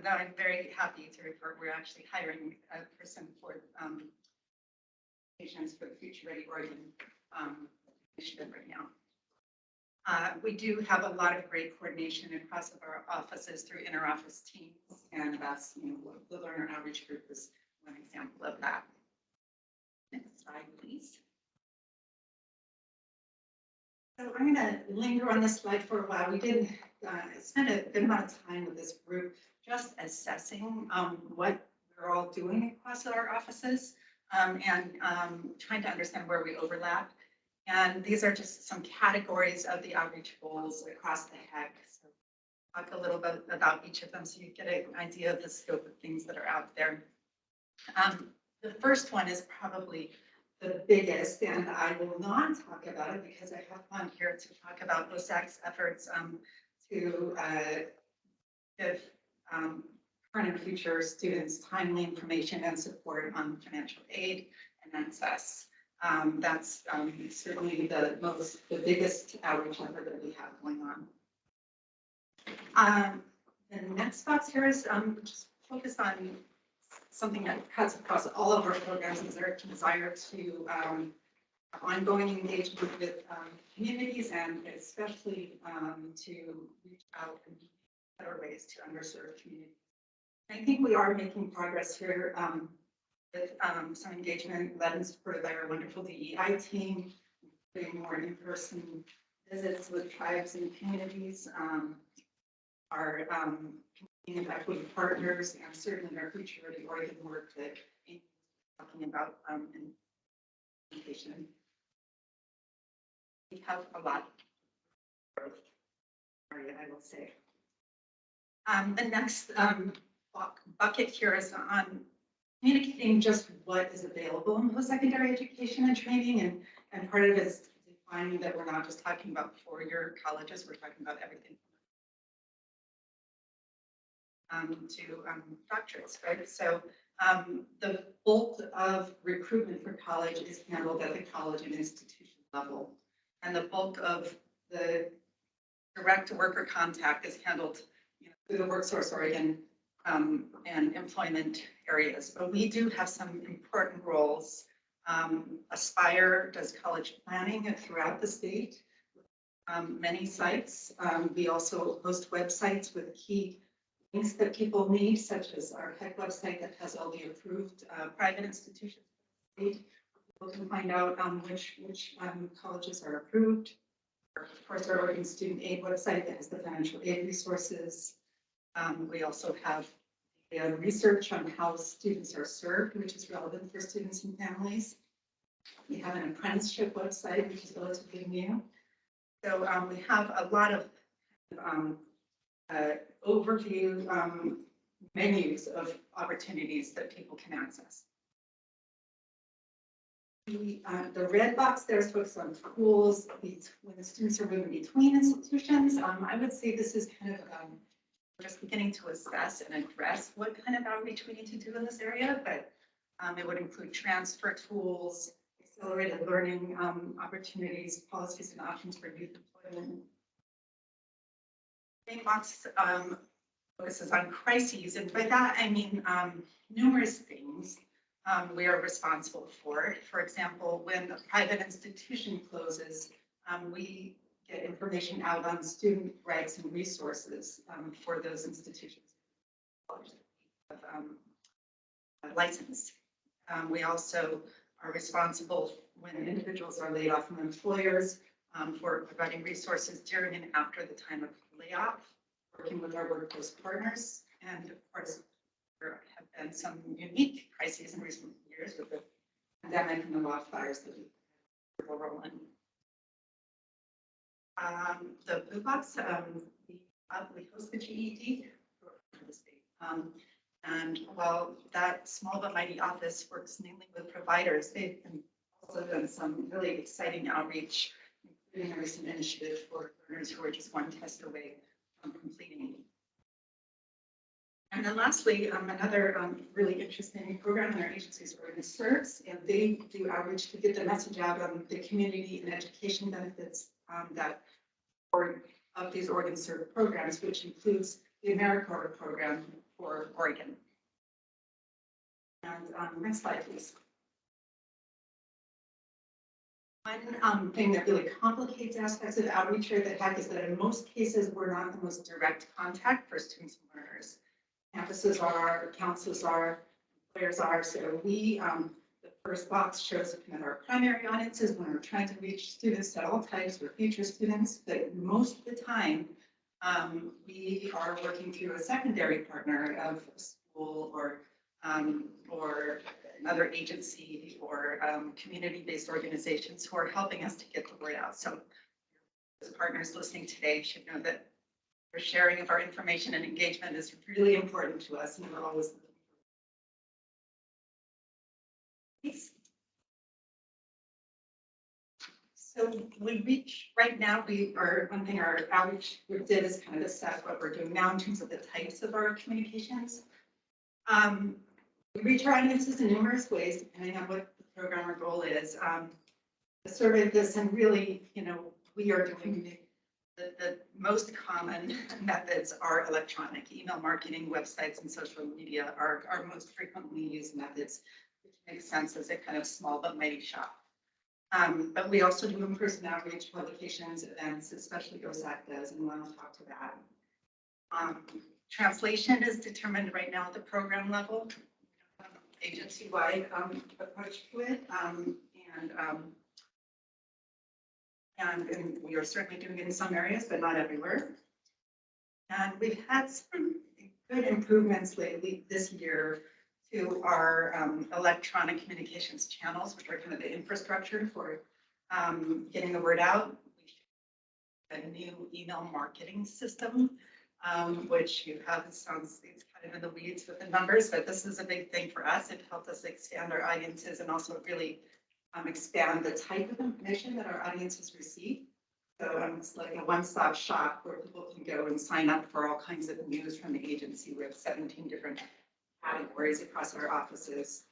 Though I'm very happy to report we're actually hiring a person for communications for the Future Ready Oregon initiative right now. We do have a lot of great coordination across our offices through inter-office teams, and that's the learner outreach group is one example of that. Next slide, please. So I'm going to linger on this slide for a while. We did spend a good amount of time with this group just assessing what we're all doing across our offices and trying to understand where we overlap. And these are just some categories of the outreach goals across the HECC. So talk a little bit about each of them so you get an idea of the scope of things that are out there. The first one is probably the biggest, and I will not talk about it because I have on here to talk about HECC's efforts to give current and future students timely information and support on financial aid and access. That's certainly the biggest outreach effort that we have going on. The next box here is just focused on something that cuts across all of our programs is our desire to ongoing engagement with communities and especially to reach out in better ways to underserved communities. I think we are making progress here with some engagement led and supported by our wonderful DEI team, doing more in-person visits with tribes and communities, our community and equity partners, and certainly our Future Ready Oregon work that Amy's talking about in education. We have a lot of growth area, I will say. The next bucket here is on communicating just what is available in post-secondary education and training, and part of it is defining that we're not just talking about four-year colleges, we're talking about everything to doctorates, right? So the bulk of recruitment for college is handled at the college and institution level, and the bulk of the direct worker contact is handled through the WorkSource Oregon and employment areas. But we do have some important roles. Aspire does college planning throughout the state, many sites. We also host websites with key links that people need, such as our HECC website that has all the approved private institutions. People can find out which colleges are approved. Of course, our Oregon Student Aid website that has the financial aid resources. We also have research on how students are served, which is relevant for students and families. We have an apprenticeship website, which is relatively new. So we have a lot of overview menus of opportunities that people can access. The red box there is focused on tools when the students are moving between institutions. I would say this is kind of we're just beginning to assess and address what kind of outreach we need to do in this area, but it would include transfer tools, accelerated learning opportunities, policies and options for youth employment. The main box focuses on crises, and by that I mean numerous things we are responsible for. For example, when a private institution closes, we get information out on student rights and resources for those institutions licensed. We also are responsible when individuals are laid off from employers for providing resources during and after the time of layoff, working with our workforce partners, and of course, there have been some unique crises in recent years with the pandemic and the wildfires that we roll in. The blue box, we host the GED for the state. And while that small but mighty office works mainly with providers, they've also done some really exciting outreach, including a recent initiative for learners who are just one test away from completing. And then lastly, another really interesting program in our agencies Oregon Serves, and they do outreach to get the message out on the community and education benefits of these Oregon Serve programs, which includes the AmeriCorps program for Oregon. And next slide, please. One thing that really complicates aspects of outreach here at the HECC is that in most cases, we're not the most direct contact for students and learners. Campuses are, councils are, employers are. So we, the first box shows kind of our primary audiences when we're trying to reach students at all types or future students. But most of the time, we are working through a secondary partner of a school or another agency or community-based organizations who are helping us to get the word out. So as partners listening today should know that the sharing of our information and engagement is really important to us, and we're always looking for peace. So we reach, right now, one thing our outreach group did is kind of assess what we're doing now in terms of the types of our communications. We reach our audiences in numerous ways, depending on what the program or goal is. The survey of this, and really, we are doing the most common methods are electronic. Email marketing, websites, and social media are our most frequently used methods, which makes sense as a kind of small but mighty shop. But we also do in-person outreach, publications, events, especially OSAC does, and we'll talk to that. Translation is determined right now at the program level, agency-wide approach to it, and we are certainly doing it in some areas, but not everywhere. And we've had some good improvements lately this year to our electronic communications channels, which are kind of the infrastructure for getting the word out. A new email marketing system, which you have, it sounds, it's kind of in the weeds with the numbers, but this is a big thing for us. It helped us expand our audiences and also really expand the type of information that our audiences receive. So it's like a one-stop shop where people can go and sign up for all kinds of news from the agency. We have 17 different categories across our offices.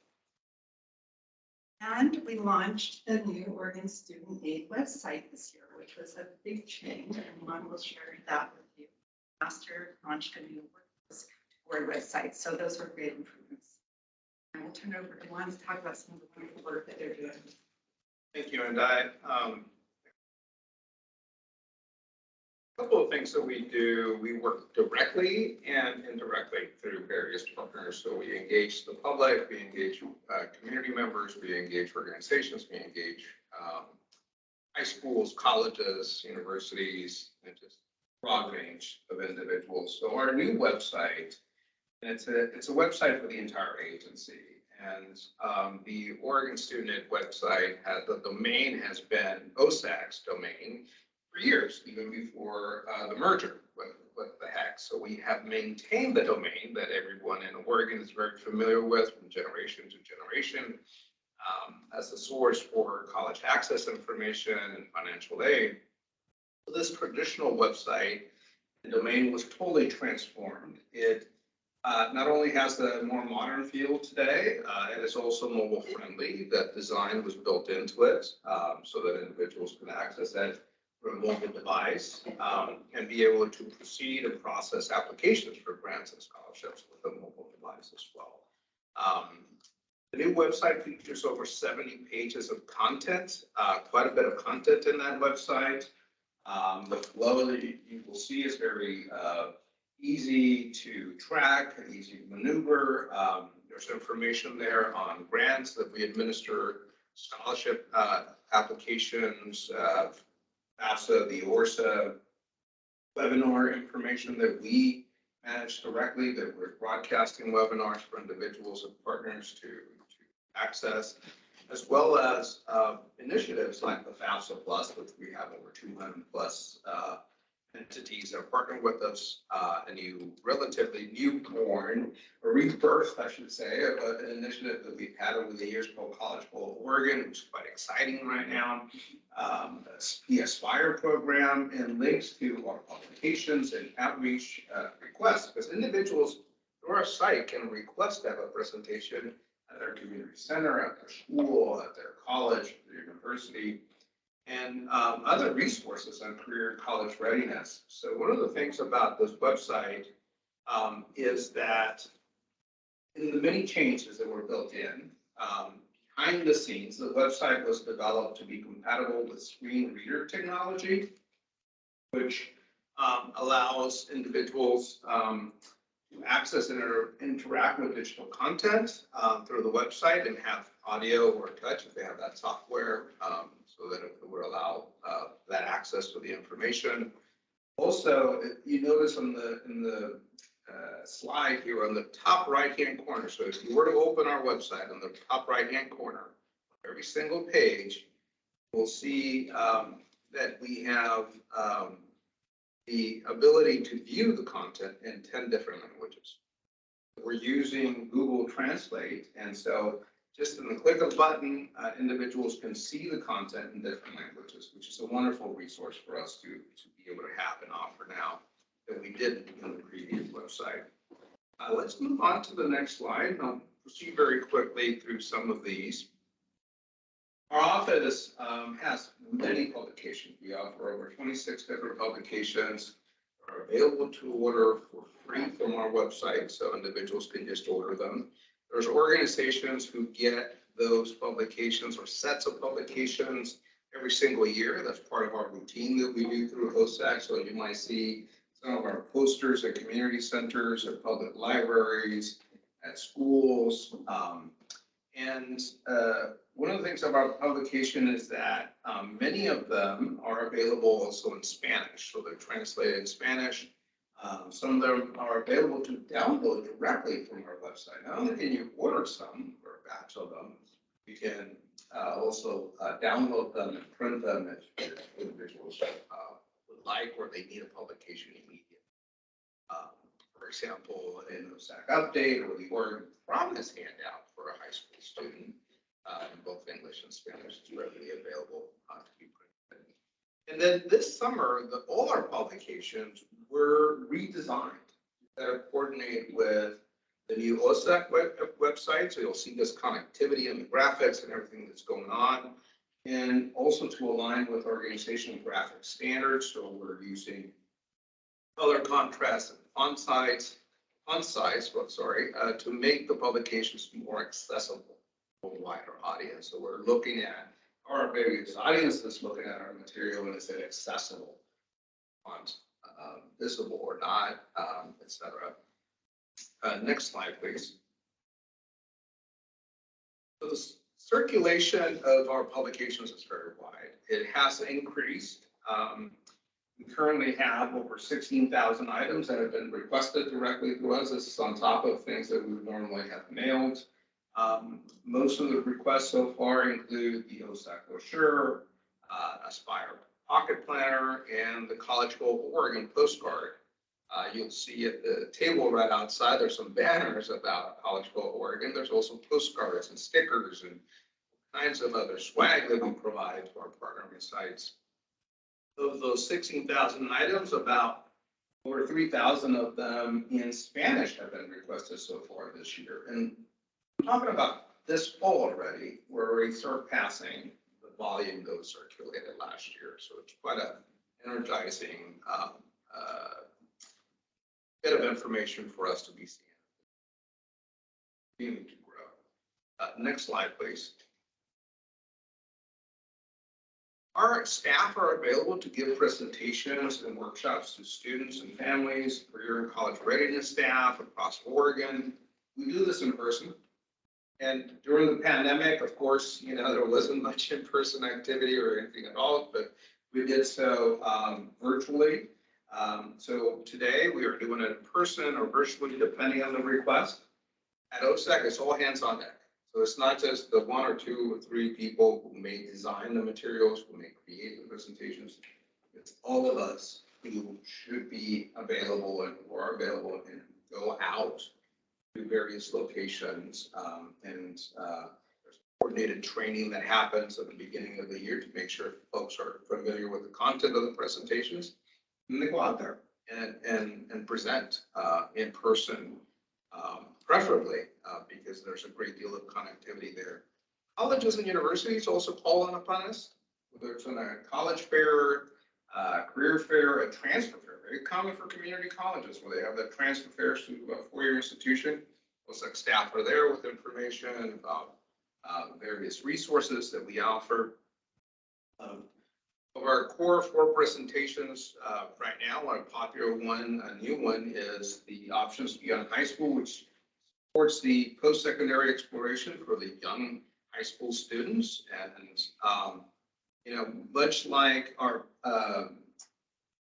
And we launched the new Oregon Student Aid website this year, which was a big change, and Lon will share that with you. Last year, launched a new Word website, so those were great improvements. And we'll turn it over to Lon to talk about some of the wonderful work that they're doing. Thank you, and a couple of things that we do, we work directly and indirectly through various partners. So we engage the public, we engage community members, we engage organizations, we engage high schools, colleges, universities, and just a broad range of individuals. So our new website, and it's a website for the entire agency. And the Oregon Student Aid website, the domain has been OSAC's domain for years, even before the merger with the HECC. So we have maintained the domain that everyone in Oregon is very familiar with from generation to generation as a source for college access information and financial aid. So this traditional website, the domain was totally transformed. It not only has the more modern feel today, it is also mobile friendly. That design was built into it so that individuals can access it from a mobile device and be able to proceed and process applications for grants and scholarships with a mobile device as well. The new website features over 70 pages of content, quite a bit of content in that website. The flow that you will see is very easy to track, easy to maneuver. There's information there on grants that we administer, scholarship applications, FAFSA, the ORSA, webinar information that we manage directly, that we're broadcasting webinars for individuals and partners to access, as well as initiatives like the FAFSA Plus, which we have over 200 plus entities that partner with us, a new, relatively newborn, or rebirth, I should say, of an initiative that we've had over the years called College Bowl of Oregon, which is quite exciting right now. The Aspire program, and links to our publications and outreach requests, because individuals through our site can request to have a presentation at their community center, at their school, at their college, their university, and other resources on career and college readiness. So one of the things about this website is that in the many changes that were built in, behind the scenes, the website was developed to be compatible with screen reader technology, which allows individuals to access and interact with digital content through the website and have audio or touch if they have that software, so that it would allow that access to the information. Also, you notice in the slide here on the top right-hand corner, so if you were to open our website on the top right-hand corner, every single page, we'll see that we have the ability to view the content in 10 different languages. We're using Google Translate, and so just in the click of a button, individuals can see the content in different languages, which is a wonderful resource for us to be able to have and offer now that we didn't in the previous website. Let's move on to the next slide. I'll proceed very quickly through some of these. Our office has many publications. We offer over 26 different publications are available to order for free from our website, so individuals can just order them. There's organizations who get those publications or sets of publications every single year. That's part of our routine that we do through HECC. So you might see some of our posters at community centers, at public libraries, at schools. One of the things about publication is that many of them are available also in Spanish, so they're translated in Spanish. Some of them are available to download directly from our website. Not only can you order some or a batch of them, you can also download them and print them if individuals would like, or they need a publication immediately. For example, in the HECC update or the Oregon Promise handout for a high school student, in both English and Spanish, is readily available to be printed. And then this summer, all our publications were redesigned that coordinate with the new HECC website. So you'll see this connectivity and the graphics and everything that's going on. And also to align with organizational graphic standards. So we're using color contrast and font size, to make the publications more accessible for a wider audience. So we're looking at our various audiences, looking at our material, and is it accessible, font, visible or not, etc. Next slide, please. So the circulation of our publications is very wide. It has increased. We currently have over 16,000 items that have been requested directly to us. This is on top of things that we would normally have mailed. Most of the requests so far include the HECC brochure, Aspire Pocket Planner, and the College Goal Oregon postcard. You'll see at the table right outside, there's some banners about College Goal Oregon. There's also postcards and stickers and kinds of other swag that we provide to our partnering sites. Of those 16,000 items, about over 3,000 of them in Spanish have been requested so far this year. And I'm talking about this fall already, we're already surpassing the volume that was circulated last year. So it's quite an energizing bit of information for us to be seeing. Continuing to grow. Next slide, please. Our staff are available to give presentations and workshops to students and families, career and college readiness staff across Oregon. We do this in person. And during the pandemic, of course, there wasn't much in-person activity or anything at all, but we did so virtually. So today we are doing it in person or virtually, depending on the request. At HECC, it's all hands on deck. So it's not just the 1 or 2 or 3 people who may design the materials, who may create the presentations. It's all of us who should be available and who are available and go out to various locations. There's coordinated training that happens at the beginning of the year to make sure folks are familiar with the content of the presentations. And they go out there and present in person, preferably because there's a great deal of connectivity there. Colleges and universities also call upon us, whether it's on a college fair, career fair, a transfer fair. Very common for community colleges where they have that transfer fairs to a 4-year institution. HECC staff are there with information about various resources that we offer. Of our core 4 presentations right now, a popular one, a new one, is the Options Beyond High School, which supports the post-secondary exploration for the young high school students. And, much like our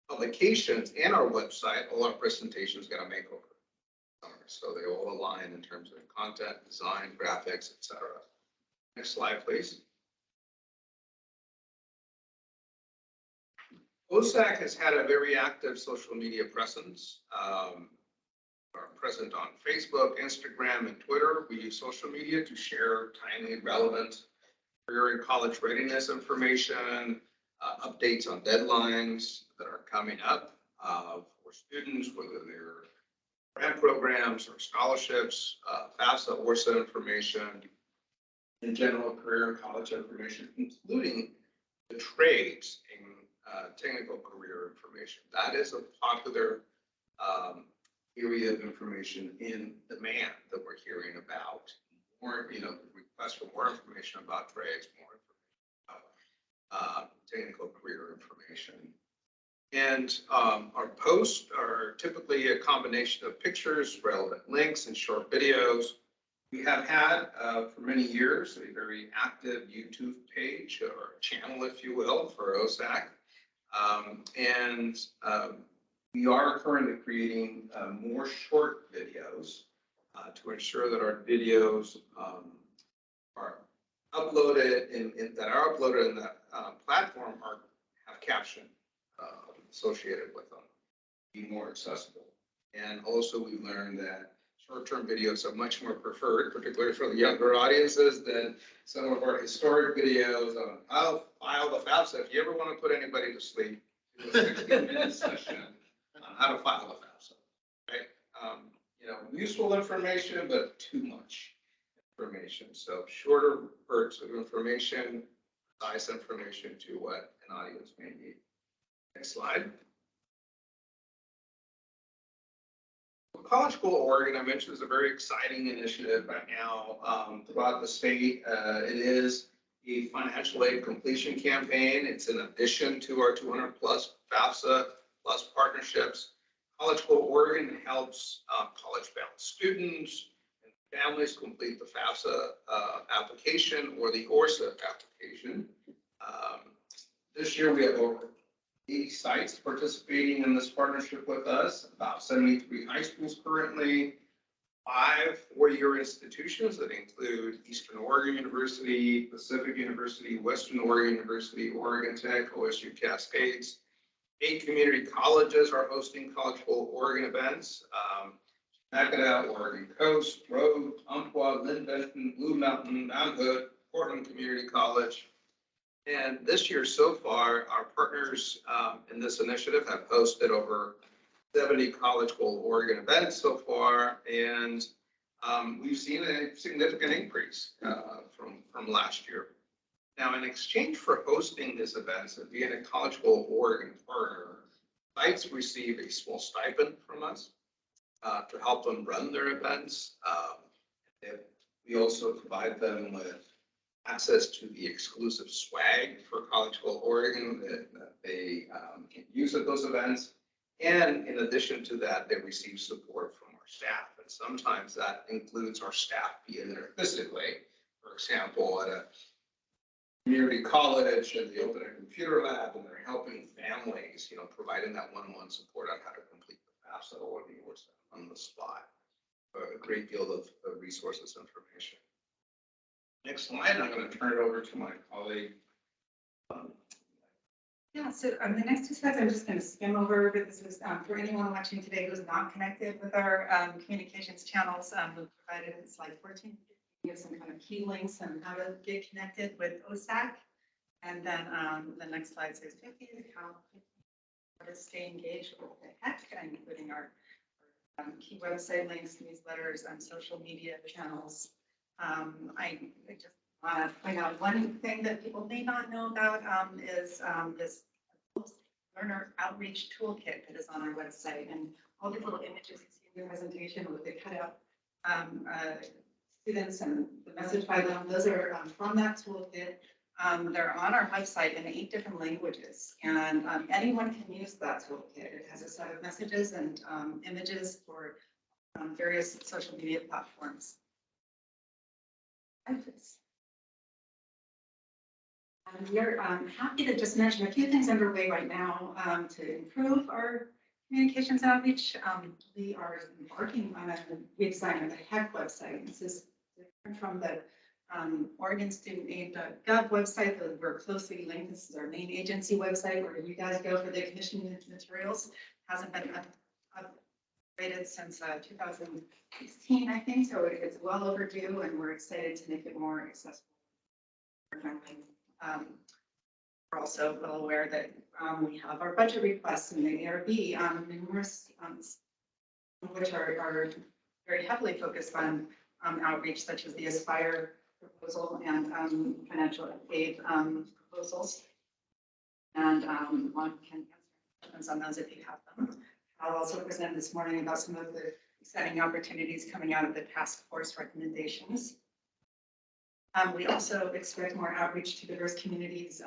publications and our website, all our presentations got a makeover. So they all align in terms of content, design, graphics, etc. Next slide, please. HECC has had a very active social media presence. Are present on Facebook, Instagram, and Twitter. We use social media to share timely, relevant career and college readiness information, updates on deadlines that are coming up for students, whether they're grant programs or scholarships, FAFSA, ORSA information, in general career and college information, including the trades in technical career information. That is a popular area of information in demand that we're hearing about. More, requests for more information about trades, more information about technical career information. And our posts are typically a combination of pictures, relevant links, and short videos. We have had for many years a very active YouTube page or channel, if you will, for OSAC. We are currently creating more short videos to ensure that our videos are uploaded in the platform have caption associated with them, be more accessible. And also we've learned that short-term videos are much more preferred, particularly for the younger audiences, than some of our historic videos on how to file the FAFSA. If you ever want to put anybody to sleep, do a 16-minute session on how to file a FAFSA, right? Useful information, but too much information. So shorter bursts of information, concise information to what an audience may need. Next slide. College School Oregon, I mentioned, is a very exciting initiative right now throughout the state. It is a financial aid completion campaign. It's in addition to our 200+ FAFSA plus partnerships. College School Oregon helps college-bound students and families complete the FAFSA application or the ORSA application. This year we have over 80 sites participating in this partnership with us, about 73 high schools currently, 5 four-year institutions that include Eastern Oregon University, Pacific University, Western Oregon University, Oregon Tech, OSU Cascades. 8 community colleges are hosting College School Oregon events. Nakada, Oregon Coast, Road, Umpqua, Lynn Benton, Blue Mountain, Mount Hood, Portland Community College. And this year so far, our partners in this initiative have hosted over 70 College School Oregon events so far. And we've seen a significant increase from last year. Now, in exchange for hosting these events and being a College School Oregon partner, sites receive a small stipend from us to help them run their events. We also provide them with access to the exclusive swag for College School Oregon that they can use at those events. And in addition to that, they receive support from our staff. And sometimes that includes our staff being there physically. For example, at a community college and they open a computer lab and they're helping families, providing that one-on-one support on how to complete the FAFSA or the ORSA on the spot. A great deal of resources, information. Next slide, I'm going to turn it over to my colleague. Yeah, so the next 2 slides, I'm just going to skim over. This is for anyone watching today who's not connected with our communications channels. We've provided slide 14. We have some kind of key links on how to get connected with OSAC. And then the next slide says 50 is how to stay engaged with the HECC, including our key website links, newsletters, and social media channels. I just want to point out one thing that people may not know about is this learner outreach toolkit that is on our website, and all the little images you see in the presentation with the cutout students and the message by them, those are from that toolkit. They're on our website in 8 different languages, and anyone can use that toolkit. It has a set of messages and images for various social media platforms. We're happy to just mention a few things underway right now to improve our communications outreach. We are embarking on a redesign of the HECC website. This is different from the OregonStudentAid.gov website that we're closely linked. This is our main agency website where you guys go for the commission materials. Hasn't been upgraded since 2016, I think, so it's well overdue, and we're excited to make it more accessible. We're also well aware that we have our budget requests in the ARB, numerous which are very heavily focused on outreach, such as the Aspire proposal and financial aid proposals. one can answer questions on those if you have them. I'll also present this morning about some of the exciting opportunities coming out of the task force recommendations. We also expect more outreach to diverse communities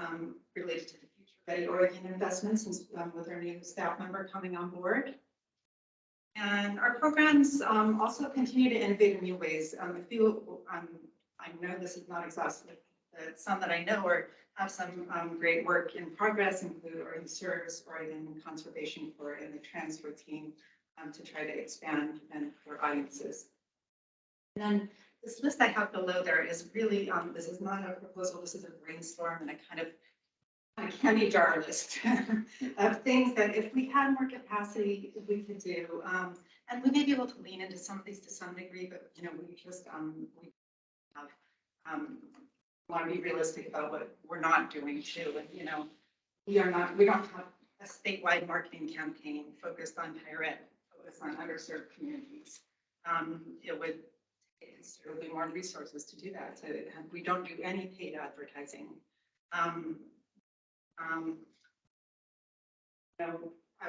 related to the Future Ready Oregon investments with our new staff member coming on board. And our programs also continue to innovate in new ways. I know this is not exhaustive, but some that I know have some great work in progress include Oregon Serves, Oregon Conservation Corps, and the transfer team to try to expand and for audiences. And then this list I have below there is really, this is not a proposal, this is a brainstorm and a kind of candy jar list of things that if we had more capacity, we could do. And we may be able to lean into some of these to some degree, but we just we have want to be realistic about what we're not doing too. And we don't have a statewide marketing campaign focused on higher ed, focused on underserved communities. It would take considerably more resources to do that. So we don't do any paid advertising. I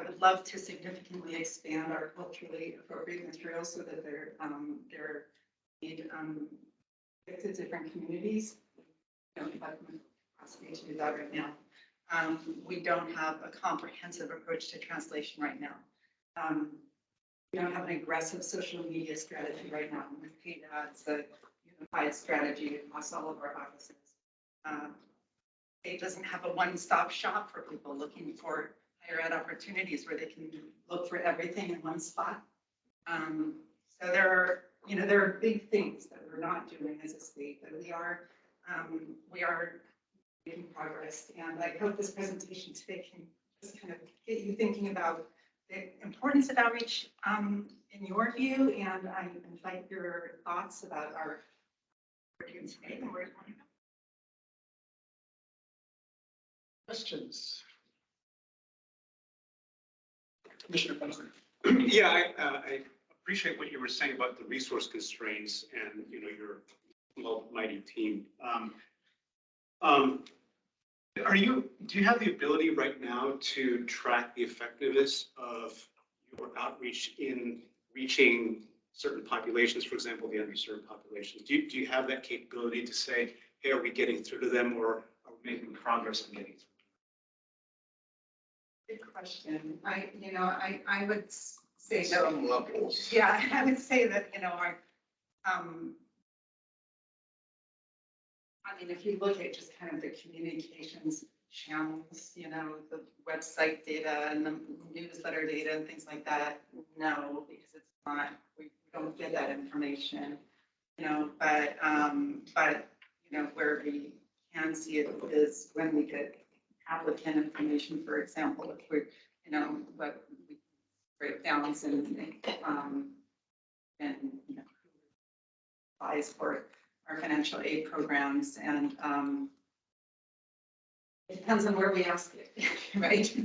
would love to significantly expand our culturally appropriate materials so that they're made to different communities. We don't have the capacity to do that right now. We don't have a comprehensive approach to translation right now. We don't have an aggressive social media strategy right now. With paid ads, a unified strategy across all of our offices. It doesn't have a one-stop shop for people looking for higher ed opportunities where they can look for everything in one spot. So there are big things that we're not doing as a state, but we are making progress. And I hope this presentation today can just kind of get you thinking about the importance of outreach in your view, and I invite your thoughts about our work today and where it's going to go. Questions? Commissioner Benson. Yeah, I appreciate what you were saying about the resource constraints and, your mighty team. Do you have the ability right now to track the effectiveness of your outreach in reaching certain populations, for example, the underserved populations? Do you have that capability to say, hey, are we getting through to them, or are we making progress in getting through? Good question. I would say Some levels. Yeah, I would say that, our, if you look at just kind of the communications channels, the website data and the newsletter data and things like that, no, because it's not, we don't get that information, but where we can see it is when we get applicant information, for example, if we're, what we breakdowns and applies for our financial aid programs, and it depends on where we ask it, right?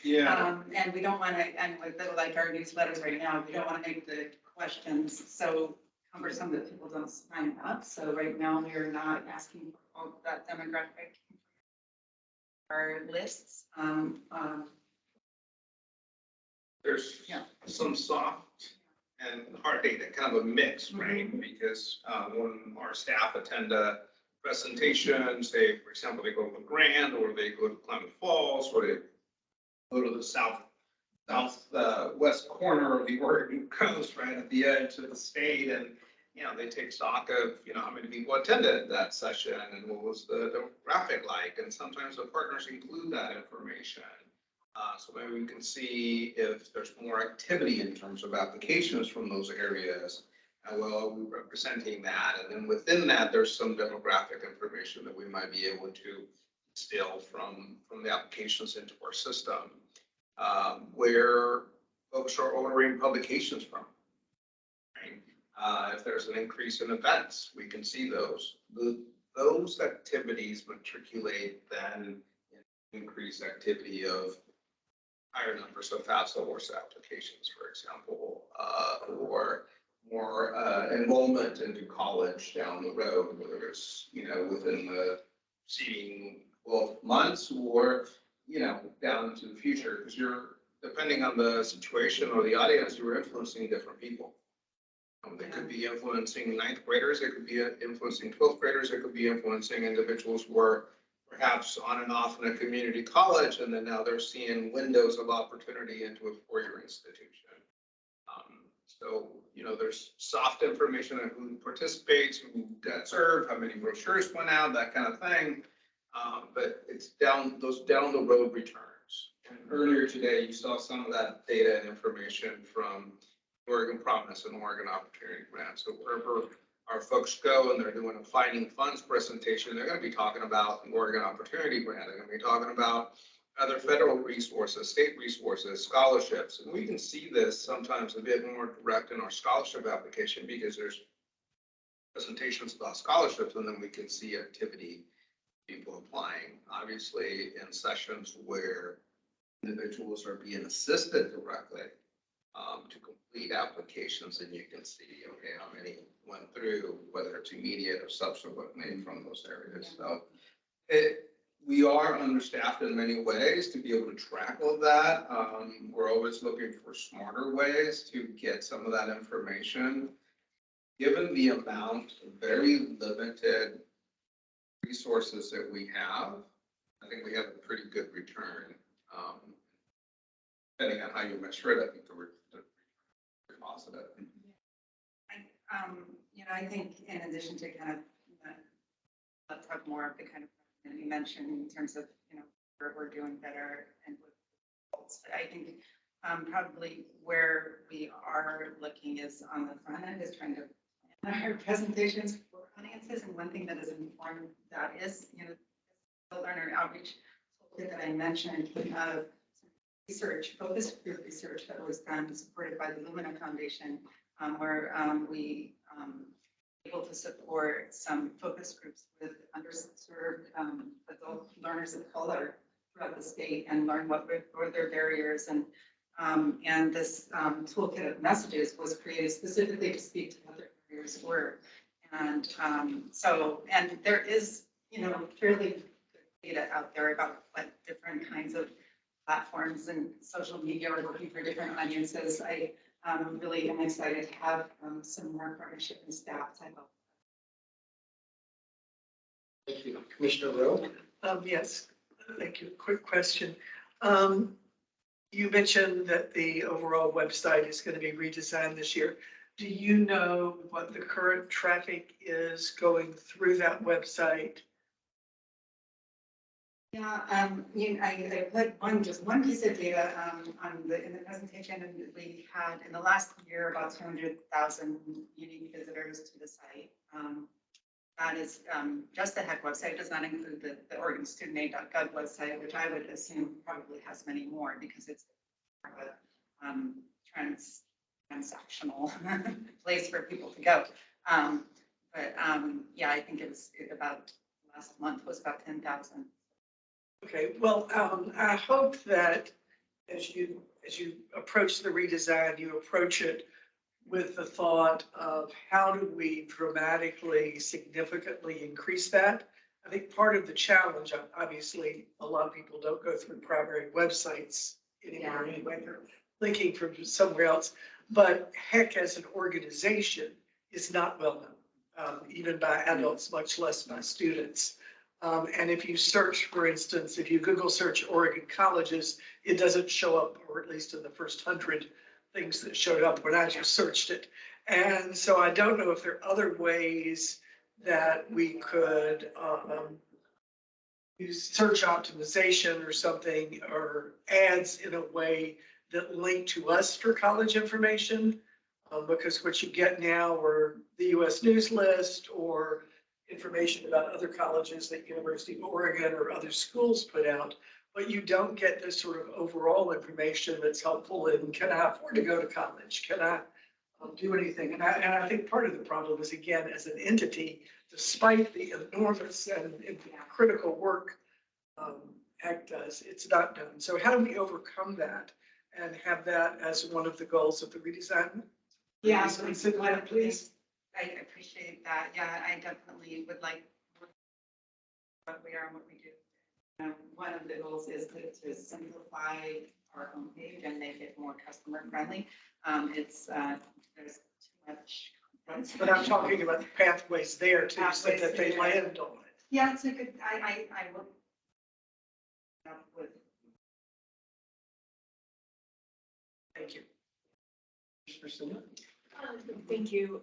Yeah. And we don't want to, and with like our newsletters right now, we don't want to make the questions so cumbersome that people don't sign up. So right now we are not asking for all that demographic our lists. There's some soft and hard data, kind of a mix, right? Because when our staff attend a presentation, say, for example, they go to Grand, or they go to Klamath Falls, or they go to the southwest corner of the Oregon coast, right at the edge of the state, and they take stock of how many people attended that session and what was the demographic like, and sometimes the partners include that information. So maybe we can see if there's more activity in terms of applications from those areas. How well are we representing that? And then within that, there's some demographic information that we might be able to distill from the applications into our system, where folks are ordering publications from. Right? If there's an increase in events, we can see those. Those activities matriculate then increased activity of higher numbers of FAFSA or applications, for example, or more enrollment into college down the road, whether it's within the preceding 12 months or down into the future, because you're, depending on the situation or the audience, you're influencing different people. They could be influencing ninth graders, it could be influencing 12th graders, it could be influencing individuals who are perhaps on and off in a community college, and then now they're seeing windows of opportunity into a four-year institution. So, there's soft information on who participates, who got served, how many brochures went out, that kind of thing. But it's those down the road returns. And earlier today, you saw some of that data and information from Oregon Promise and Oregon Opportunity Grant. So wherever our folks go and they're doing a finding funds presentation, they're going to be talking about the Oregon Opportunity Grant. They're going to be talking about other federal resources, state resources, scholarships. And we can see this sometimes a bit more direct in our scholarship application because there's presentations about scholarships, and then we can see activity people applying. Obviously, in sessions where individuals are being assisted directly to complete applications, and you can see, okay, how many went through, whether it's immediate or subsequently from those areas. So we are understaffed in many ways to be able to track all that. We're always looking for smarter ways to get some of that information. Given the amount of very limited resources that we have, I think we have a pretty good return. Depending on how you measure it, I think the return is positive. I think in addition to kind of, let's have more of the kind of that you mentioned in terms of, where we're doing better and with results. But I think probably where we are looking is on the front end is trying to plan our presentations for audiences. And one thing that is informed that is, the learner outreach that I mentioned came out of research, focus group research that was done supported by the Lumina Foundation, where we able to support some focus groups with underserved adult learners of color throughout the state and learn what were their barriers. And this toolkit of messages was created specifically to speak to what their barriers were. And and there is, fairly good data out there about what different kinds of platforms and social media are looking for different audiences. I really am excited to have some more partnership and staff type of. Thank you. Commissioner Rowe? Yes, thank you. Quick question. You mentioned that the overall website is going to be redesigned this year. Do you know what the current traffic is going through that website? Yeah, I put just one piece of data in the presentation, and we had in the last year about 200,000 unique visitors to the site. That is just the HECC website. It does not include the OregonStudentAid.gov website, which I would assume probably has many more because it's a transactional place for people to go. Yeah, I think it was about last month was about 10,000. Okay, well, I hope that as you approach the redesign, you approach it with the thought of how do we dramatically, significantly increase that. I think part of the challenge, obviously, a lot of people don't go through primary websites anymore anyway. They're linking from somewhere else. But HECC as an organization is not well known, even by adults, much less by students. And if you search, for instance, if you Google search Oregon colleges, it doesn't show up, or at least in the first 100 things that showed up when I just searched it. And so I don't know if there are other ways that we could use search optimization or something, or ads in a way that link to us for college information. Because what you get now are the US News List or information about other colleges that University of Oregon or other schools put out, but you don't get this sort of overall information that's helpful in, can I afford to go to college? Can I do anything? And I think part of the problem is, again, as an entity, despite the enormous and critical work HECC does, it's not done. So how do we overcome that and have that as one of the goals of the redesign? Yeah, please. I appreciate that. Yeah, I definitely would like what we are and what we do. One of the goals is to simplify our homepage and make it more customer friendly. There's too much content. But I'm talking about the pathways there too, so that they land on it. Yeah, it's a good, I will. With Thank you. Thank you.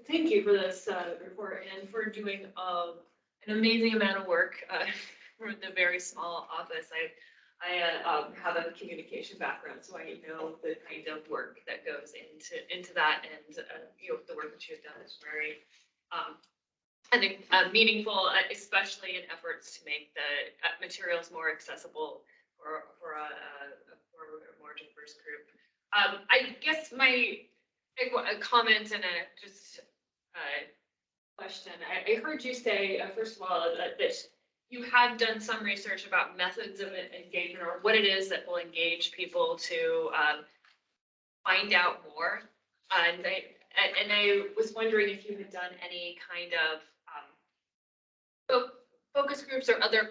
Thank you for this report and for doing an amazing amount of work for the very small office. I have a communication background, so I know the kind of work that goes into that, and the work that you've done is very I think meaningful, especially in efforts to make the materials more accessible for a more diverse group. I guess a comment and a question. I heard you say, first of all, that you have done some research about methods of engagement or what it is that will engage people to find out more. And I was wondering if you had done any kind of focus groups or other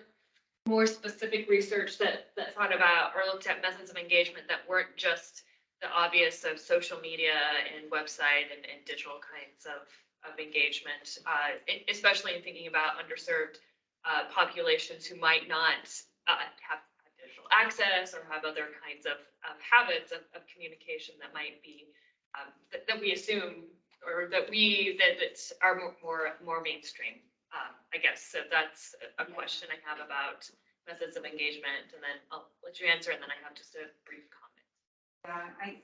more specific research that thought about or looked at methods of engagement that weren't just the obvious of social media and website and digital kinds of engagement, especially in thinking about underserved populations who might not have digital access or have other kinds of habits of communication that might be that we assume or that are more mainstream. I guess so. That's a question I have about methods of engagement, and then I'll let you answer, and then I have just a brief comment. I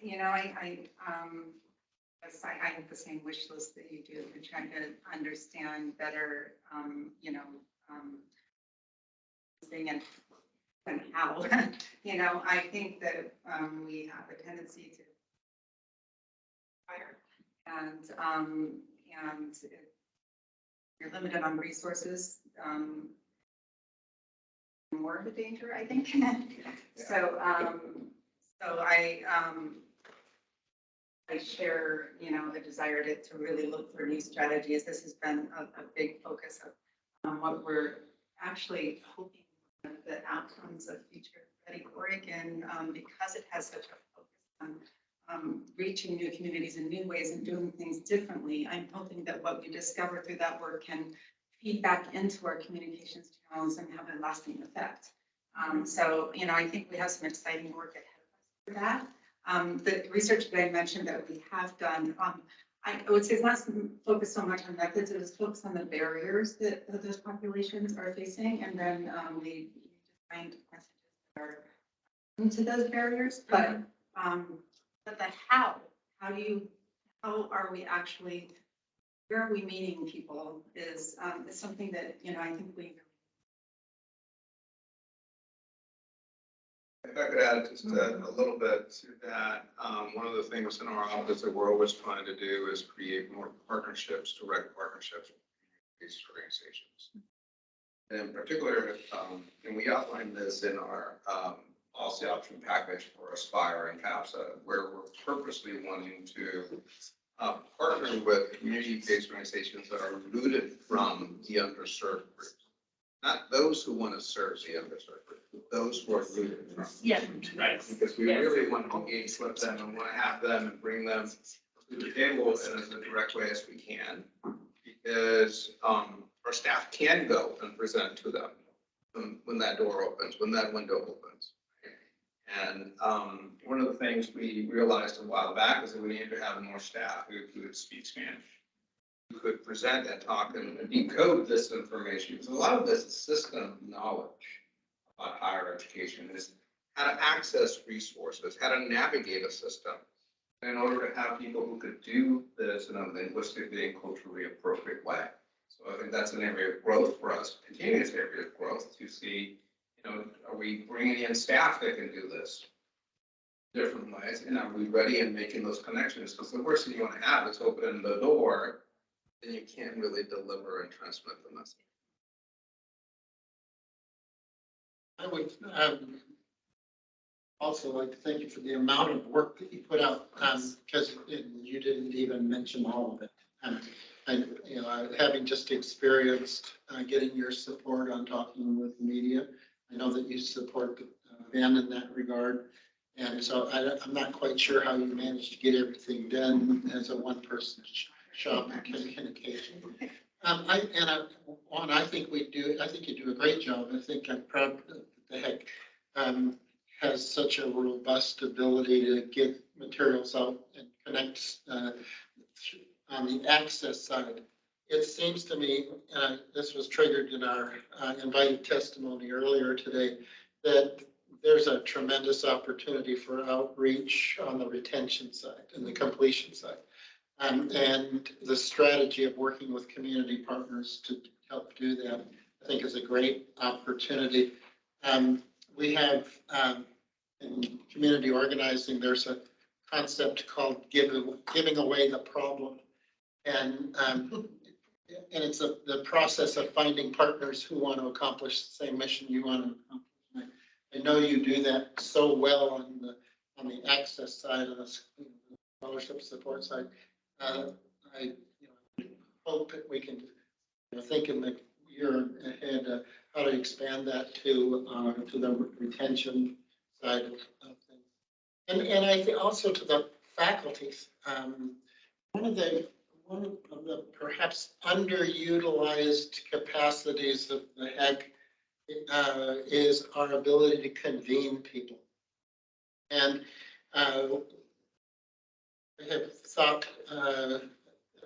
have the same wish list that you do. We're trying to understand better, and how, I think that we have a tendency to fire and you're limited on resources, more of a danger, I think. So I share, the desire to really look for new strategies. This has been a big focus of what we're actually hoping the outcomes of Future Ready Oregon, because it has such a focus on reaching new communities in new ways and doing things differently. I'm hoping that what we discover through that work can feed back into our communications channels and have a lasting effect. So, I think we have some exciting work ahead of us for that. The research that I mentioned that we have done, I would say it's not focused so much on methods, it is focused on the barriers that those populations are facing. And then we find messages that are into those barriers, but the how are we actually, where are we meeting people is something that, I think we. If I could add just a little bit to that, one of the things in our office that we're always trying to do is create more partnerships, direct partnerships with these organizations. And in particular, and we outlined this in our policy option package for Aspire and CAPSA, where we're purposely wanting to partner with community-based organizations that are rooted from the underserved groups. Not those who want to serve the underserved groups, but those who are rooted from. Yeah, right. Because we really want to engage with them and want to have them and bring them to the table in as direct way as we can. Because our staff can go and present to them when that door opens, when that window opens. And one of the things we realized a while back is that we needed to have more staff who could speak Spanish, who could present and talk and decode this information. Because a lot of this is system knowledge about higher education is how to access resources, how to navigate a system in order to have people who could do this in a linguistically and culturally appropriate way. So I think that's an area of growth for us, continuous area of growth to see, are we bringing in staff that can do this different ways? And are we ready in making those connections? Because the worst thing you want to have is open the door, then you can't really deliver and transmit the message. I would also like to thank you for the amount of work that you put out, because you didn't even mention all of it. Having just experienced getting your support on talking with the media, I know that you support Ben in that regard. And so I'm not quite sure how you managed to get everything done as a one-person shop in communication. I think you do a great job. I think I'm proud that the HECC has such a robust ability to get materials out and connect on the access side. It seems to me, this was triggered in our invited testimony earlier today, that there's a tremendous opportunity for outreach on the retention side and the completion side. And the strategy of working with community partners to help do that, I think, is a great opportunity. We have in community organizing, there's a concept called giving away the problem. And it's the process of finding partners who want to accomplish the same mission you want to accomplish. I know you do that so well on the access side of the scholarship support side. I hope that we can think in the year ahead how to expand that to the retention side of things, and I think also to the faculties. One of the perhaps underutilized capacities of the HECC is our ability to convene people. And I have thought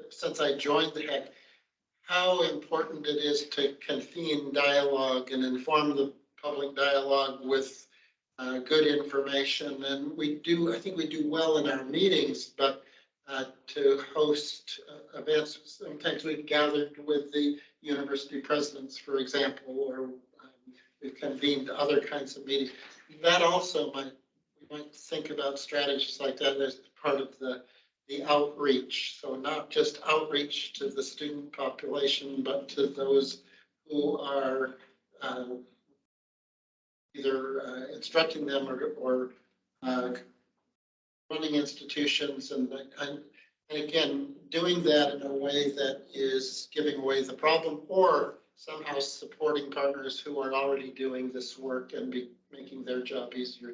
since I joined the HECC how important it is to convene dialogue and inform the public dialogue with good information. And I think we do well in our meetings, but to host events, sometimes we've gathered with the university presidents, for example, or we've convened other kinds of meetings. That also we might think about strategies like that as part of the outreach. So not just outreach to the student population, but to those who are either instructing them or running institutions, and again, doing that in a way that is giving away the problem or somehow supporting partners who are already doing this work and making their job easier.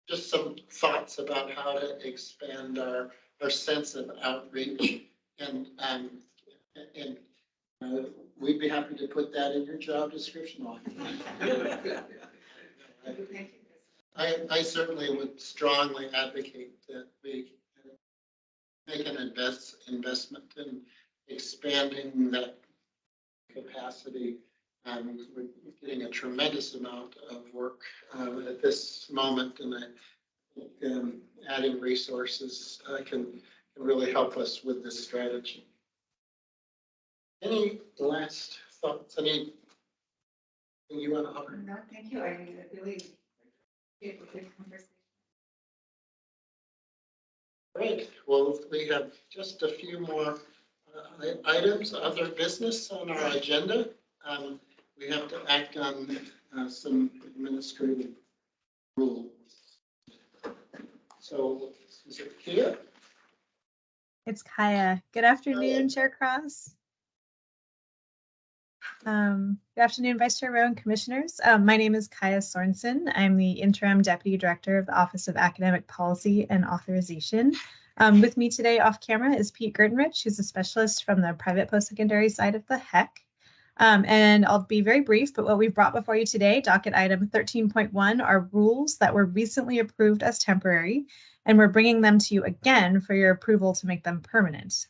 Just some thoughts about how to expand our sense of outreach, and we'd be happy to put that in your job description. I certainly would strongly advocate that we make an investment in expanding that capacity. We're getting a tremendous amount of work at this moment, and I think adding resources can really help us with this strategy. Any last thoughts? Anything you want to offer? No, thank you. I really appreciate the good conversation. Great. Well, we have just a few more items, other business on our agenda. We have to act on some administrative rules. So, is it Kia? It's Kaya. Good afternoon, Chair Cross. Good afternoon, Vice Chair Rowe and Commissioners. My name is Kaya Sorensen. I'm the Interim Deputy Director of the Office of Academic Policy and Authorization. With me today off camera is Pete Gertenrich, who's a specialist from the private post-secondary side of the HECC. And I'll be very brief, but what we've brought before you today, docket item 13.1, are rules that were recently approved as temporary, and we're bringing them to you again for your approval to make them permanent.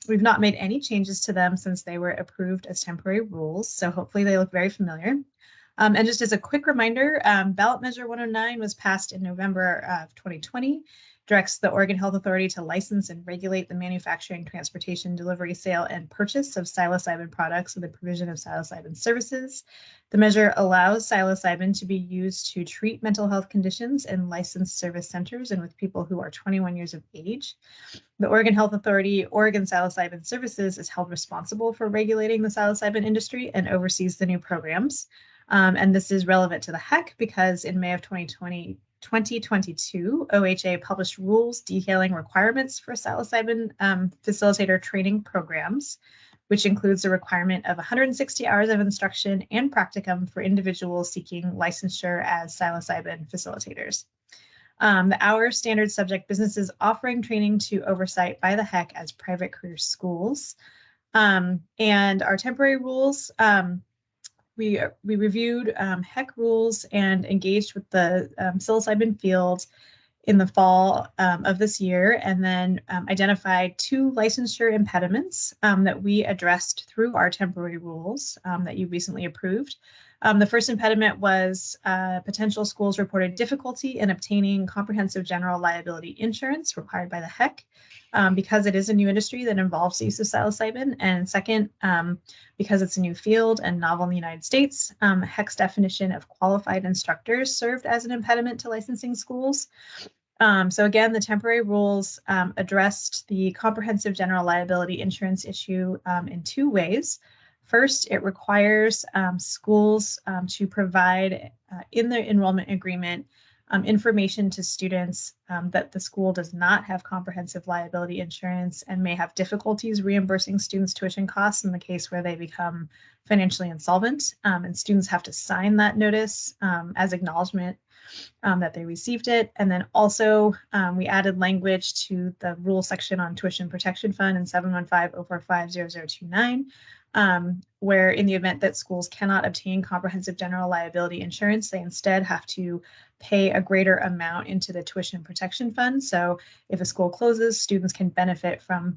We've not made any changes to them since they were approved as temporary rules, so hopefully they look very familiar. And just as a quick reminder, ballot measure 109 was passed in November of 2020, directs the Oregon Health Authority to license and regulate the manufacturing, transportation, delivery, sale, and purchase of psilocybin products and the provision of psilocybin services. The measure allows psilocybin to be used to treat mental health conditions in licensed service centers and with people who are 21 years of age. The Oregon Health Authority, Oregon Psilocybin Services, is held responsible for regulating the psilocybin industry and oversees the new programs. And this is relevant to the HECC because in May of 2022, OHA published rules detailing requirements for psilocybin facilitator training programs. which includes the requirement of 160 hours of instruction and practicum for individuals seeking licensure as psilocybin facilitators. The hours standard subject businesses offering training to oversight by the HECC as private career schools. And our temporary rules, we reviewed HECC rules and engaged with the psilocybin field in the fall of this year, and then identified 2 licensure impediments that we addressed through our temporary rules that you recently approved. The first impediment was potential schools reported difficulty in obtaining comprehensive general liability insurance required by the HECC because it is a new industry that involves the use of psilocybin. And second, because it's a new field and novel in the United States, HECC's definition of qualified instructors served as an impediment to licensing schools. So again, the temporary rules addressed the comprehensive general liability insurance issue in 2 ways. First, it requires schools to provide in their enrollment agreement information to students that the school does not have comprehensive liability insurance and may have difficulties reimbursing students' tuition costs in the case where they become financially insolvent. And students have to sign that notice as acknowledgement that they received it. And then also we added language to the rule section on tuition protection fund in 715-045-0029, where in the event that schools cannot obtain comprehensive general liability insurance, they instead have to pay a greater amount into the tuition protection fund. So if a school closes, students can benefit from